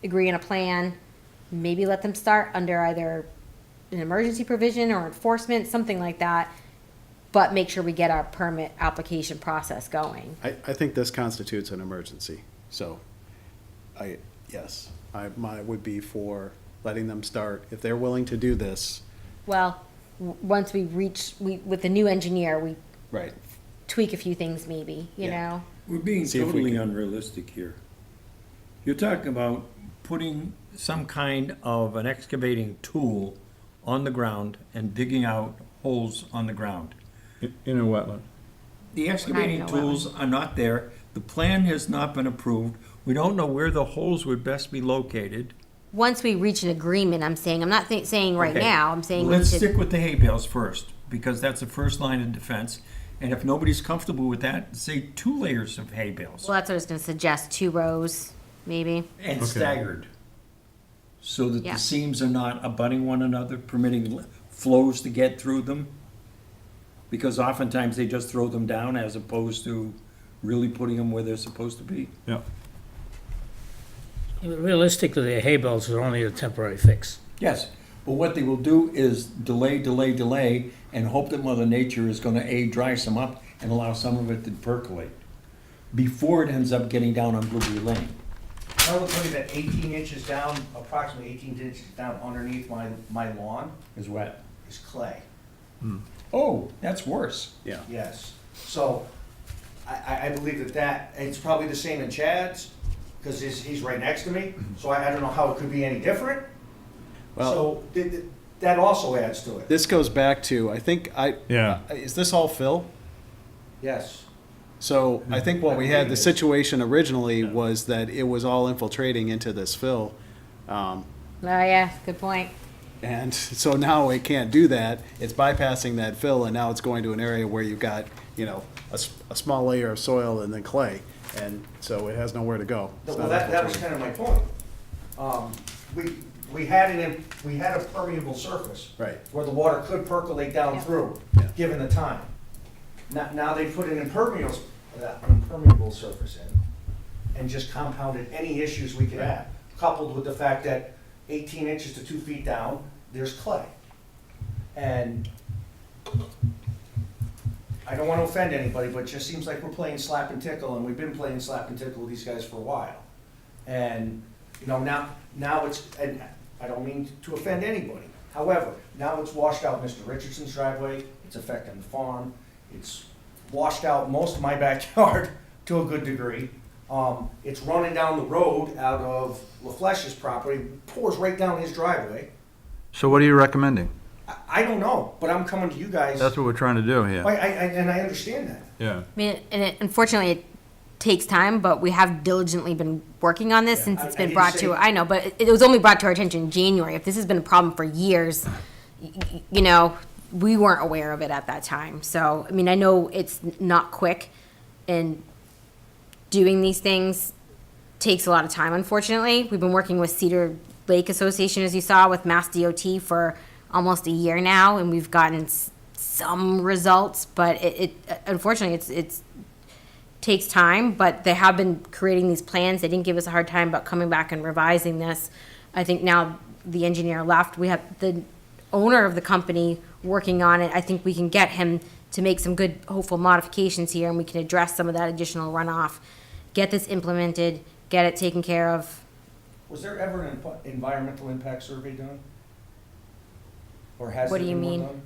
agree on a plan, maybe let them start under either an emergency provision or enforcement, something like that, but make sure we get our permit application process going. I think this constitutes an emergency, so yes, my would be for letting them start. If they're willing to do this, Well, once we reach, with the new engineer, we right, tweak a few things maybe, you Yeah. know? We're being See if we totally can- unrealistic here. You're talking about putting some kind of an excavating tool on the ground and digging out holes on the ground. In a wetland. The excavating Not in a tools are not there. The plan has not been approved. We don't know where the holes would best be located. Once we reach an agreement, I'm saying, I'm not saying right Okay. now, I'm saying we Let's should. stick with the hay bales first, because that's the first line of defense. And if nobody's comfortable with that, say 2 layers of hay bales. Well, that's what I was gonna suggest, 2 rows, maybe. And Okay. staggered. So that Yeah. the seams are not abutting one another, permitting flows to get through them. Because oftentimes they just throw them down as opposed to really putting them where they're supposed to be. Yeah. Realistically, the hay bales are only a temporary fix. Yes, but what they will do is delay, and hope that Mother Nature is gonna dry some up and allow some of it to percolate before it ends up getting down on Blueberry Lane. I will tell you that 18 inches down, approximately 18 inches down underneath my lawn Is wet. is clay. Oh, that's worse. yeah. Yes. So I believe that it's probably the same in Chad's, because he's right next to me. So I don't know how it could be any different. Well, So that also adds to it. this goes back to, I think, Yeah. is this all fill? Yes. So I think what we had, the situation originally was that it was all infiltrating into this fill. Oh, yeah, good point. And so now it can't do that. It's bypassing that fill, and now it's going to an area where you've got, a small layer of soil and then clay. And so it has nowhere to go. It's Well, not that was infiltrating. kind of my point. We had a permeable surface. Right. Where the water could percolate down Yeah. through, Yeah. given the time. Now they put an impermeable surface in and just compounded any issues we could have, coupled with the fact that 18 inches to 2 feet down, there's clay. And I don't want to offend anybody, but it just seems like we're playing slap and tickle, and we've been playing slap and tickle with these guys for a while. And, now it's, and I don't mean to offend anybody, However, now it's washed out Mr. Richardson's driveway, it's affecting the farm, it's washed out most of my backyard to a good degree. It's running down the road out of LaFlèche's property, pours right down his driveway. So what are you recommending? I don't know, but I'm coming to you guys. That's what we're trying to do here. And I understand that. Yeah. I mean, unfortunately, it takes time, but we have diligently been working on this since it's been brought to, I know, but it was only brought to our attention in January. If this has been a problem for years, you know, we weren't aware of it at that time. So, I mean, I know it's not quick, and doing these things takes a lot of time, unfortunately. We've been working with Cedar Lake Association, as you saw, with Mass DOT for almost a year now, and we've gotten some results, but it unfortunately it's takes time. But they have been creating these plans. They didn't give us a hard time about coming back and revising this. I think now the engineer left. We have the owner of the company working on it. I think we can get him to make some good, hopeful modifications here, and we can address some of that additional runoff, get this implemented, get it taken care of. Was there ever an environmental impact survey done? Or has What there do you been one mean? done?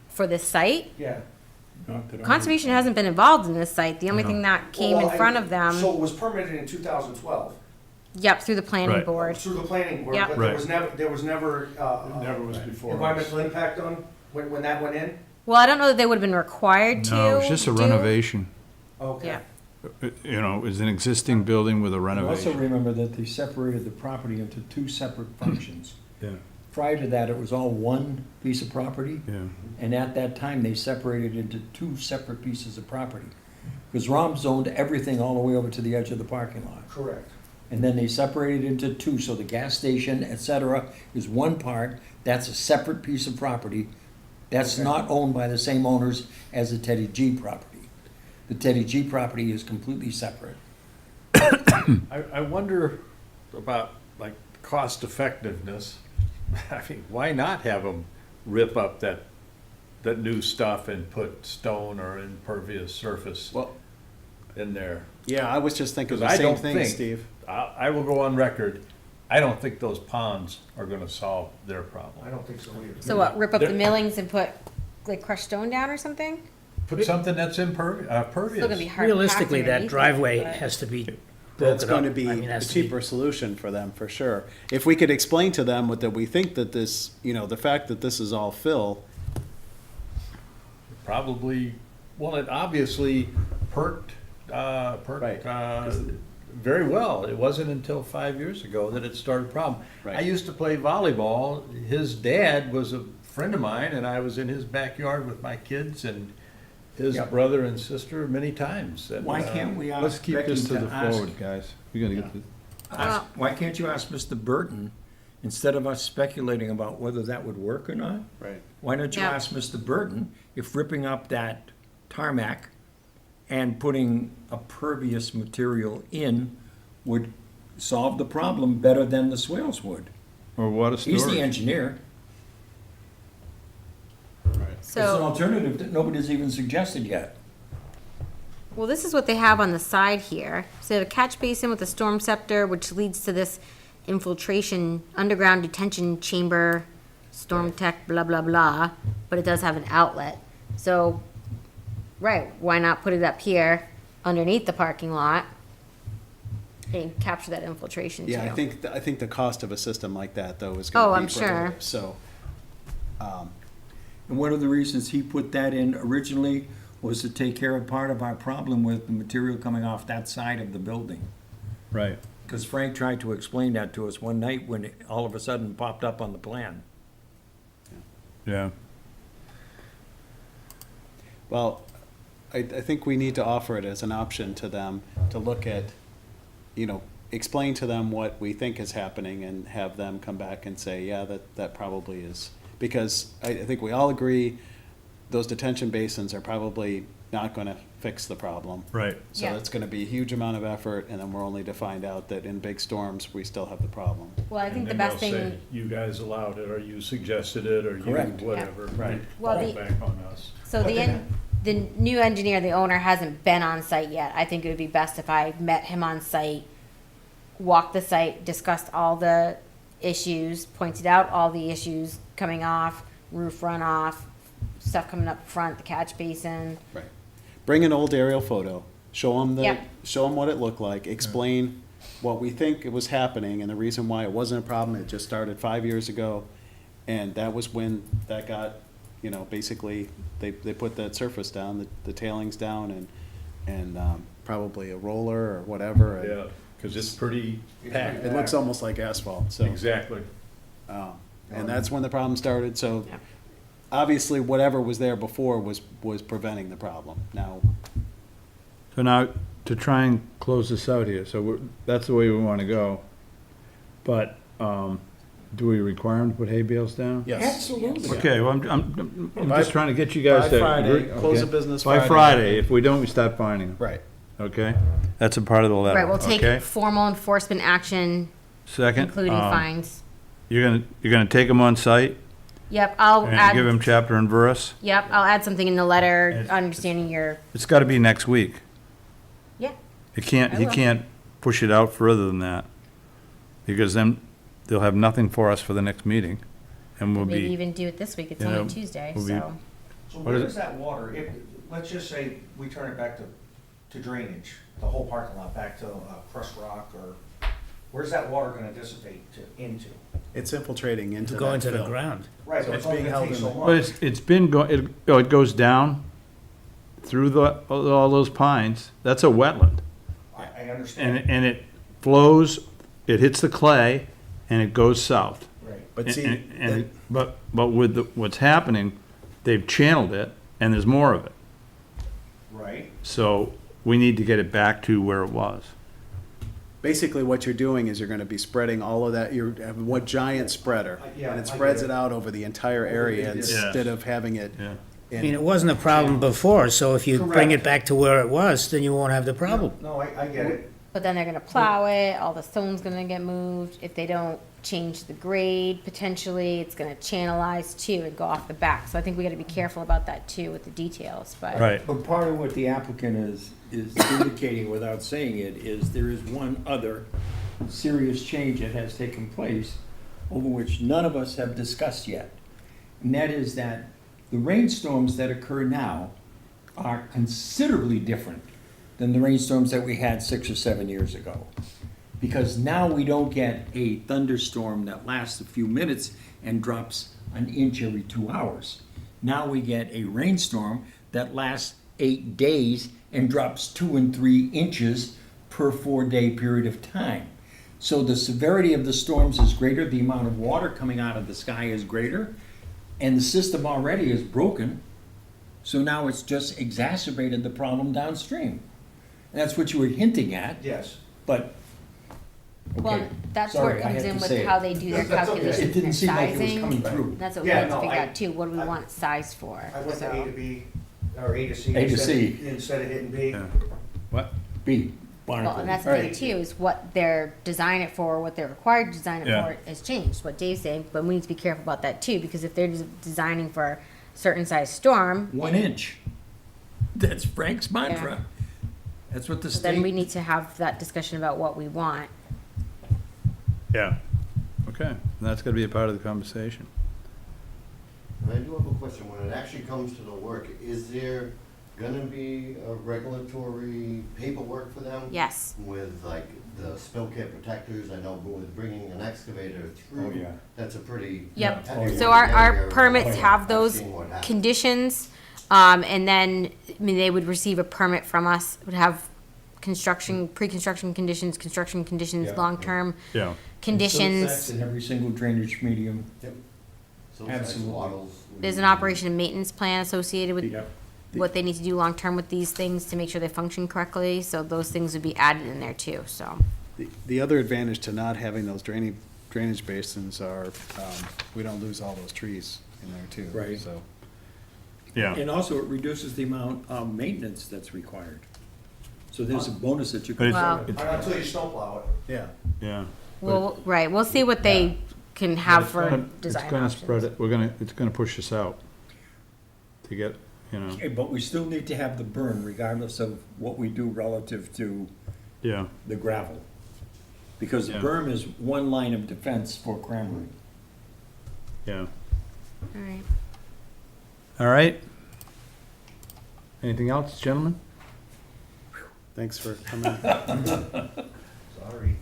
For this site? Yeah. Conservation hasn't been involved in this site. The only thing that came in front of them, So it was permitted in 2012. yep, through the planning Right. board. Through the planning board, Yep. but Right. there was never, It never was before us. environmental impact done when that went in? Well, I don't know that they would have been required to. No, it's just a do- renovation. Okay. Yeah. You know, it's an existing building with a Also renovation. remember that they separated the property into two separate functions. Yeah, Prior to that, it was all one piece of property, yeah. and at that time, they separated into two separate pieces of property. Because Rom's owned everything all the way over to the edge of the parking lot. Correct. And then they separated into two, so the gas station, et cetera, is one part, that's a separate piece of property. That's Okay. not owned by the same owners as the Teddy G property. The Teddy G property is completely separate. I wonder about, like, cost effectiveness. I mean, why not have them rip up that new stuff and put stone or impervious surface Well, in there? yeah, I was just thinking Because the I same don't thing, think, Steve. I will go on record, I don't think those ponds are gonna solve their problem. I don't think so either. So what, rip up the They're- millings and put, like, crushed stone down or something? Put something that's pervious. Still gonna be hard. Realistically, packed that underneath it, driveway but- has to be That's broken going to up. be I mean, a has to be- cheaper solution for them, for sure. If we could explain to them that we think that this, you know, the fact that this is all fill, Probably, well, it obviously perked very well. It wasn't until 5 years ago that it started a problem. I Right. used to play volleyball. His dad was a friend of mine, and I was in his backyard with my kids and his Yep. brother and sister many times. And, Why can't we Let's ask keep Becky this to the ask? forward, guys. We gotta get this. Why can't you ask Mr. Burton, instead of us speculating about whether that would work or not? right? Why don't you Yeah. ask Mr. Burton if ripping up that tarmac and putting a pervious material in would solve the problem better than the swales would? Or water He's the storage. engineer. It's an So, alternative that nobody's even suggested yet. well, this is what they have on the side here. So they have a catch basin with a storm scepter, which leads to this infiltration, underground detention chamber, storm tech, blah, blah, blah, but it does have an outlet. So, right, why not put it up here underneath the parking lot and capture that infiltration too? Yeah, I think the cost of a system like that, though, is Oh, going I'm to be sure. prohibitive. So, And one of the reasons he put that in originally was to take care of part of our problem with the material coming off that side of the building. Right. Because Frank tried to explain that to us one night when it all of a sudden popped up on the plan. Yeah. well, I think we need to offer it as an option to them to look at, you know, explain to them what we think is happening and have them come back and say, yeah, that probably is. Because I think we all agree those detention basins are probably not going to fix the problem. Right. So Yeah. it's going to be a huge amount of effort, and then we're only to find out that in big storms, we still have the problem. Well, I think And the then best they'll thing. say, you guys allowed it, or you suggested it, or you Correct. whatever. Right. Well, Fall the- back on us. So the new engineer, the owner, hasn't been on site yet. I think it would be best if I met him on site, walked the site, discussed all the issues, pointed out all the issues, coming off, roof runoff, stuff coming up front, the catch basin. Right. Bring an old aerial photo, show them Yep. show them what it looked like, explain what we think it was happening and the reason why it wasn't a problem. It just started 5 years ago. And that was when that got, basically, they put that surface down, the tailings down and probably a roller or whatever. and Yeah, because it's pretty packed. It looks almost like asphalt, so. Exactly. And that's when the problem started, so obviously whatever was there before was preventing the problem. Now, So now, to try and close this out here, so that's the way we want to go. But, do we require them to put hay bales down? yes. Absolutely. Okay, well, I'm just trying to get you guys By to. Friday, agree. close Okay. the business By Friday. Friday, if we don't, we start finding them. Right. Okay? That's a part of the letter, Right, we'll okay? take formal enforcement action, Second, including fines. you're gonna take them on site Yep, I'll and give add, them chapter and verse? yep, I'll add something in the letter, And- understanding your, It's gotta be next week. yeah. He can't, I he will. can't push it out further than that. Because then they'll have nothing for us for the next meeting. And we'll Maybe be, even do it this week, it's you know, only Tuesday, we'll be- so. So What where is does that water, if, let's just say we turn it back to drainage, the whole parking lot back to crushed rock, or where's that water gonna dissipate into? It's infiltrating into To that go into the fill. ground. Right, So but it's it's only being gonna held take in so the- much. well, it's been it goes down through all those pines. That's a wetland. I understand. And it flows, it hits the clay, and it goes south. Right. But see, But with what's happening, they've channeled it, and there's more of it. Right. So we need to get it back to where it was. basically what you're doing is you're gonna be spreading all of that, you have one giant spreader. Yeah, And it I spreads get it it. out over the entire area Yeah. instead of having it. Yeah. I mean, it wasn't a problem before, so if you bring Correct. it back to where it was, then you won't have the problem. No, I get it. But then they're gonna plow it, all the stone's gonna get moved. If they don't change the grade, potentially, it's gonna channelize too and go off the back. So I think we gotta be careful about that too with the details, but. Right. But part of what the applicant is indicating without saying it is there is one other serious change that has taken place over which none of us have discussed yet. And that is that the rainstorms that occur now are considerably different than the rainstorms that we had 6 or 7 years ago. Because now we don't get a thunderstorm that lasts a few minutes and drops an inch every 2 hours. Now we get a rainstorm that lasts 8 days and drops 2 and 3 inches per 4-day period of time. So the severity of the storms is greater, the amount of water coming out of the sky is greater, and the system already is broken. So now it's just exacerbated the problem downstream. And that's what you were hinting at, Yes. but, Well, okay. that's where Sorry, it I comes had in to say with it. how they do their That's okay. calculations It didn't and seem like it was sizing. coming through. That's what we Yeah, have to no, figure I- out too, what do we want size for? I went to So- A to B, or A to C. A to instead- C. Instead of hitting B. Yeah. What? B, Well, barnacle. and that's the thing too, is what they're designing it for, what they're required to design it Yeah. for has changed, what Dave's saying, but we need to be careful about that too, because if they're designing for a certain size storm, 1 inch. That's Frank's mantra. That's what the then we state, need to have that discussion about what we want. Yeah. Okay, that's gotta be a part of the conversation. And I do have a question, when it actually comes to the work, is there gonna be a regulatory paperwork for them? Yes. With like the spill kit protectors, I know with bringing an excavator through. Oh, yeah. That's a pretty. Yep, heavy so one our area. permits have I've those seen what happens. conditions, and then, I mean, they would receive a permit from us, would have construction, pre-construction conditions, construction conditions, Yeah. long-term Yeah. conditions. That's in every single drainage medium. Those size Absolutely. wattles would There's be- an operation and maintenance plan associated with Yep. what they need to do long-term with these things to make sure they function correctly, so those things would be added in there too, so. The other advantage to not having those drainage basins are, we don't lose all those trees in there too. Right. So, Yeah. And also, it reduces the amount of maintenance that's required. So there's a bonus that you But can. it's- Wow. Until you snowplow it. yeah. Yeah. Well, right, we'll see what they can have It's for gonna- design It's gonna spread options. it, it's gonna push us out to get, you know, Okay, but we still need to have the burn regardless of what we do relative to yeah, the gravel. Because the Yeah. berm is one line of defense for cranberry. yeah. All right. All right? Anything else, gentlemen? Thanks for coming. Sorry.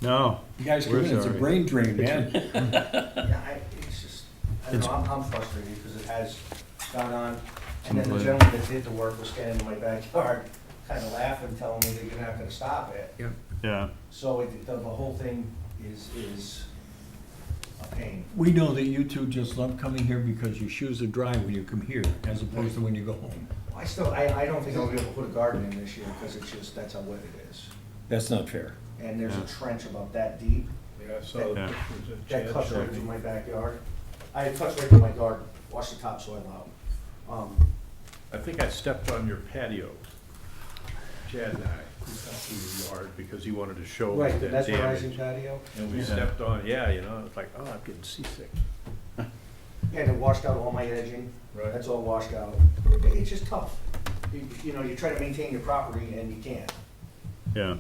No. You guys come We're in, it's a sorry. brain drain, man. Yeah, it's just, I don't know, I'm frustrated because it has gone on. And then the Completely. gentleman that did the work was standing in my backyard, kind of laughing, telling me that you're not gonna stop it. Yeah. So the whole thing is a pain. We know that you two just love coming here because your shoes are dry when you come here, as opposed to when you go home. I don't think I'll be able to put a garden in this year because it's just, that's how wet it is. That's not fair. And there's Yeah. a trench about that deep Yeah, so Yeah. that cuts right through my backyard. I cuts right through my garden, wash the topsoil out. I think I stepped on your patio, Chad and I, through the yard, because he wanted to show us Right, that that's rising damage. patio. And we Yeah. stepped on, yeah, you know, it's like, oh, I'm getting seasick. Yeah, and it washed out all my edging. Right. That's all washed out. It's just tough. You know, you try to maintain your property and you can't. Yeah.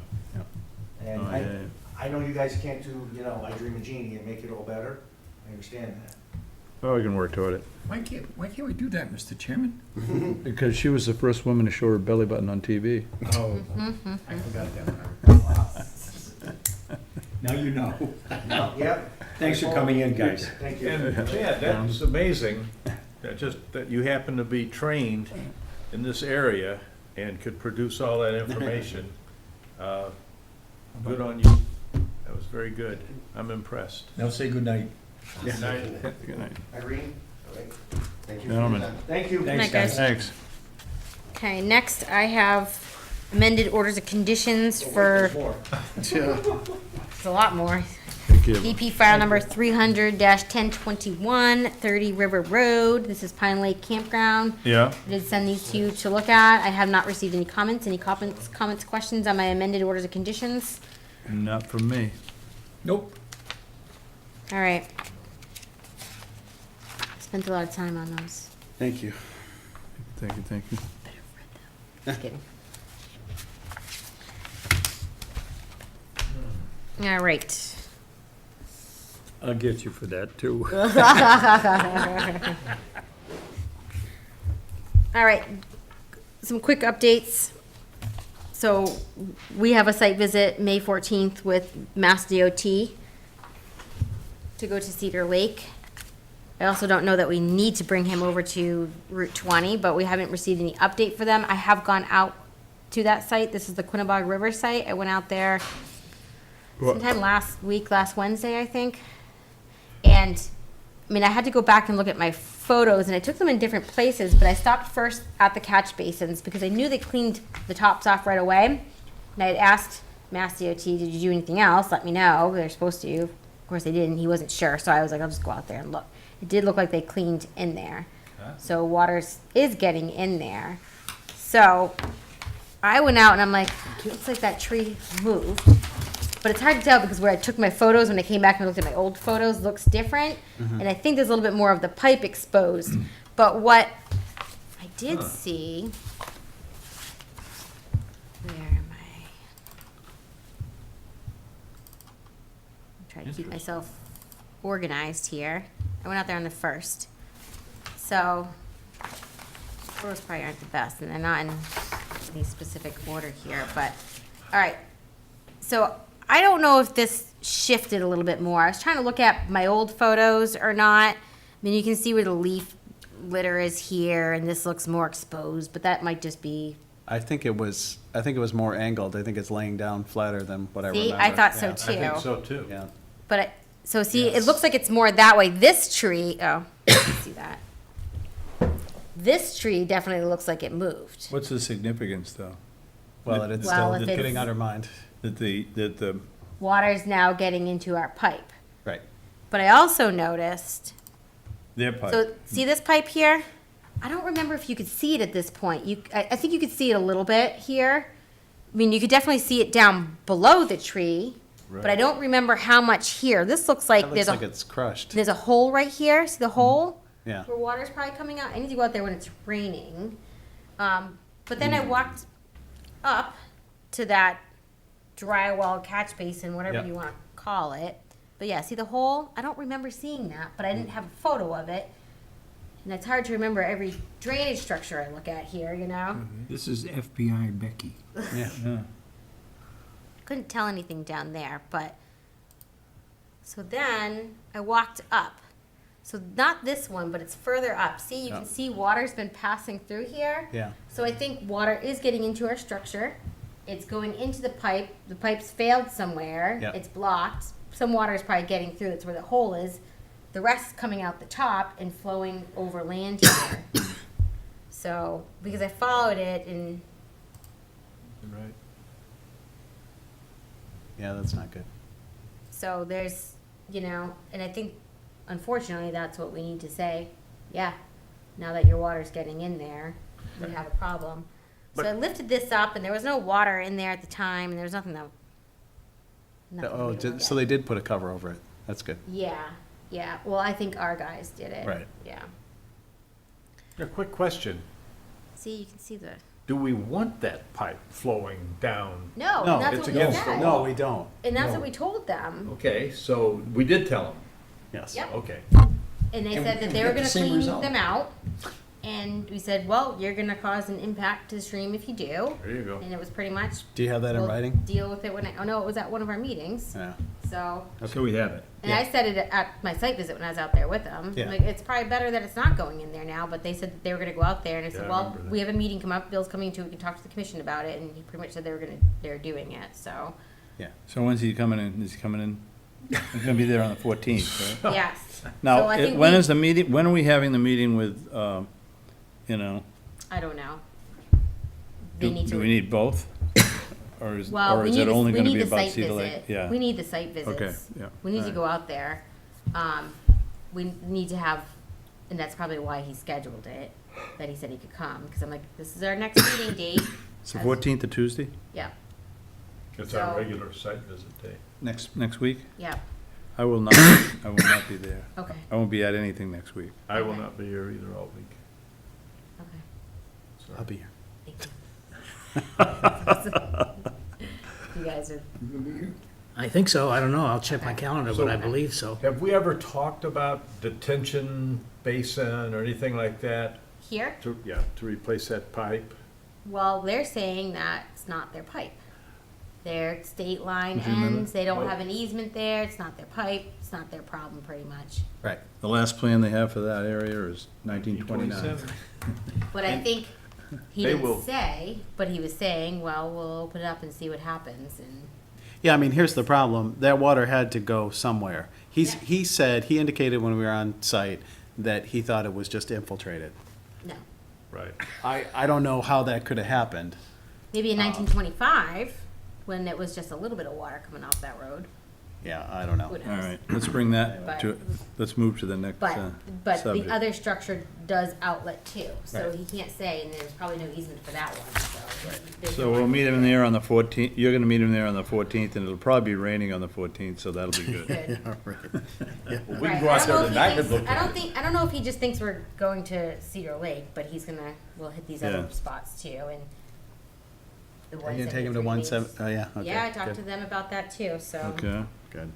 And Oh, yeah, yeah. I know you guys can't do, you know, I dream a genie and make it all better. I understand that. Well, we can work toward it. Why can't we do that, Mr. Chairman? Because she was the first woman to show her belly button on TV. Oh, I forgot that. Now you know. Yep. Thanks for coming in, guys. Thank you. And Chad, that's amazing, that you happen to be trained in this area and could produce all that information. Good on you. That was very good. I'm impressed. Now say goodnight. Good night. Good night. Irene? All right. Thank you. Gentlemen. Thank you. Thanks, Night, guys. Thanks. Okay, next I have amended orders of conditions for, There's more. it's a lot more. Thank you. BP file number 300-1021, 30 River Road. This is Pine Lake Campground. Yeah. I did send these to you to look at. I have not received any comments, questions on my amended orders of conditions. Not from me. Nope. All right. Spent a lot of time on those. Thank you. Thank you, thank you. Just kidding. All right. I'll get you for that, too. All right, some quick updates. So we have a site visit May 14th with Mass DOT to go to Cedar Lake. I also don't know that we need to bring him over to Route 20, but we haven't received any update for them. I have gone out to that site. This is the Quinnebog River site. I went out there sometime last Wednesday, I think. And, I mean, I had to go back and look at my photos, and I took them in different places, but I stopped first at the catch basins because I knew they cleaned the tops off right away. And I had asked Mass DOT, did you do anything else? Let me know. They're supposed to. Of course, they didn't. He wasn't sure, so I was like, I'll just go out there and look. It did look like they cleaned in there. So water is getting in there. So I went out, and I'm like, it looks like that tree moved. But it's hard to tell because where I took my photos, when I came back and looked at my old photos, looks different. And I think there's a little bit more of the pipe exposed. But what I did see, where am I? I'm trying to keep myself organized here. I went out there on the 1st. So, photos probably aren't the best, and they're not in any specific order here, but, all right. So, I don't know if this shifted a little bit more. I was trying to look at my old photos or not. I mean, you can see where the leaf litter is here, and this looks more exposed, but that might just be. I think it was more angled. I think it's laying down flatter than what I remember. See, I thought so too. I think so too. Yeah. But so see, it looks like it's more that way. This tree, oh, you can see that. This tree definitely looks like it moved. What's the significance, though? Well, it's Well, still if getting it's- undermined. That the, Water's now getting into our pipe. Right. But I also noticed. their pipe. So see this pipe here? I don't remember if you could see it at this point. I think you could see it a little bit here. I mean, you could definitely see it down below the tree, but I don't remember how much here. This looks like That looks like it's crushed. there's a hole right here. See the hole? Yeah. Where water's probably coming out. I need to go out there when it's raining. But then I walked up to that drywall catch basin, whatever Yep. you want to call it. But yeah, see the hole? I don't remember seeing that, but I didn't have a photo of it. And it's hard to remember every drainage structure I look at here, you know? This is FBI Becky. Couldn't tell anything down there, but so then I walked up. So not this one, but it's further up. See, you can see water's been passing through here. Yeah. So I think water is getting into our structure. It's going into the pipe. The pipe's failed somewhere. Yeah. It's blocked. Some water is probably getting through. That's where the hole is. The rest coming out the top and flowing over land here. So, because I followed it and Right. Yeah, that's not good. so there's, you know, and I think unfortunately that's what we need to say. Yeah, now that your water's getting in there, we have a problem. So I lifted this up and there was no water in there at the time and there was nothing that. Oh, so they did put a cover over it. That's good. Yeah, yeah. Well, I think our guys did it. Right. Yeah. A quick question. See, you can see the. Do we want that pipe flowing down? No, No, that's it's what we against the said. No, we don't. And that's No. what we told them. Okay, so we did tell them. Yes. Yep. Okay. And they And said we that they get were the gonna same clean result. them out. And we said, well, you're gonna cause an impact to the stream if you do. There you go. And it was pretty much. Do you have that in we'll writing? Deal with it when oh no, it was at one of our meetings. Yeah. So, So we have it. and I said it at my site visit when I was out there with them. Yeah. Like, it's probably better that it's not going in there now, but they said that they were gonna go out there and I Yeah, said, I well, remember that. we have a meeting come up, Bill's coming to, we can talk to the commission about it, and he pretty much said they're doing it, so, So when's he coming in? Is he coming in? He's gonna be there on the 14th, right? yes. Now, So I think when we- is the meeting, when are we having the meeting with, you know? I don't know. They need Do to. we need both? Or is, Well, or we is need it the- only we gonna need be the about site Cedar Lake? visit. Yeah. We need the site visits. Okay, yeah, We need to alright. go out there. We need to have, and that's probably why he scheduled it, that he said he could come, because I'm like, this is our next meeting date. It's the 14th to Tuesday? Yeah, It's our So- regular site visit day. Next week? yeah, I will not be there. okay, I won't be at anything next week. I will Okay. not be here either all week. okay. I'll be here. You guys are, I think so. I don't know. I'll check my calendar, but I So- believe so. Have we ever talked about detention basin or anything like that? here? To replace that pipe? Well, they're saying that it's not their pipe. Their state line Would you remember? ends, they don't Oh. have an easement there, it's not their pipe, it's not their problem, pretty much. Right. The last plan they have for that area is 1929. But I think he They will- didn't say, but he was saying, well, we'll open it up and see what happens, and, Yeah, I mean, here's the problem. That water had to go somewhere. He indicated when we were on site that he thought it was just infiltrated. no. Right. I don't know how that could have happened. Maybe in 1925, when it was just a little bit of water coming off that road. Yeah, I don't know. Who knows? All right, let's bring that But- to, let's move to the next But subject. the other structure does outlet too, so Right. he can't say, and there's probably no easement for that one, so. there's So no we'll meet him argument there on the 14th, you're gonna meet him there on the 14th, and it'll probably be raining on the 14th, so that'll be good. there. Well, we can Right. go I out don't know there if he tonight and thinks- look I at don't it. think, I don't know if he just thinks we're going to Cedar Lake, but we'll hit these other Yeah. spots too, and. the Are you gonna take him to 173 one seven, means- oh, yeah, okay. Yeah, I talked good. to them about that too, so. Okay. Good.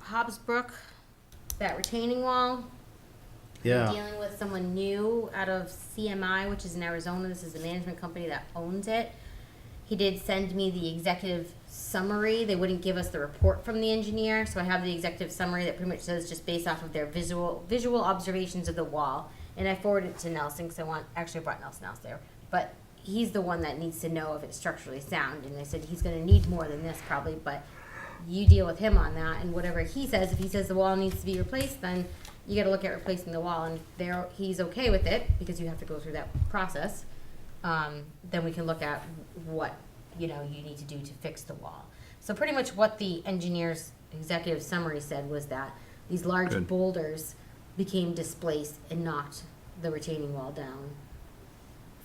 Hobbs Brook, that retaining wall. Yeah. I'm dealing with someone new out of CMI, which is in Arizona. This is the management company that owns it. He did send me the executive summary. They wouldn't give us the report from the engineer, so I have the executive summary that pretty much says just based off of their visual observations of the wall. And I forwarded it to Nelson because I brought Nelson else there. But he's the one that needs to know if it's structurally sound. And they said he's going to need more than this probably, but you deal with him on that. And whatever he says, if he says the wall needs to be replaced, then you got to look at replacing the wall. And he's okay with it because you have to go through that process. Then we can look at what you need to do to fix the wall. So pretty much what the engineer's executive summary said was that these large Good. boulders became displaced and knocked the retaining wall down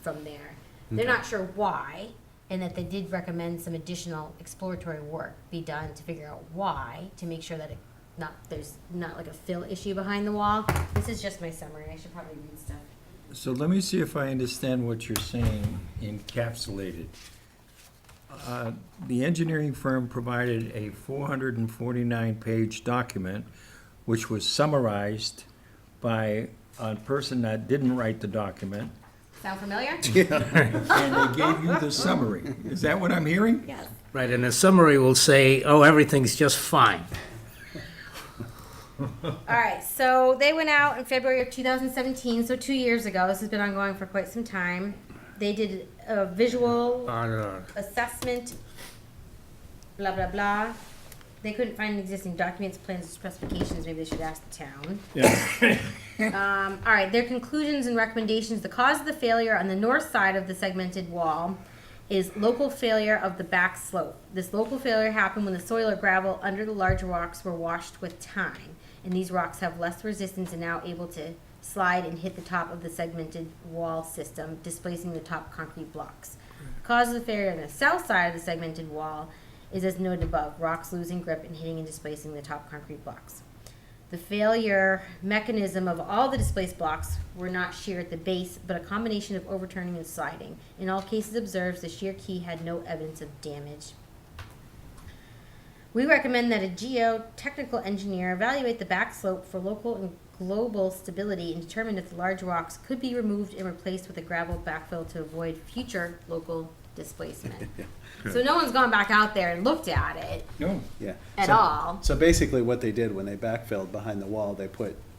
from there. They're not sure why, and that they did recommend some additional exploratory work be done to figure out why, to make sure that there's not like a fill issue behind the wall. This is just my summary. I should probably read stuff. So let me see if I understand what you're saying encapsulated. The engineering firm provided a 449-page document, which was summarized by a person that didn't write the document, Sound familiar? and they gave you the summary. Is that what I'm hearing? Yes. Right, and the summary will say, oh, everything's just fine. All right, so they went out in February of 2017, so 2 years ago. This has been ongoing for quite some time. They did a visual assessment, blah, blah, blah. They couldn't find existing documents, plans, or specifications. Maybe they should ask the town. Yeah. All right, their conclusions and recommendations. The cause of the failure on the north side of the segmented wall is local failure of the back slope. This local failure happened when the soil or gravel under the large rocks were washed with time, and these rocks have less resistance and now able to slide and hit the top of the segmented wall system, displacing the top concrete blocks. The cause of the failure on the south side of the segmented wall is as noted above, rocks losing grip and hitting and displacing the top concrete blocks. The failure mechanism of all the displaced blocks were not shear at the base, but a combination of overturning and sliding. In all cases observed, the shear key had no evidence of damage. We recommend that a geotechnical engineer evaluate the back slope for local and global stability and determine if the large rocks could be removed and replaced with a gravel backfill to avoid future local displacement. So no one's gone back out there and looked at it No. Yeah. at So- all. So basically what they did when they backfilled behind the wall,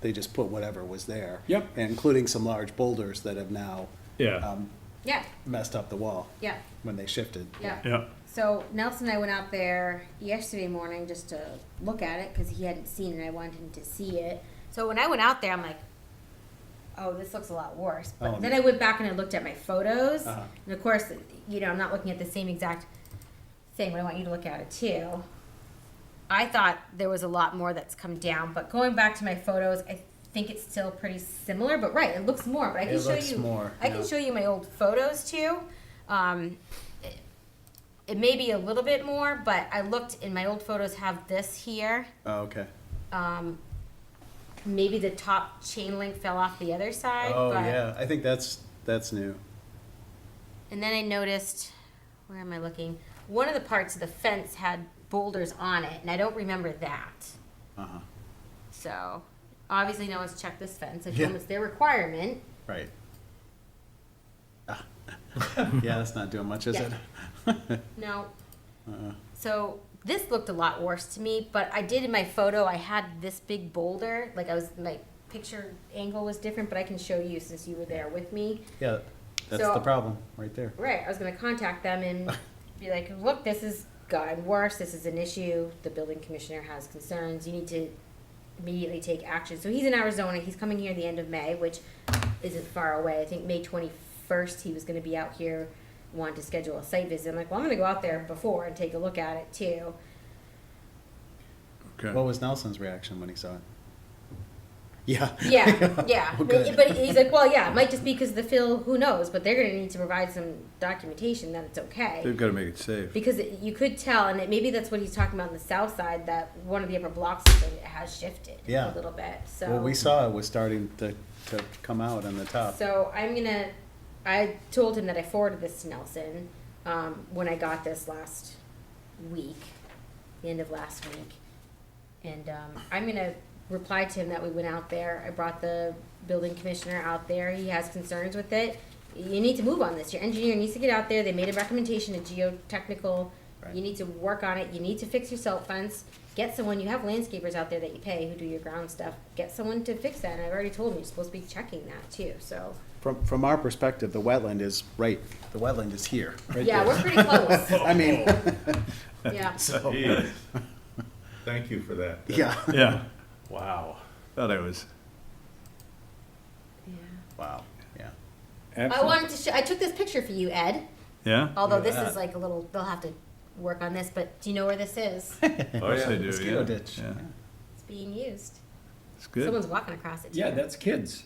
they just put whatever was there. Yep. Including some large boulders that have now Yeah. Yeah, messed up the wall yeah, when they shifted. yeah. Yeah. So Nelson and I went out there yesterday morning just to look at it because he hadn't seen it. I wanted him to see it. So when I went out there, I'm like, oh, this looks a lot worse. But Oh, then I went back and I looked at my photos. Uh-huh. And of course, I'm not looking at the same exact thing, but I want you to look at it too. I thought there was a lot more that's come down, but going back to my photos, I think it's still pretty similar. But right, it looks more. But I can It show looks you. more, I yeah. can show you my old photos too. It may be a little bit more, but I looked in my old photos have this here. Oh, okay. Maybe the top chain link fell off the other side. Oh, but, yeah, I think that's new. And then I noticed, where am I looking? One of the parts of the fence had boulders on it, and I don't remember that. Uh-huh, So, obviously no one's checked this fence. I told Yeah. them it's their requirement. right. Ah. Yeah, that's not doing much, is Yeah. it? No. Uh-uh. So, this looked a lot worse to me, but I did in my photo, I had this big boulder. Like my picture angle was different, but I can show you since you were there with me. Yeah, that's So- the problem, right there. Right, I was gonna contact them and be like, look, this has gotten worse, this is an issue, the building commissioner has concerns, you need to immediately take action. So he's in Arizona, he's coming here the end of May, which isn't far away. I think May 21st, he was gonna be out here, wanted to schedule a site visit. I'm like, well, I'm gonna go out there before and take a look at it too. Okay. What was Nelson's reaction when he saw it? Yeah. Yeah, yeah. Oh, good. But he's like, well, yeah, it might just be because of the fill, who knows, but they're gonna need to provide some documentation that it's okay. They've got to make it safe. Because you could tell, and maybe that's what he's talking about on the south side, that one of the upper blocks has shifted Yeah. a little bit. So, What we saw was starting to come out on the top. so I told him that I forwarded this to Nelson when I got this last week, the end of last week, and I'm gonna reply to him that we went out there. I brought the building commissioner out there. He has concerns with it. You need to move on this. Your engineer needs to get out there. They made a recommendation, a geotechnical. Right. You need to work on it. You need to fix your silt fence. Get someone. You have landscapers out there that you pay who do your ground stuff. Get someone to fix that. And I've already told him you're supposed to be checking that too. So From our perspective, the wetland is the wetland is here, right yeah, there. we're pretty close. I mean, Yeah. so, Jeez. Thank you for that. yeah. Yeah. Wow. Thought I was. Yeah. Wow, yeah. I wanted to show. I took this picture for you, Ed. Yeah? Although this is like a little. They'll have to work on this. But do you know where this is? Of course I do, Mosquito yeah. ditch. Yeah. It's being used. It's good. Someone's walking across it. Too. Yeah, that's kids.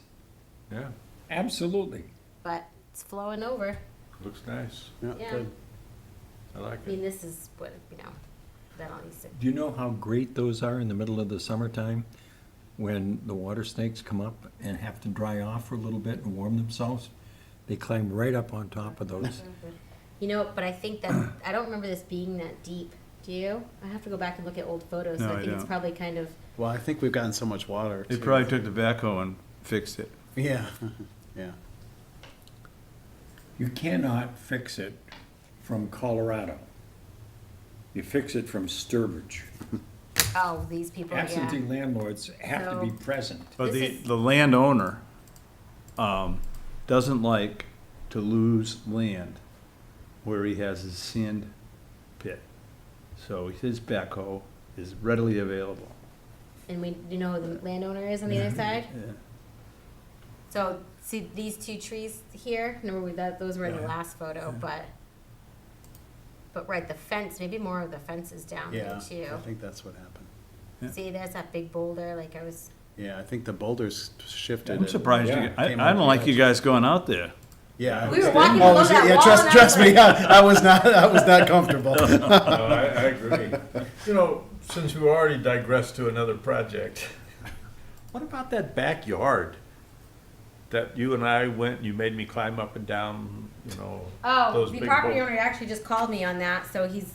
Yeah, Absolutely. But it's flowing over. looks nice. Yeah, Yeah. good. I like I mean, it. this is what that all needs to. Do you know how great those are in the middle of the summertime? When the water snakes come up and have to dry off for a little bit and warm themselves? They climb right up on top of those. You know, but I think that, I don't remember this being that deep. Do you? I have to go back and look at old photos, so No, I I think it's don't. probably kind of, Well, I think we've gotten so much water. They too. probably took the backhoe and fixed it. Yeah, yeah. You cannot fix it from Colorado. You fix it from Sturbridge. oh, these people, Absentee yeah. landlords have to be So- present. But This the, is- the landowner, doesn't like to lose land where he has his sand pit. So his backhoe is readily available. And we, you know who the landowner is on the other side? Yeah. So, see these two trees here? Remember those were in the Yeah. last photo, but right, the fence, maybe more of the fence is down there Yeah, too. I think that's what happened. Yeah. See, there's that big boulder, like I was, Yeah, I think the boulders shifted. I'm and- surprised Yeah, I came don't up like the you edge. guys going out there. Yeah. We were walking Oh, below was it? that Yeah, wall, trust, and I trust was me, I was not comfortable. I agree. You know, since we already digressed to another project, what about that backyard that you and I went, you made me climb up and down, you know? oh, those the big property boulders? owner actually just called me on that, so he's,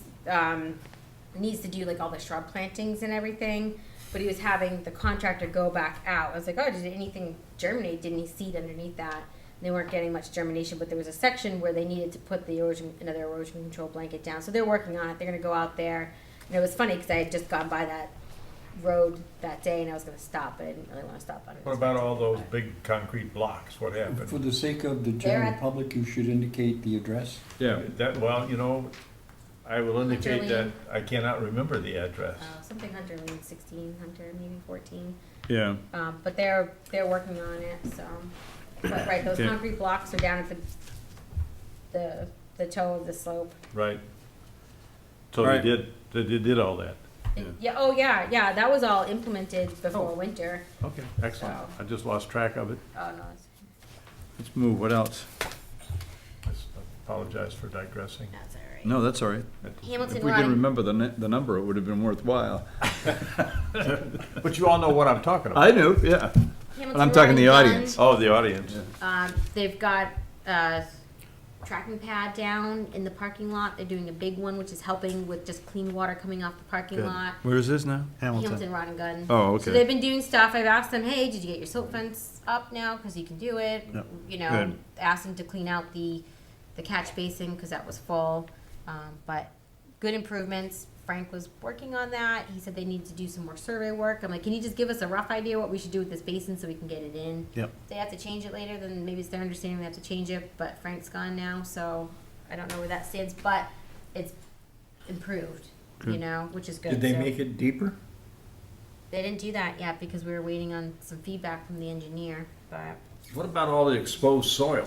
needs to do like all the shrub plantings and everything, but he was having the contractor go back out. I was like, oh, did anything germinate? Didn't he seed underneath that? And they weren't getting much germination, but there was a section where they needed to put the another erosion control blanket down. So they're working on it. They're gonna go out there. And it was funny because I had just gone by that road that day and I was gonna stop, but I didn't really wanna stop on it. What about all those big concrete blocks? What For happened? the sake of the They're general at- public, you should indicate the address. Yeah. That, well, you know, I will indicate that Lane. I cannot remember the address. Something Hunter Lane 16, Hunter maybe 14. Yeah. But they're working on it, so. But right, those Okay. concrete blocks are down at the toe of the slope. Right. So Right. they did all that. Yeah, oh yeah, that was all implemented before winter. Okay, excellent. So- I just lost track of it. Oh, no, it's, Let's move. What else? I apologize for digressing. that's all right. No, that's all right. Hamilton If we Run. could remember the number, it would have been worthwhile. But you all know what I'm talking about. I do, yeah. Hamilton But I'm talking the Run audience. Oh, the audience. They've got a tracking pad down in the parking lot. They're doing a big one, which is helping with just clean water coming off the parking Good. lot. Where is this now? Hamilton Rod and Gun. Oh, So okay. they've been doing stuff. I've asked them, hey, did you get your silt fence up now? Because you can do it. Yep. You know, Good. asked them to clean out the catch basin because that was full. But good improvements. Frank was working on that. He said they need to do some more survey work. I'm like, can you just give us a rough idea what we should do with this basin so we can get it in? Yep. If they have to change it later, then maybe it's their understanding they have to change it. But Frank's gone now, so I don't know where that stands. But it's improved, you Good. know, which is good. Did they So- make it deeper? They didn't do that yet because we were waiting on some feedback from the engineer, but What about all the exposed soil?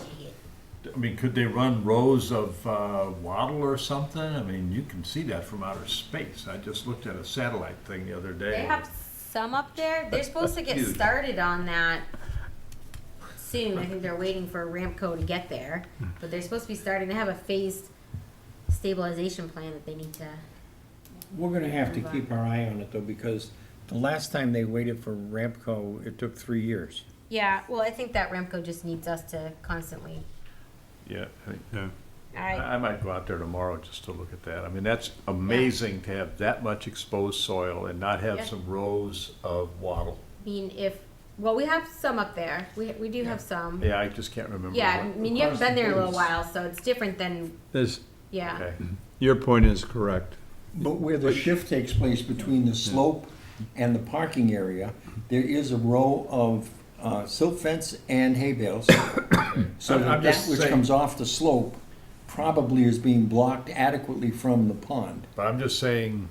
I mean, could they run rows of wattle or something? I mean, you can see that from outer space. I just looked at a satellite thing the other day. they have some up there. They're supposed to get Huge. started on that soon. I think they're waiting for Ramco to get there, but they're supposed to be starting. They have a phased stabilization plan that they need to. We're gonna have to keep our eye on it though, because the last time they waited for Ramco, it took 3 years. Yeah, well, I think that Ramco just needs us to constantly. Yeah. Yeah. I might go out there tomorrow just to look at that. I mean, that's amazing to have that much exposed soil and not have Yeah. some rows of wattle. I mean, we have some up there. We do have some. Yeah, I just can't remember. Yeah, I what- mean, you haven't across been the there in a little base. while, so it's different than, There's, yeah. Okay. your point is correct. But where the shift takes place between the slope and the parking area, there is a row of silt fence and hay bales. So I'm that just which saying- comes off the slope probably is being blocked adequately from the pond. But I'm just saying,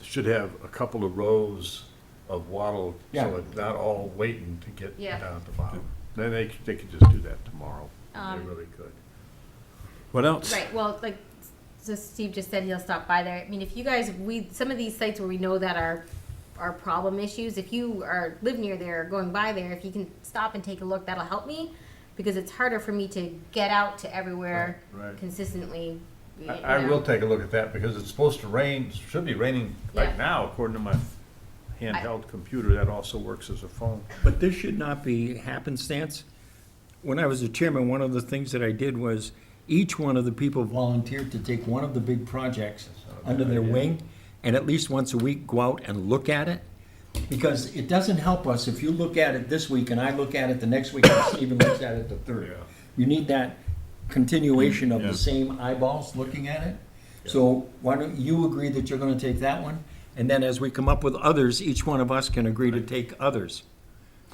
should have a couple of rows of wattle, Yeah. so it's not all waiting to get Yeah. down at the bottom. Then they could just do that tomorrow. They really could. What else? Right, well, like, so Steve just said he'll stop by there. I mean, if you guys, some of these sites where we know that are problem issues, if you live near there or going by there, if you can stop and take a look, that'll help me. Because it's harder for me to get out to everywhere Right. consistently. you I know. will take a look at that because it's supposed to rain, should be raining right Yeah. now according to my handheld computer that also works as a phone. But this should not be happenstance. When I was the chairman, one of the things that I did was each one of the people volunteered to take one of the big projects under their wing, and at least once a week go out and look at it. Because it doesn't help us if you look at it this week and I look at it the next week and Stephen looks at it the third. You need that continuation of the same eyeballs looking at it. So why don't you agree that you're gonna take that one? And then as we come up with others, each one of us can agree to take others.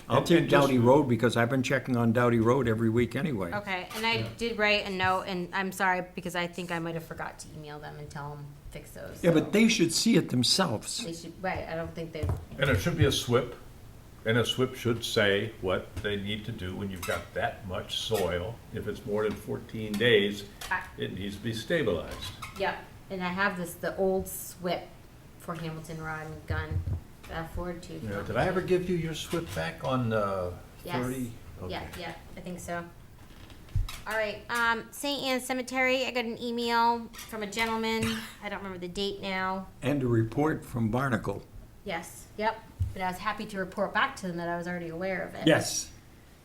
I'll And take just- Doughty Road because I've been checking on Doughty Road every week anyway. Okay, and I did write a note, and I'm sorry, because I think I might have forgot to email them and tell them fix those. Yeah, so but they should see it themselves. They should, right, I don't think they've, And it should be a SWIP, and a SWIP should say what they need to do when you've got that much soil. If it's more than 14 days, it needs to be stabilized. yeah, and I have the old SWIP for Hamilton Rod and Gun that I forwarded to you. Yeah, did I ever give you your SWIP back on Yes. 30? Yeah, Okay. yeah, I think so. All right, St. Anne's Cemetery, I got an email from a gentleman, I don't remember the date now. And a report from Barnacle. Yes, yep, but I was happy to report back to them that I was already aware of it. Yes.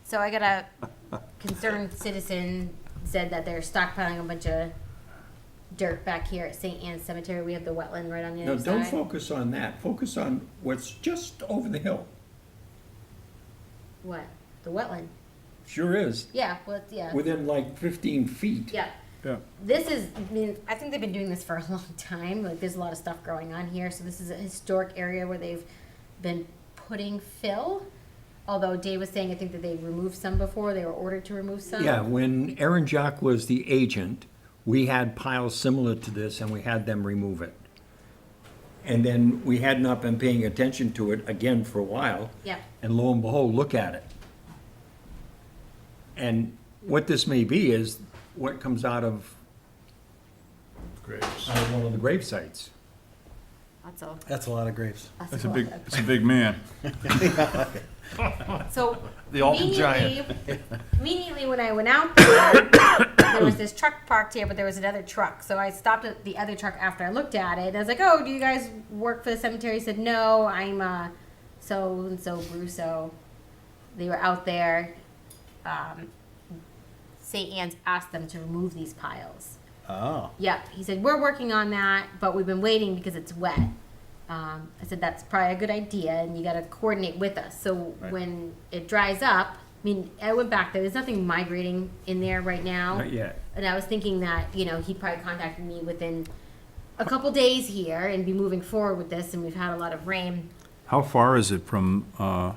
So I got a concerned citizen said that they're stockpiling a bunch of dirt back here at St. Anne's Cemetery. We have the wetland right on the No, other don't side. focus on that. Focus on what's just over the hill. What? The wetland? Sure is. Yeah, well, yeah. Within like 15 feet. Yeah. Yeah. This is, I mean, I think they've been doing this for a long time. Like, there's a lot of stuff going on here. So this is a historic area where they've been putting fill. Although Dave was saying, I think that they removed some before. They were ordered to remove some. Yeah, when Aaron Jock was the agent, we had piles similar to this and we had them remove it. And then we had not been paying attention to it again for a while. Yeah. And lo and behold, look at it. And what this may be is what comes out of Graves. one of the grave sites. That's all. That's a lot of graves. It's a big, it's a big man. So The Alton Giant. immediately when I went out there, there was this truck parked here, but there was another truck. So I stopped at the other truck after I looked at it. And I was like, "Oh, do you guys work for the cemetery?" He said, "No, I'm so and so Brusso." They were out there. St. Anne's asked them to remove these piles. Oh. Yep. He said, "We're working on that, but we've been waiting because it's wet." I said, "That's probably a good idea, and you got to coordinate with us." So when it dries up, I mean, I went back there. There's nothing migrating in there right now. Not yet. And I was thinking that, he'd probably contacted me within a couple days here and be moving forward with this, and we've had a lot of rain. How far is it from the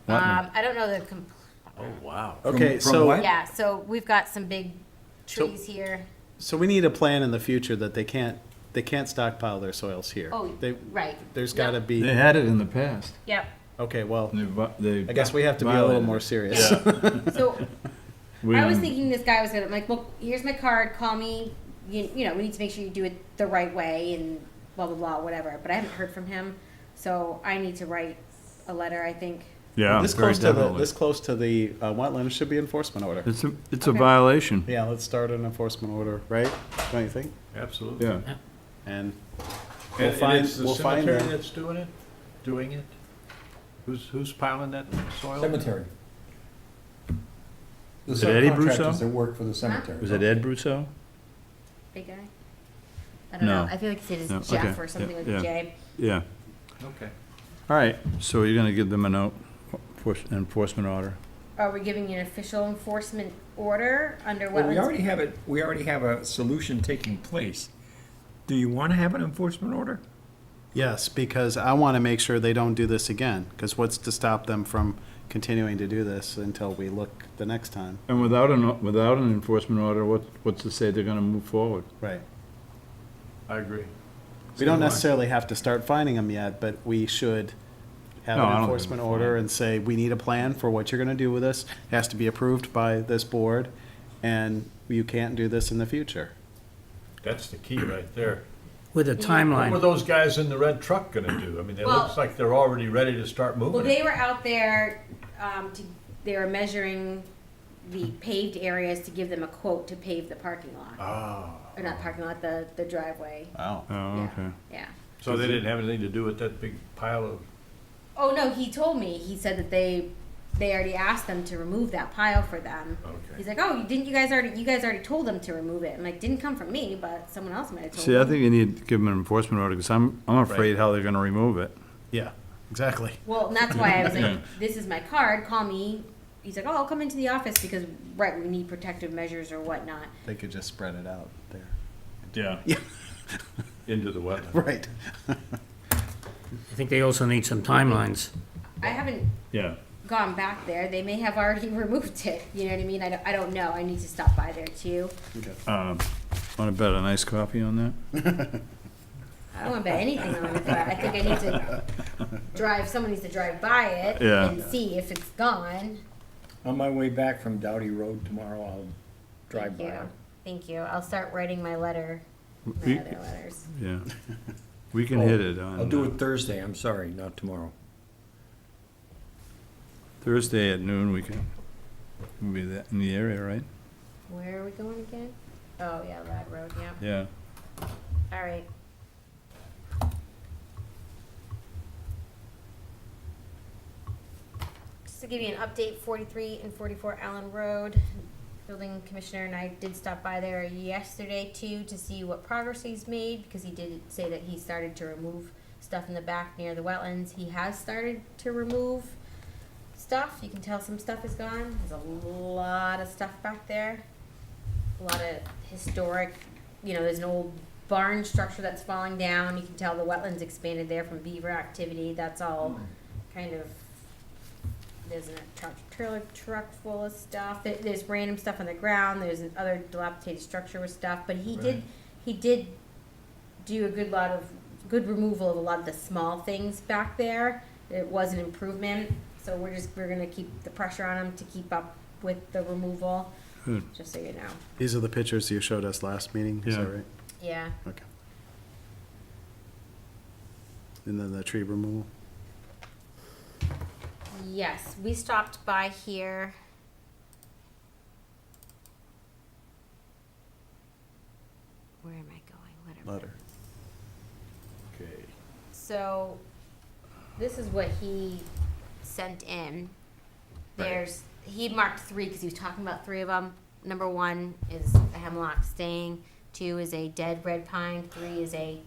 wetland? I don't know the Oh, wow. Okay, From so what? yeah, so we've got some big trees here. so we need a plan in the future that they can't stockpile their soils here. Oh, They, right. there's got to be. They had it in the past. Yep. Okay, well, They I guess we have to be a little more serious. So We- I was thinking this guy was gonna, I'm like, "Look, here's my card, call me, we need to make sure you do it the right way and blah, blah, blah, whatever." But I haven't heard from him, so I need to write a letter, I think. Yeah, This very close to the definitely. this close to the wetland should be enforcement order. It's a Okay. violation. Yeah, let's start an enforcement order, right? Don't you think? Absolutely. Yeah. And And find it's the we'll find cemetery them. that's doing it? Who's piling that soil? Cemetery. The Is it Eddie subcontractors Brousseau? that work for the cemetery. Was it Ed Brousseau? Big guy? I don't No. know. I feel like it says No, Jeff okay. or something Yeah, with yeah. a J. Yeah. Okay. All right, so you're gonna give them a note, enforcement order? Are we giving an official enforcement order under Well, wetlands? we already have a solution taking place. Do you want to have an enforcement order? Yes, because I want to make sure they don't do this again. Because what's to stop them from continuing to do this until we look the next time? And without an enforcement order, what's to say they're gonna move forward? Right. I agree. We don't necessarily have to start finding them yet, but we should have No, I an don't think enforcement we're order fine. and say, we need a plan for what you're gonna do with this. It has to be approved by this board, and you can't do this in the future. That's the key right there. With a What were timeline. those guys in the red truck gonna do? I mean, it Well- looks like they're already ready to start Well, moving they it. were out there, they were measuring the paved areas to give them a quote to pave the parking lot. Ah, Or not parking lot, the driveway. Wow. Oh, Yeah. okay. Yeah. so they didn't have anything to do with that big pile of, Oh, no, he told me, he said that they they already asked them to remove that pile for them. Okay. He's like, oh, you guys already told them to remove it. I'm like, didn't come from me, but someone else might have told See, I them. think you need to give them an enforcement order, because I'm afraid how they're gonna remove it. Yeah, exactly. Well, and that's why I was Yeah. like, this is my card, call me. He's like, oh, I'll come into the office because, right, we need protective measures or whatnot. They could just spread it out there. Yeah. Yeah. Into the wetland. Right. I think they also need some timelines. I haven't Yeah. gone back there. They may have already removed it. You know what I mean? I don't know. I need to stop by there too. Wanna bet a nice coffee on that? I don't want to bet anything on it, but I think I need to someone needs to drive by it Yeah. and see if it's gone. On my way back from Doughty Road tomorrow, I'll drive Thank by. you. Thank you. I'll start writing my letter, my We- other letters. Yeah. We can hit it on. I'll do it Thursday, I'm sorry, not tomorrow. Thursday at noon, we can, we'll be in the area, right? Where are we going again? Oh, yeah, Lad Road, yeah. Yeah. All right. Just to give you an update, 43 and 44 Allen Road, building commissioner and I did stop by there yesterday too to see what progress he's made, because he did say that he started to remove stuff in the back near the wetlands. He has started to remove stuff. You can tell some stuff is gone. There's a lot of stuff back there. A lot of historic, there's an old barn structure that's falling down. You can tell the wetlands expanded there from beaver activity. That's all kind of, there's a trailer truck full of stuff. There's random stuff on the ground. There's another dilapidated structure with stuff. But he did do a good removal of a lot of the small things back there. It was an improvement. So we're gonna keep the pressure on him to keep up with the removal. Good. Just so you know. These are the pictures you showed us last meeting, is that Yeah. right? Yeah. Okay. And then the tree removal? Yes, we stopped by here. Where am I going? Whatever. Letter. Okay. So, this is what he sent in. He marked 3 because he was talking about 3 of them. Number 1 is a hemlock staying. 2 is a dead red pine. 3 is a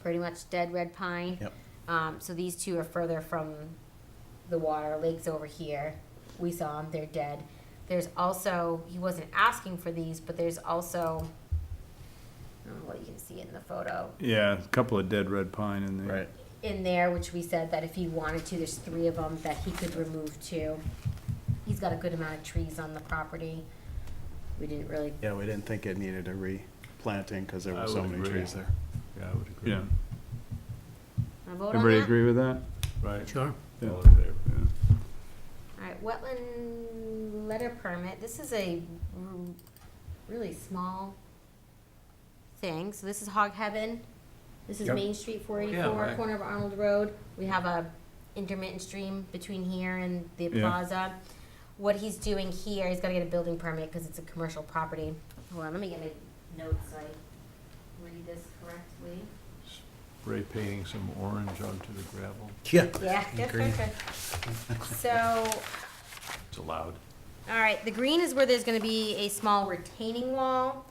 pretty much dead red pine. Yep. So these 2 are further from the water. Lake's over here. We saw them. They're dead. There's also, he wasn't asking for these, but there's also, I don't know what you can see in the photo. Yeah, a couple of dead red pine in there. Right. In there, which we said that if he wanted to, there's 3 of them that he could remove too. He's got a good amount of trees on the property. We didn't really, Yeah, we didn't think it needed a replanting because there I were so would many agree. trees there. Yeah, I would agree. Yeah. wanna vote on Everybody that? agree with that? Right. Sure. Yeah. All in favor. Yeah. Alright, wetland letter permit, this is a really small thing, so this is Hog Heaven. This is Yep. Main Street four Yeah, eighty-four, right. corner of Arnold Road. We have a intermittent stream between here and the Yeah. plaza. What he's doing here, he's gotta get a building permit, cause it's a commercial property. Hold on, let me get my notes so I read this correctly. Spray painting some orange onto the gravel. Yeah. Yeah, good, good, good. So, It's allowed. all right, the green is where there's gonna be a small retaining wall.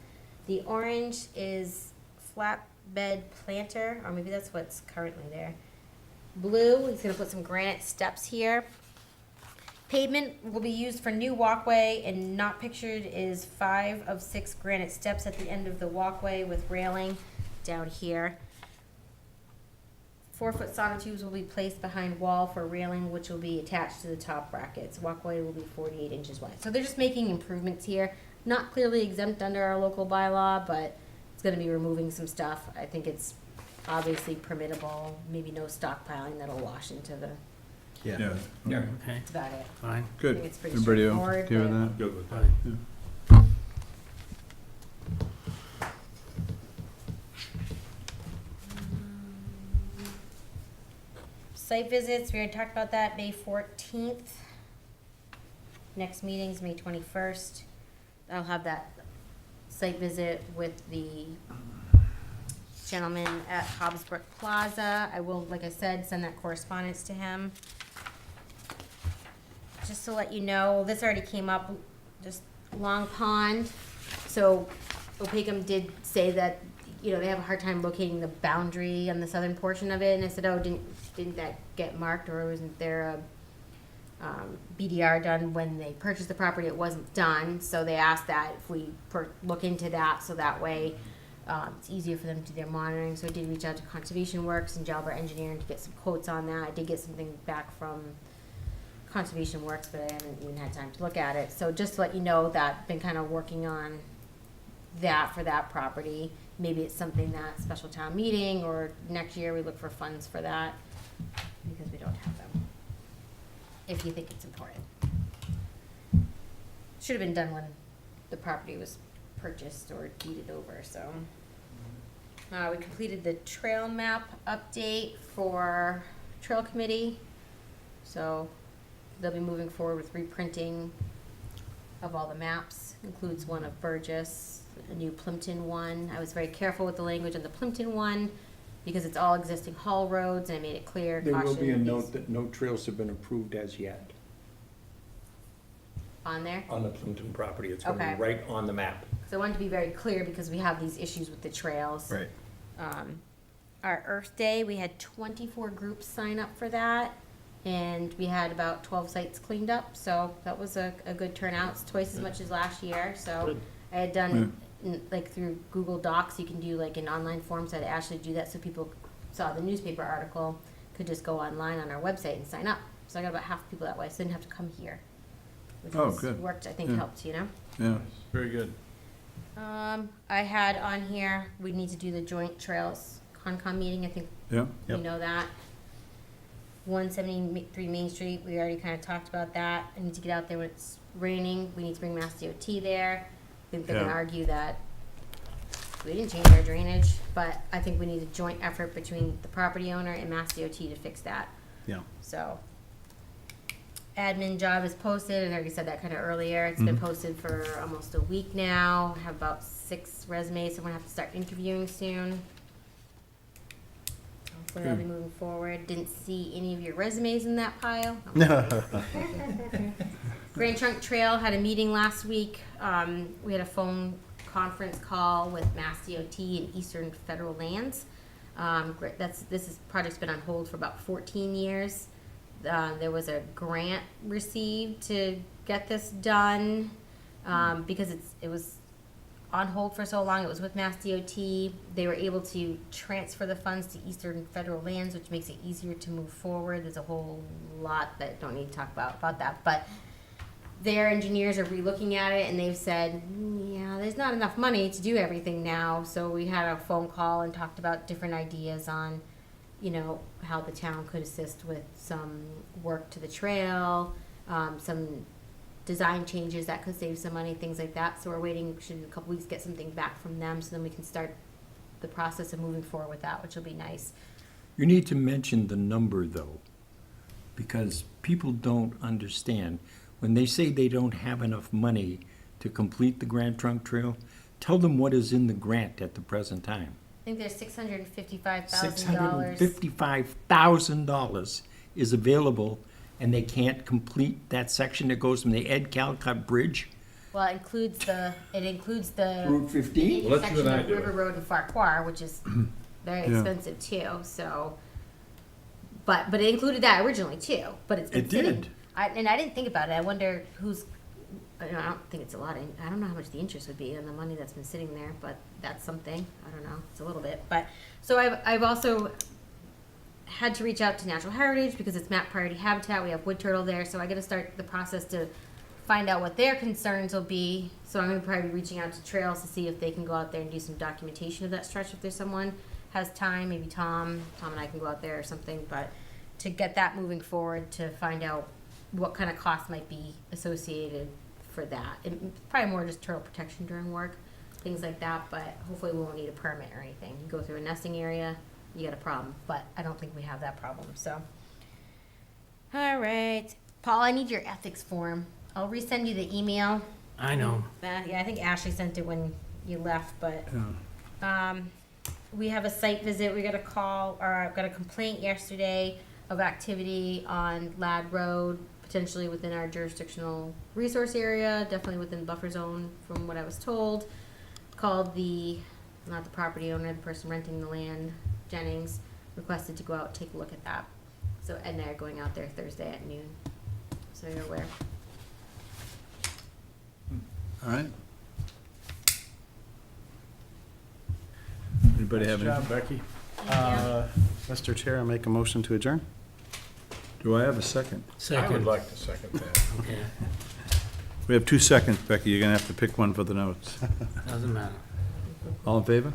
The orange is flatbed planter, or maybe that's what's currently there. Blue, he's gonna put some granite steps here. Pavement will be used for new walkway, and not pictured is 5 of 6 granite steps at the end of the walkway with railing down here. 4-foot sonotubes will be placed behind wall for railing, which will be attached to the top brackets. Walkway will be 48 inches wide. So they're just making improvements here. Not clearly exempt under our local bylaw, but it's gonna be removing some stuff. I think it's obviously permittable, maybe no stockpiling that'll wash into the, Yeah. Yeah, okay, that's about it. fine. Good. think it's pretty Everybody straightforward, okay with but- that? Good with that. Fine. Site visits, we already talked about that, May 14th. Next meeting's May 21st. I'll have that site visit with the gentleman at Hobbsbrook Plaza. I will, like I said, send that correspondence to him. just to let you know, this already came up, just Long Pond. So Opakam did say that, you know, they have a hard time locating the boundary on the southern portion of it. And I said, oh, didn't that get marked, or wasn't there a BDR done when they purchased the property? It wasn't done, so they asked that if we look into that, so that way it's easier for them to do their monitoring. So I did reach out to Conservation Works and Jalbert Engineering to get some quotes on that. I did get something back from Conservation Works, but I haven't even had time to look at it. So just to let you know that been kind of working on that for that property. Maybe it's something that special town meeting or next year we look for funds for that, because we don't have them, if you think it's important. Should have been done when the property was purchased or deeded over, so. We completed the trail map update for Trail Committee. So they'll be moving forward with reprinting of all the maps. Includes one of Burgess, a new Plimpton one. I was very careful with the language on the Plimpton one because it's all existing haul roads, and I made it clear. There will be a caution note that no trails have been approved as yet on there. on the Plimpton property. It's going to Okay. be right on the map. So I wanted to be very clear because we have these issues with the trails. Right. Our Earth Day, we had 24 groups sign up for that, and we had about 12 sites cleaned up, so that was a good turnout. It's twice as much as last year, so Good. I had done, like through Google Docs, you can do like an online form, so I had Ashley do that so people saw the newspaper article, could just go online on our website and sign up. So I got about half the people that way, so I didn't have to come here. Which Oh, was- good. worked, I think Yeah. helped, you know? Yeah. Very good. I had on here, we need to do the joint trails Concom meeting, I think Yeah. you know that. 173 Main Street, we already kind of talked about that. I need to get out there when it's raining. We need to bring Mass DOT there. I think they're gonna Yeah. argue that we didn't change our drainage, but I think we need a joint effort between the property owner and Mass DOT to fix that. Yeah. So, admin job is posted, and I already said that kind of earlier. It's been Mhm. posted for almost a week now. I have about 6 resumes, so I'm gonna have to start interviewing soon. Hopefully I'll be moving forward. Didn't see any of your resumes in that pile. Grand Trunk Trail had a meeting last week. We had a phone conference call with Mass DOT and Eastern Federal Lands. Project's been on hold for about 14 years. There was a grant received to get this done, because it was on hold for so long. It was with Mass DOT. They were able to transfer the funds to Eastern Federal Lands, which makes it easier to move forward. There's a whole lot that don't need to talk about that, but their engineers are relooking at it, and they've said, yeah, there's not enough money to do everything now. So we had a phone call and talked about different ideas on, you know, how the town could assist with some work to the trail, some design changes that could save some money, things like that. So we're waiting, should in a couple weeks get something back from them, so then we can start the process of moving forward with that, which will be nice. You need to mention the number, though, because people don't understand. When they say they don't have enough money to complete the Grand Trunk Trail, tell them what is in the grant at the present time. I think there's $655,000. $655,000 is available, and they can't complete that section that goes from the Ed Calcutt Bridge. Well, it includes the Route 15? Well, let's do intersection an of idea. River Road and Farquhar, which is very Yeah. expensive too, so. But it included that originally too, but it's been It sitting. did. I didn't think about it. I wonder who's, I don't think it's a lot. I don't know how much the interest would be on the money that's been sitting there, but that's something. I don't know. It's a little bit, but, so I've also had to reach out to Natural Heritage because it's map priority habitat. We have wood turtle there, so I gotta start the process to find out what their concerns will be. So I'm gonna probably be reaching out to Trails to see if they can go out there and do some documentation of that stretch if there's someone has time, maybe Tom and I can go out there or something, but to get that moving forward, to find out what kind of costs might be associated for that. And probably more just turtle protection during work, things like that, but hopefully we won't need a permit or anything. You go through a nesting area, you got a problem, but I don't think we have that problem, so. All right, Paul, I need your ethics form. I'll resend you the email. I know. Yeah, I think Ashley sent it when you left, but, we have a site visit, we got a call, or I got a complaint yesterday of activity on Lad Road, potentially within our jurisdictional resource area, definitely within the buffer zone from what I was told. Called not the property owner, the person renting the land, Jennings, requested to go out, take a look at that. So Ed and I are going out there Thursday at noon, so you're aware. All right. Anybody have Nice any? job, Becky. Mr. Chair, I make a motion to adjourn. Do I have a second? I would like to second that. Okay, We have 2 seconds, Becky. You're gonna have to pick one for the notes. doesn't matter. All in favor?